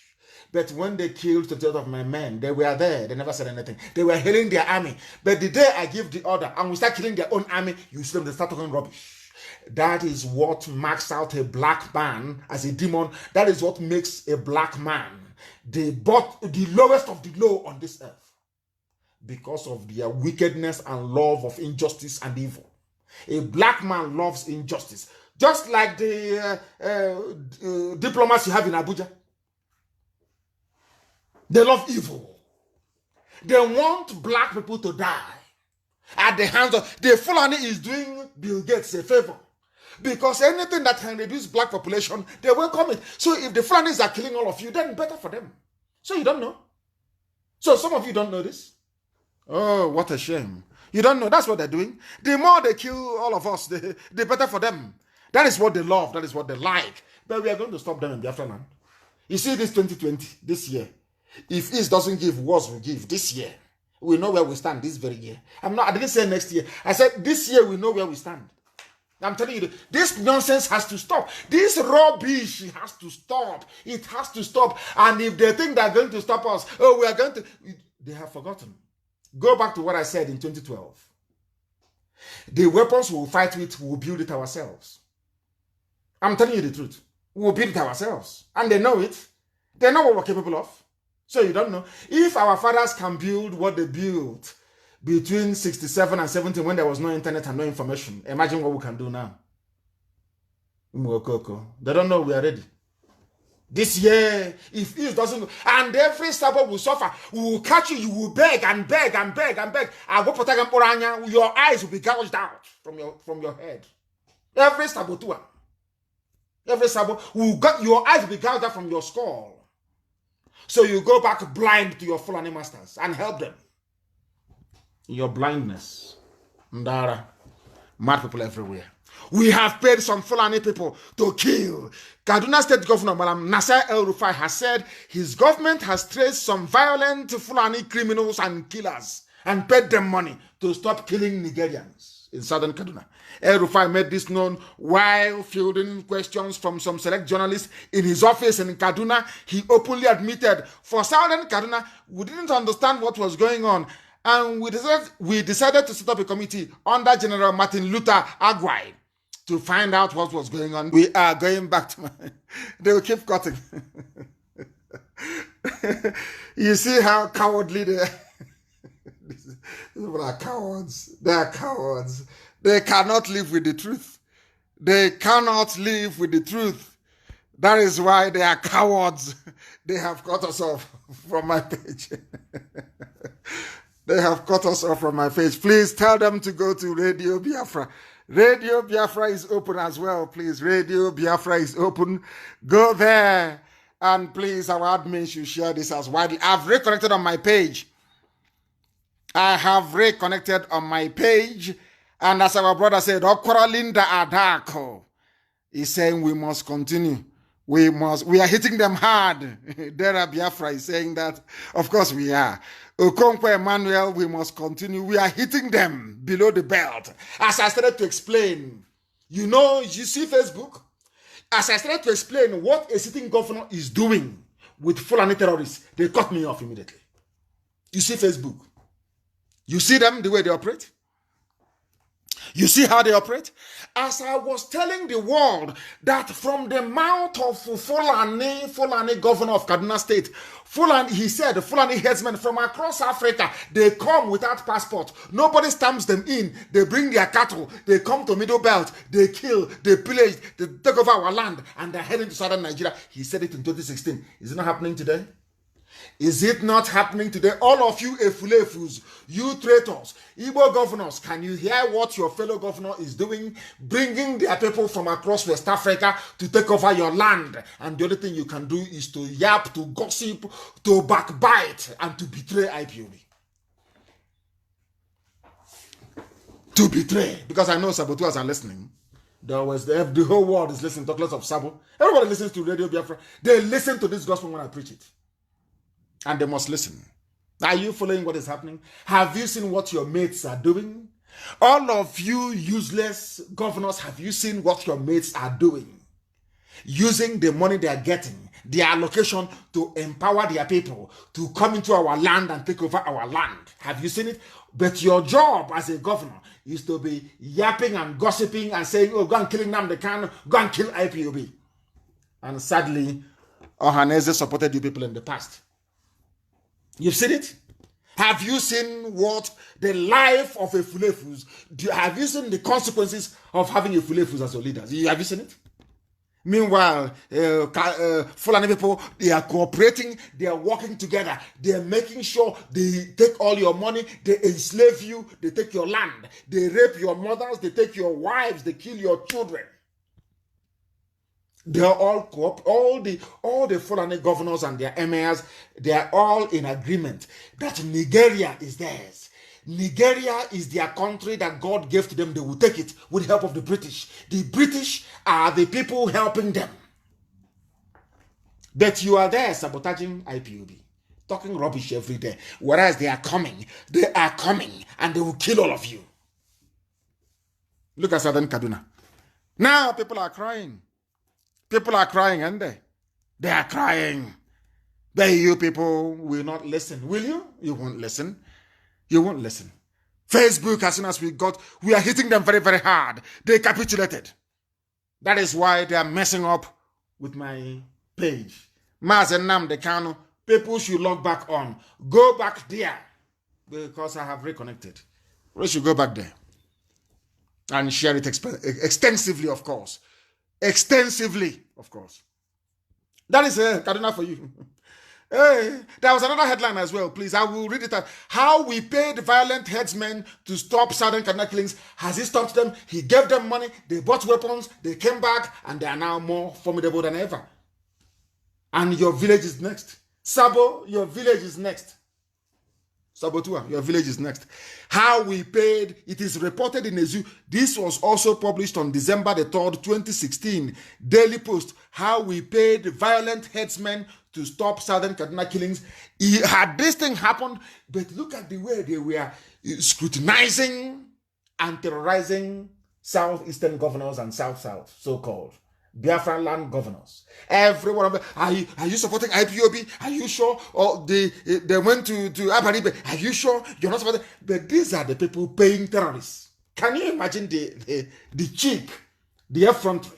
But when they killed 20 of my men, they were there. They never said anything. They were hailing their army. But the day I give the order and we start killing their own army, you see them, they start talking rubbish. That is what marks out a black man as a demon. That is what makes a black man the lowest of the low on this earth, because of their wickedness and love of injustice and evil. A black man loves injustice, just like the diplomats you have in Abuja. They love evil. They want black people to die at the hands of the Fulani. Is doing Bill Gates a favor. Because anything that can reduce black population, they welcome it. So if the Fulanis are killing all of you, then better for them. So you don't know. So some of you don't know this. Oh, what a shame. You don't know. That's what they're doing. The more they kill all of us, the better for them. That is what they love. That is what they like. But we are going to stop them in Biafra land. You see this 2020, this year. If East doesn't give, Wars will give this year. We know where we stand this very year. I didn't say next year. I said this year we know where we stand. I'm telling you, this nonsense has to stop. This rubbish has to stop. It has to stop. And if they think they're going to stop us, we are going to... They have forgotten. Go back to what I said in 2012. The weapons we'll fight with, we'll build it ourselves. I'm telling you the truth. We'll build it ourselves. And they know it. They know what we're capable of. So you don't know. If our fathers can build what they built between 67 and 70 when there was no internet and no information, imagine what we can do now. They don't know we are ready. This year, if it doesn't, and every suburb will suffer, we will catch you, you will beg and beg and beg and beg. Your eyes will be gouged out from your head. Every saboteur. Every saboteur, your eyes will be gouged out from your skull. So you go back blind to your Fulani masters and help them. Your blindness. Ndara. Mad people everywhere. We have paid some Fulani people to kill. Kaduna State Governor Malam Nasser El-Rufai has said his government has traced some violent Fulani criminals and killers and paid them money to stop killing Nigerians in southern Kaduna. El-Rufai made this known while fielding questions from some select journalists in his office in Kaduna. He openly admitted, for southern Kaduna, we didn't understand what was going on, and we decided to set up a committee under General Martin Luther Agwai to find out what was going on. We are going back to they will keep cutting. You see how cowardly they are. These people are cowards. They are cowards. They cannot live with the truth. They cannot live with the truth. That is why they are cowards. They have cut us off from my page. They have cut us off from my page. Please tell them to go to Radio Biafra. Radio Biafra is open as well, please. Radio Biafra is open. Go there. And please, our admin should share this as widely. I've reconnected on my page. I have reconnected on my page. And as our brother said, Okora Linda Adako is saying we must continue. We are hitting them hard. Dera Biafra is saying that. Of course we are. Okonkwo Emmanuel, we must continue. We are hitting them below the belt. As I started to explain, you see Facebook? As I started to explain what a sitting governor is doing with Fulani terrorists, they cut me off immediately. You see Facebook? You see them, the way they operate? You see how they operate? As I was telling the world that from the mouth of Fulani governor of Kaduna State, he said, Fulani headsmen from across Africa, they come without passport. Nobody stamps them in. They bring their cattle. They come to Middle Belt. They kill. They pillage. They take over our land. And they're heading to southern Nigeria. He said it in 2016. Is it not happening today? Is it not happening today? All of you Efulefus, you traitors, Igbo governors, can you hear what your fellow governor is doing? Bringing their people from across West Africa to take over your land. And the only thing you can do is to yap, to gossip, to backbite, and to betray IPOB. To betray. Because I know saboteurs are listening. The whole world is listening, talk less of Sabo. Everybody listens to Radio Biafra. They listen to this gospel when I preach it. And they must listen. Are you following what is happening? Have you seen what your mates are doing? All of you useless governors, have you seen what your mates are doing? Using the money they are getting, their allocation to empower their people to come into our land and take over our land. Have you seen it? But your job as a governor is to be yapping and gossiping and saying, oh, go and kill Nnamdi Kanu, go and kill IPOB. And sadly, Ohaneze supported you people in the past. You've seen it? Have you seen what the life of a Fulefus? Have you seen the consequences of having a Fulefus as your leaders? Have you seen it? Meanwhile, Fulani people, they are cooperating, they are working together, they are making sure they take all your money, they enslave you, they take your land, they rape your mothers, they take your wives, they kill your children. They are all the Fulani governors and their emirs, they are all in agreement that Nigeria is theirs. Nigeria is their country that God gave to them. They will take it with the help of the British. The British are the people helping them. But you are there sabotaging IPOB, talking rubbish every day. Whereas they are coming, and they will kill all of you. Look at Southern Kaduna. Now people are crying. People are crying, aren't they? They are crying. But you people will not listen, will you? You won't listen. You won't listen. Facebook, as soon as we are hitting them very, very hard. They capitulated. That is why they are messing up with my page. Mazi Nnamdi Kanu, people should log back on. Go back there. Because I have reconnected. We should go back there. And share it extensively, of course. Extensively, of course. That is Kaduna for you. Hey, there was another headline as well, please. I will read it out. How we paid violent headsmen to stop Southern Kaduna killings. Has he stopped them? He gave them money. They bought weapons. They came back. And they are now more formidable than ever. And your village is next. Sabo, your village is next. Sabotua, your village is next. How we paid, it is reported in a zoo. This was also published on December the 3rd, 2016. Daily Post. How we paid violent headsmen to stop Southern Kaduna killings. Had this thing happened, but look at the way they were scrutinizing and terrorizing Southeastern governors and South-South, so-called Biafran land governors. Every one of them. Are you supporting IPOB? Are you sure? Or they went to Abanibe. Are you sure you're not supporting? But these are the people paying terrorists. Can you imagine the cheek, the effrontery?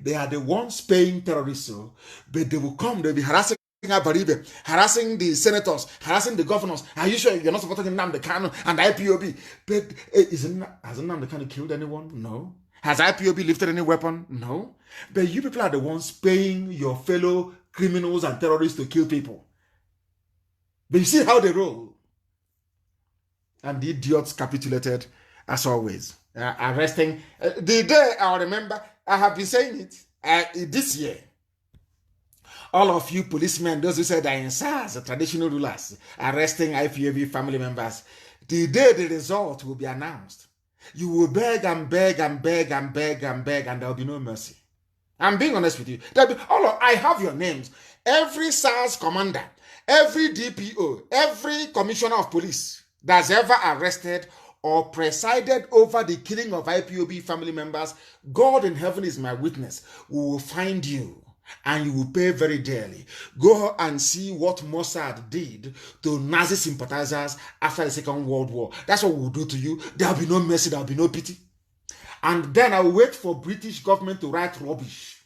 They are the ones paying terrorists, but they will come, they'll be harassing Abaribe, harassing the senators, harassing the governors. Are you sure you're not supporting Nnamdi Kanu and IPOB? But has Nnamdi Kanu killed anyone? No. Has IPOB lifted any weapon? No. But you people are the ones paying your fellow criminals and terrorists to kill people. But you see how they roll. And the idiots capitulated as always. Arresting. The day I remember, I have been saying it this year. All of you policemen, those who said are in SARS, the traditional rulers, arresting IPOB family members. The day the result will be announced. You will beg and beg and beg and beg and beg, and there will be no mercy. I'm being honest with you. I have your names. Every SARS commander, every DPO, every commissioner of police that's ever arrested or presided over the killing of IPOB family members, God in heaven is my witness, we will find you and you will pay very dearly. Go and see what Mossad did to Nazi sympathizers after the Second World War. That's what we will do to you. There will be no mercy, there will be no pity. And then I will wait for British government to write rubbish.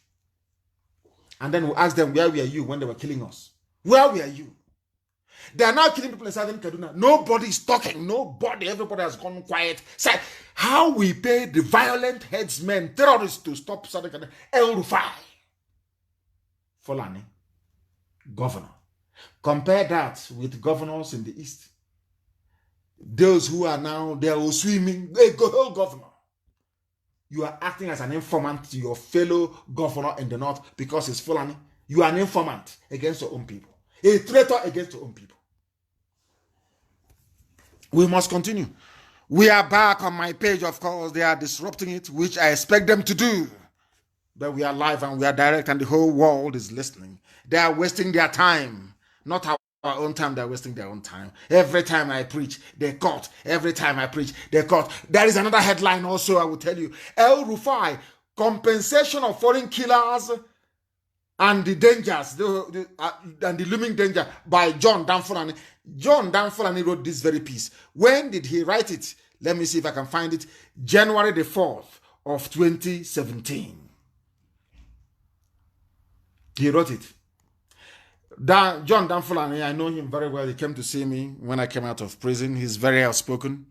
And then we'll ask them, where were you when they were killing us? Where were you? They are now killing people in Southern Kaduna. Nobody is talking. Nobody. Everybody has gone quiet. Say, how we pay the violent headsmen, terrorists to stop Southern Kaduna? El Rufai. Fulani. Governor. Compare that with governors in the East. Those who are now, they are swimming. They go, governor. You are acting as an informant to your fellow governor in the North because it's Fulani. You are an informant against your own people. A traitor against your own people. We must continue. We are back on my page, of course. They are disrupting it, which I expect them to do. But we are live and we are direct and the whole world is listening. They are wasting their time. Not our own time, they are wasting their own time. Every time I preach, they cut. Every time I preach, they cut. There is another headline also, I will tell you. El Rufai, compensation of foreign killers and the dangers, and the looming danger by John Dan Fulani. John Dan Fulani wrote this very piece. When did he write it? Let me see if I can find it. January the 4th of 2017. He wrote it. John Dan Fulani, I know him very well. He came to see me when I came out of prison. He's very outspoken.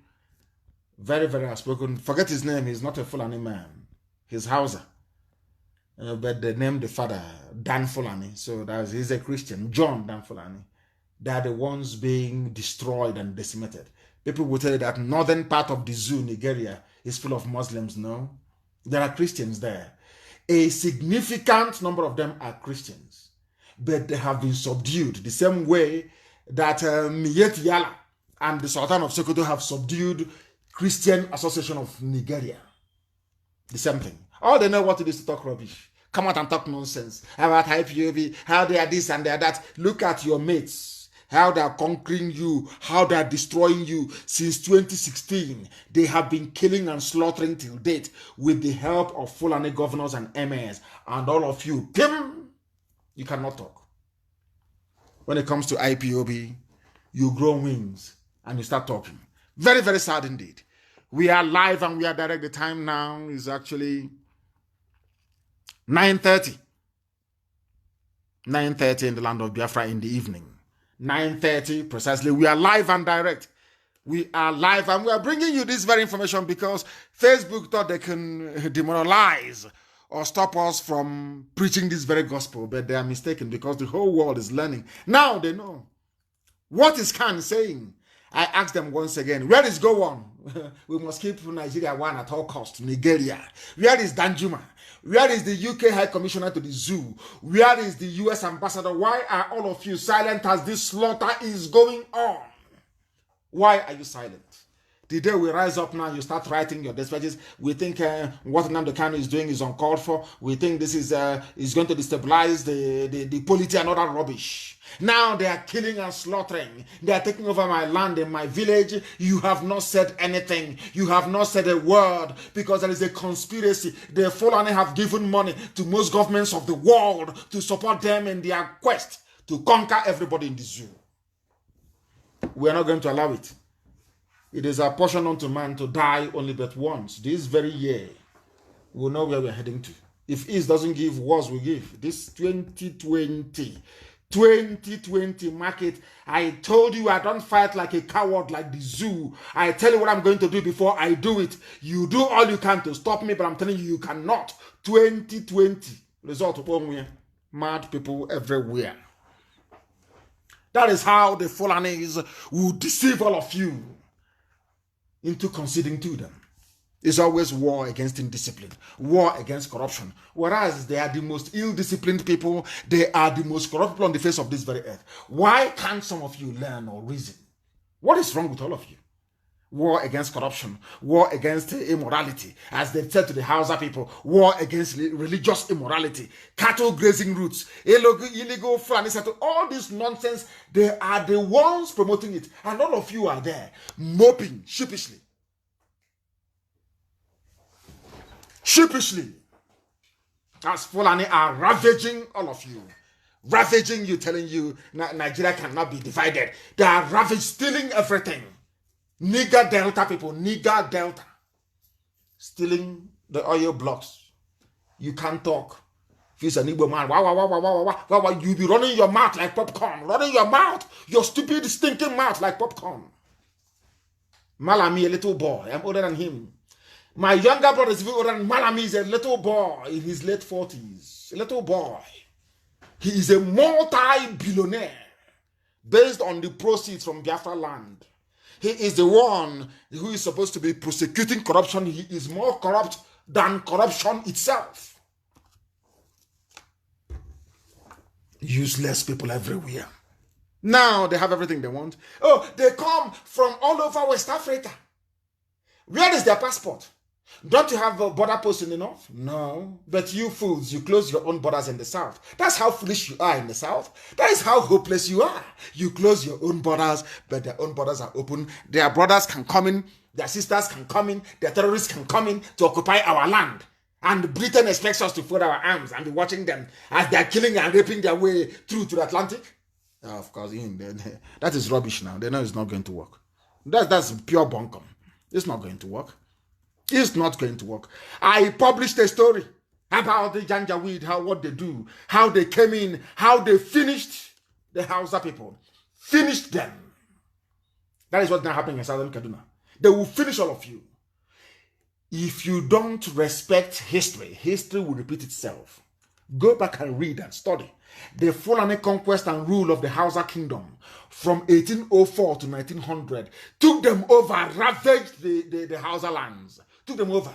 Very, very outspoken. Forget his name. He's not a Fulani man. He's Hausa. But they named the father Dan Fulani. So he's a Christian. John Dan Fulani. They are the ones being destroyed and decimated. People will tell you that northern part of the zoo, Nigeria, is full of Muslims. No. There are Christians there. A significant number of them are Christians. But they have been subdued the same way that Miet Yala and the Sultan of Sokoto have subdued Christian Association of Nigeria. The same thing. All they know what it is to talk rubbish. Come out and talk nonsense about IPOB, how they are this and they are that. Look at your mates, how they are conquering you, how they are destroying you. Since 2016, they have been killing and slaughtering till date with the help of Fulani governors and emirs. And all of you, Pim, you cannot talk. When it comes to IPOB, you grow wings and you start talking. Very, very sad indeed. We are live and we are direct. The time now is actually 9:30. 9:30 in the land of Biafra in the evening. 9:30 precisely. We are live and direct. We are live and we are bringing you this very information because Facebook thought they can demoralize or stop us from preaching this very gospel, but they are mistaken because the whole world is learning. Now they know. What is Khan saying? I asked them once again, where is Gowon? We must keep Nigeria one at all costs. Nigeria. Where is Danjuma? Where is the UK High Commissioner to the zoo? Where is the US Ambassador? Why are all of you silent as this slaughter is going on? Why are you silent? The day we rise up now, you start writing your dispatches. We think what Nnamdi Kanu is doing is uncalled for. We think this is going to destabilize the polity and other rubbish. Now they are killing and slaughtering. They are taking over my land and my village. You have not said anything. You have not said a word because there is a conspiracy. The Fulani have given money to most governments of the world to support them in their quest to conquer everybody in the zoo. We are not going to allow it. It is a portion unto man to die only but once. This very year, we'll know where we're heading to. If East doesn't give, wars will give. This 2020 market, I told you I don't fight like a coward like the zoo. I tell you what I'm going to do before I do it. You do all you can to stop me, but I'm telling you, you cannot. 2020, result of one mad people everywhere. That is how the Fulanis will deceive all of you into conceding to them. It's always war against indiscipline, war against corruption. Whereas they are the most ill-disciplined people, they are the most corrupt people on the face of this very earth. Why can't some of you learn or reason? What is wrong with all of you? war against corruption, war against immorality, as they said to the Hausa people, war against religious immorality, cattle grazing routes, illegal Fulani settle, all this nonsense. They are the ones promoting it, and all of you are there moping sheepishly. Sheepishly, as Fulani are ravaging all of you. Ravaging you, telling you Nigeria cannot be divided. They are ravaging, stealing everything. Niger Delta people, Niger Delta. Stealing the oil blocks. You can't talk. If it's an Igbo man, wow, you be running your mouth like popcorn. Running your mouth. Your stupid, stinking mouth like popcorn. Malami, a little boy. I'm older than him. My younger brother is even older than Malami. Is a little boy in his late 40s. A little boy. He is a multi-billionaire based on the proceeds from Biafra land. He is the one who is supposed to be prosecuting corruption. He is more corrupt than corruption itself. Useless people everywhere. Now they have everything they want. Oh, they come from all over West Africa. Where is their passport? Don't you have a border post in the north? No. But you fools, you close your own borders in the south. That's how foolish you are in the south. That is how hopeless you are. You close your own borders, but their own borders are open. Their brothers can come in, their sisters can come in, their terrorists can come in to occupy our land. And Britain expects us to fold our arms and be watching them as they are killing and raping their way through to the Atlantic. Of course, that is rubbish now. They know it's not going to work. That's pure bunkum. It's not going to work. It's not going to work. I published a story about the Janjaweed, what they do, how they came in, how they finished the Hausa people. Finished them. That is what's now happening in Southern Kaduna. They will finish all of you. If you don't respect history, history will repeat itself. Go back and read and study. The Fulani conquest and rule of the Hausa kingdom from 1804 to 1900 took them over, ravaged the Hausa lands. Took them over.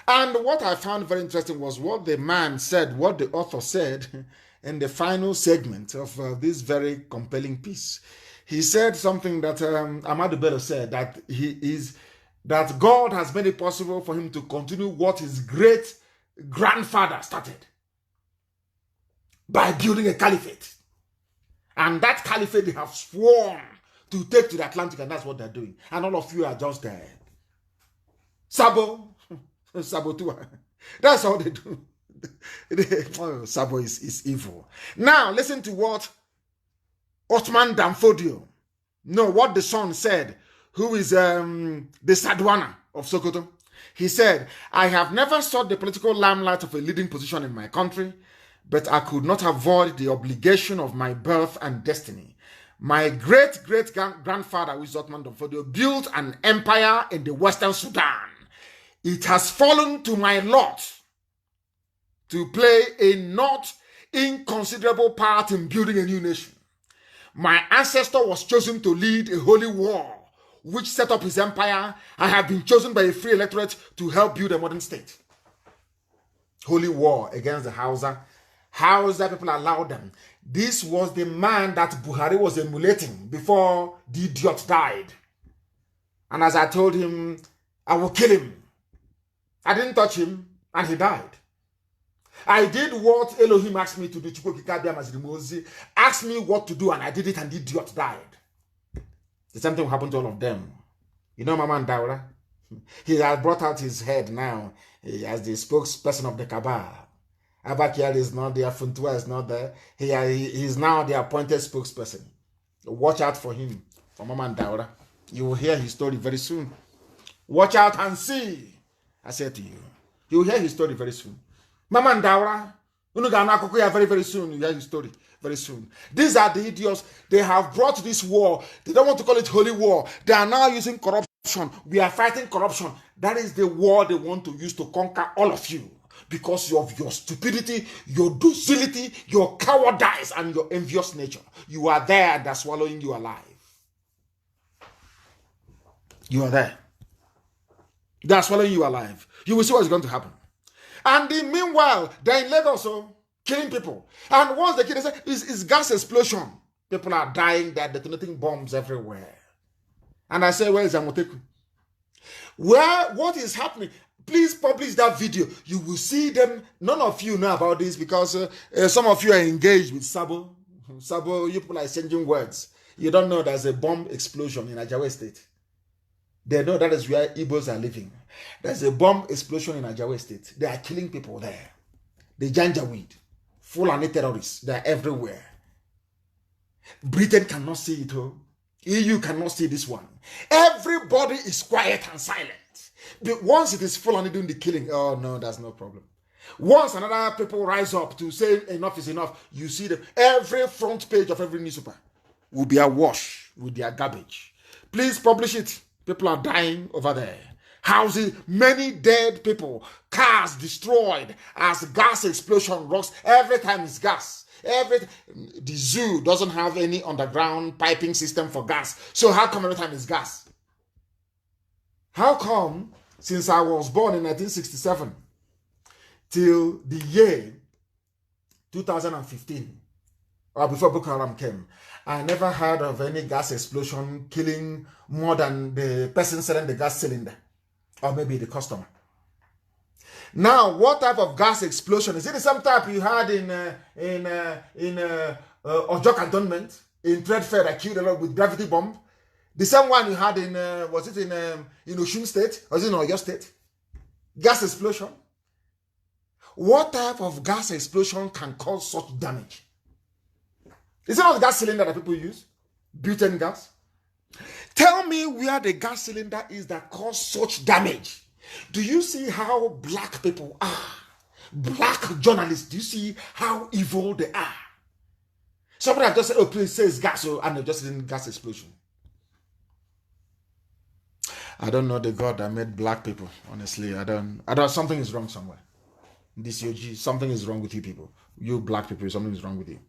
And what I found very interesting was what the man said, what the author said in the final segment of this very compelling piece. He said something that Ahmadu Bello said, that God has made it possible for him to continue what his great grandfather started by building a caliphate. And that caliphate they have sworn to take to the Atlantic, and that's what they're doing. And all of you are just there. Sabo too. That's all they do. Sabo is evil. Now, listen to what Othman Danfodio, what the son said, who is the Sadwana of Sokoto. He said, I have never sought the political limelight of a leading position in my country, but I could not avoid the obligation of my birth and destiny. My great-great-grandfather, who is Othman Danfodio, built an empire in the Western Sudan. It has fallen to my lot to play a not inconsiderable part in building a new nation. My ancestor was chosen to lead a holy war, which set up his empire. I have been chosen by a free electorate to help build a modern state. Holy war against the Hausa. Hausa people allowed them. This was the man that Buhari was emulating before the idiot died. And as I told him, I will kill him. I didn't touch him, and he died. I did what Elohim asked me to do. Asked me what to do, and I did it, and the idiot died. The same thing will happen to all of them. You know Mama Ndaura? He has brought out his head now as the spokesperson of the Kabah. Abakiel is not there, Funtua is not there. He is now the appointed spokesperson. Watch out for him, for Mama Ndaura. You will hear his story very soon. Watch out and see. I said to you, you will hear his story very soon. Mama Ndaura, very, very soon. You hear his story very soon. These are the idiots. They have brought this war. They don't want to call it holy war. They are now using corruption. We are fighting corruption. That is the war they want to use to conquer all of you. Because of your stupidity, your docility, your cowardice, and your envious nature. You are there and they're swallowing you alive. You are there. They're swallowing you alive. You will see what's going to happen. And meanwhile, they're in Lagos, killing people. And once they kill, they say, it's gas explosion. People are dying, they're detonating bombs everywhere. And I say, where is Amoteku? What is happening? Please publish that video. You will see them. None of you know about this because some of you are engaged with Sabo. Sabo, you people are exchanging words. You don't know there's a bomb explosion in Ajawa State. They know that is where Igbos are living. There's a bomb explosion in Ajawa State. They are killing people there. The Janjaweed, Fulani terrorists, they are everywhere. Britain cannot see it. EU cannot see this one. Everybody is quiet and silent. But once it is Fulani doing the killing, oh no, that's no problem. Once another people rise up to say enough is enough, you see them. Every front page of every newspaper will be awash with their garbage. Please publish it. People are dying over there. Houses, many dead people, cars destroyed as gas explosion rocks. Every time it's gas. The zoo doesn't have any underground piping system for gas. So how come every time it's gas? How come since I was born in 1967 till the year 2015, or before Boko Haram came, I never heard of any gas explosion killing more than the person selling the gas cylinder, or maybe the customer. Now, what type of gas explosion? Is it the same type you had in Ojo Cantonment, in Threadfair that killed a lot with gravity bomb? The same one you had in, was it in Osun State? Or was it in Oyo State? Gas explosion. What type of gas explosion can cause such damage? Is it not the gas cylinder that people use? Butane gas? Tell me where the gas cylinder is that caused such damage. Do you see how black people are? Black journalists, do you see how evil they are? Somebody have just said, oh, please say it's gas, and they just didn't gas explosion. I don't know the God that made black people, honestly. I don't, something is wrong somewhere. This UG, something is wrong with you people. You black people, something is wrong with you.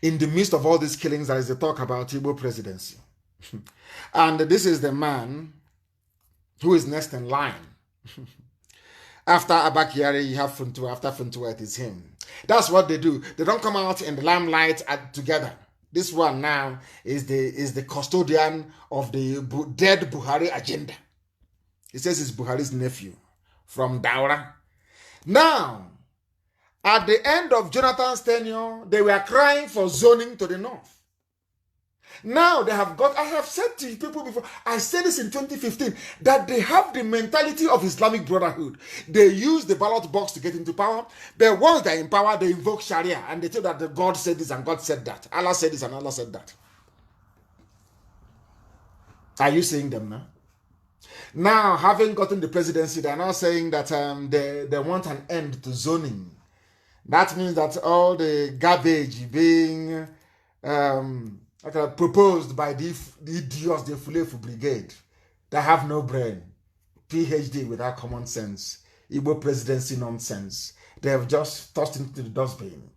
In the midst of all these killings, there is a talk about Igbo presidency. And this is the man who is next in line. After Abakari, you have Funtua. After Funtua, it is him. That's what they do. They don't come out in the limelight together. This one now is the custodian of the dead Buhari agenda. He says it's Buhari's nephew from Daura. Now, at the end of Jonathan's tenure, they were crying for zoning to the north. Now they have got, I have said to people before, I said this in 2015, that they have the mentality of Islamic Brotherhood. They use the ballot box to get into power, but once they're in power, they invoke Sharia, and they tell that the God said this and God said that. Allah said this and Allah said that. Are you seeing them now? Now, having gotten the presidency, they're now saying that they want an end to zoning. That means that all the garbage being proposed by the idiots, the Fulefu Brigade, that have no brain, PhD without common sense, Igbo presidency nonsense, they have just tossed into the dustbin.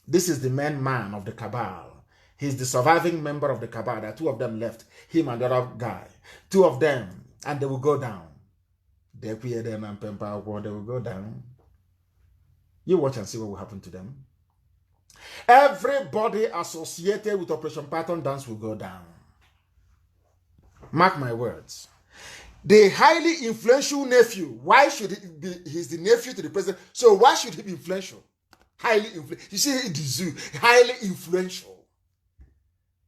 This is the main man of the cabal. He's the surviving member of the cabal. There are two of them left, him and the other guy. Two of them, and they will go down. They will go down. You watch and see what will happen to them. Everybody associated with Operation Python Dance will go down. Mark my words. The highly influential nephew, why should it be? He's the nephew to the president, so why should he be influential? Highly influential. You see, the zoo, highly influential.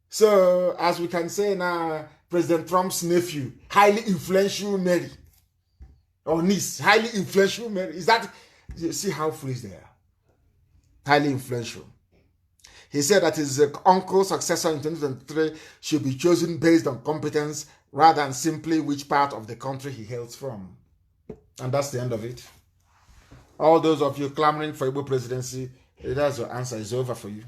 So, as we can say now, President Trump's nephew, highly influential Mary, or niece, highly influential Mary. Is that, you see how foolish they are? Highly influential. He said that his uncle's successor in 2023 should be chosen based on competence rather than simply which part of the country he hails from. And that's the end of it. All those of you clamoring for Igbo presidency, that's your answer. It's over for you.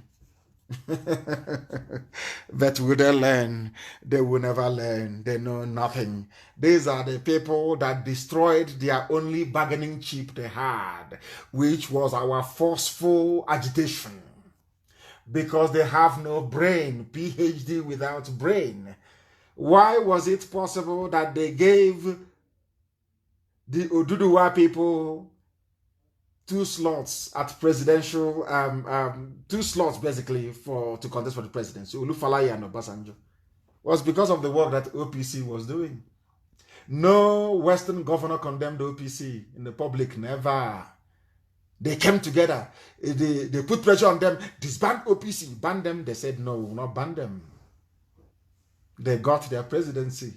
But will they learn? They will never learn. They know nothing. These are the people that destroyed their only bargaining chip they had, which was our forceful agitation. Because they have no brain, PhD without brain. Why was it possible that they gave the Oduduwa people 2 slots at presidential, 2 slots basically to contest for the presidency, Olufalaye and Obasanjo? was because of the work that OPC was doing. No Western governor condemned OPC in the public, never. They came together. They put pressure on them. Disband OPC, ban them. They said, no, we will not ban them. They got their presidency.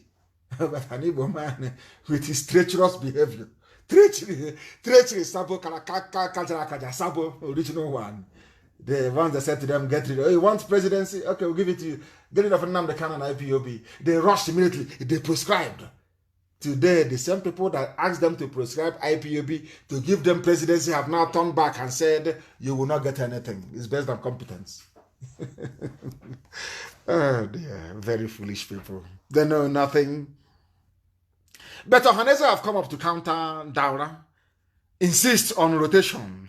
But an Igbo man with his treacherous behavior. Treachery, Sabo, Sabo, original one. The ones that said to them, get rid of, oh, you want presidency? Okay, we'll give it to you. Get rid of Nnamdi Kanu and IPOB. They rushed immediately. They prescribed. Today, the same people that asked them to prescribe IPOB to give them presidency have now turned back and said, you will not get anything. It's based on competence. Oh dear, very foolish people. They know nothing. But Ohanese have come up to counter Daura. Insist on rotation.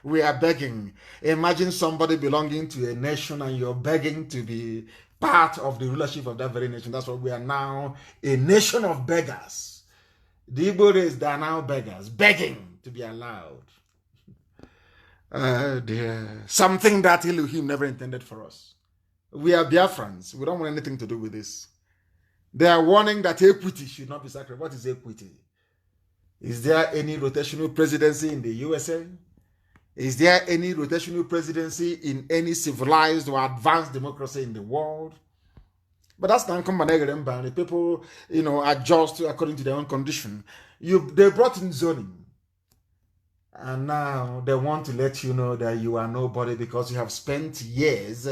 We are begging. Imagine somebody belonging to a nation and you're begging to be part of the rulership of that very nation. That's what we are now, a nation of beggars. The Igbo race, they are now beggars, begging to be allowed. Dear. Something that Elohim never intended for us. We are Biafrans. We don't want anything to do with this. They are warning that equity should not be sacrificed. What is equity? Is there any rotational presidency in the USA? Is there any rotational presidency in any civilized or advanced democracy in the world? But that's not common. The people, adjust according to their own condition. They brought in zoning. And now they want to let you know that you are nobody because you have spent years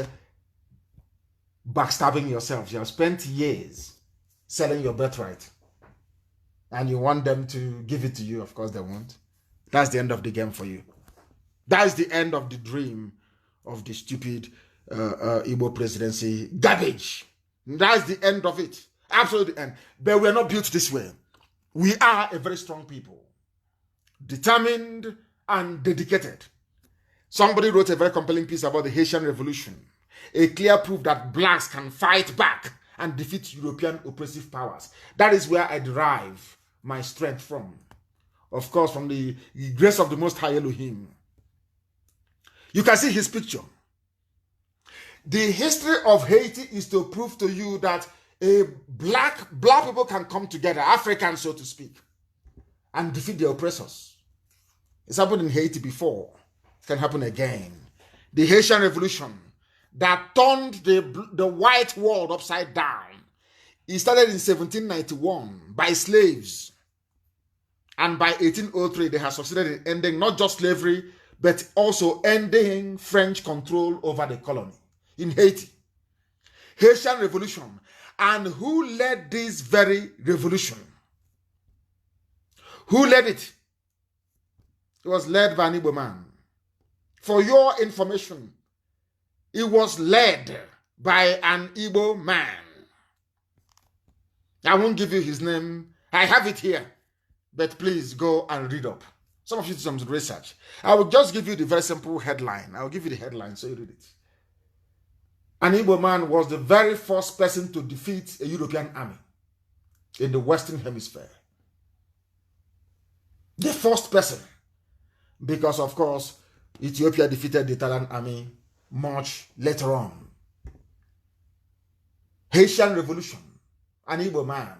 backstabbing yourself. You have spent years selling your birthright. And you want them to give it to you. Of course they won't. That's the end of the game for you. That's the end of the dream of the stupid Igbo presidency garbage. That's the end of it. Absolutely end. But we're not built this way. We are a very strong people. Determined and dedicated. Somebody wrote a very compelling piece about the Haitian Revolution. A clear proof that blacks can fight back and defeat European oppressive powers. That is where I derive my strength from. Of course, from the grace of the Most High Elohim. You can see his picture. The history of Haiti is to prove to you that black people can come together, Africans so to speak, and defeat the oppressors. It's happened in Haiti before. It can happen again. The Haitian Revolution that turned the white world upside down. It started in 1791 by slaves. And by 1803, they have succeeded in ending not just slavery, but also ending French control over the colony in Haiti. Haitian Revolution. And who led this very revolution? Who led it? It was led by an Igbo man. For your information, it was led by an Igbo man. I won't give you his name. I have it here. But please go and read up. Some of you do some research. I will just give you the very simple headline. I will give you the headline so you read it. An Igbo man was the very first person to defeat a European army in the Western Hemisphere. The first person. Because, of course, Ethiopia defeated the Italian army much later on. Haitian Revolution. An Igbo man.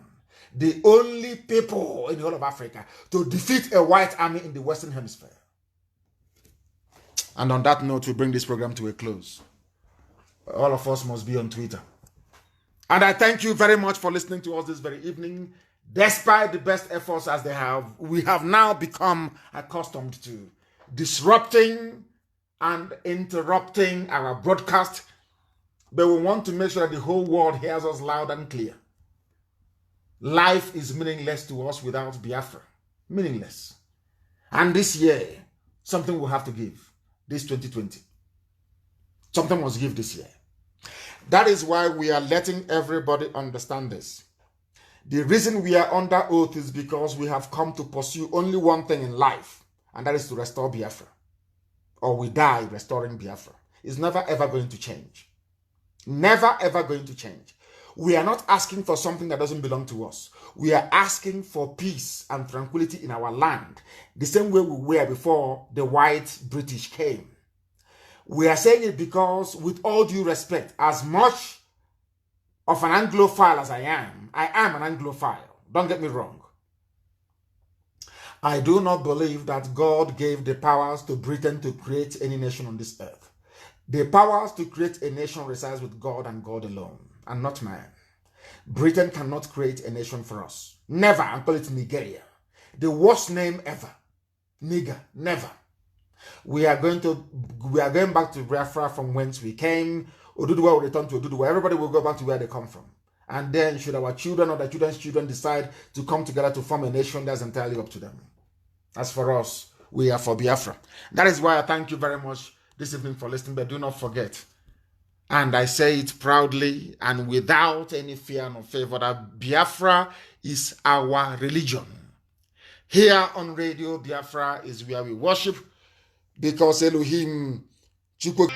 The only people in the whole of Africa to defeat a white army in the Western Hemisphere. And on that note, we bring this program to a close. All of us must be on Twitter. And I thank you very much for listening to us this very evening. Despite the best efforts as they have, we have now become accustomed to disrupting and interrupting our broadcast. But we want to make sure that the whole world hears us loud and clear. Life is meaningless to us without Biafra. Meaningless. And this year, something will have to give. This 2020. Something must give this year. That is why we are letting everybody understand this. The reason we are under oath is because we have come to pursue only one thing in life, and that is to restore Biafra. Or we die restoring Biafra. It's never ever going to change. Never ever going to change. We are not asking for something that doesn't belong to us. We are asking for peace and tranquility in our land, the same way we were before the white British came. We are saying it because, with all due respect, as much of an Anglophile as I am an Anglophile. Don't get me wrong. I do not believe that God gave the powers to Britain to create any nation on this earth. The powers to create a nation resides with God and God alone, and not man. Britain cannot create a nation for us. Never. I'll call it Nigeria. The worst name ever. Nigger. Never. We are going back to Biafra from whence we came. Oduduwa will return to Oduduwa. Everybody will go back to where they come from. And then should our children or their children's children decide to come together to form a nation, that's entirely up to them. As for us, we are for Biafra. That is why I thank you very much this evening for listening. But do not forget, and I say it proudly and without any fear nor favor, that Biafra is our religion. Here on Radio Biafra is where we worship, because Elohim Chukwu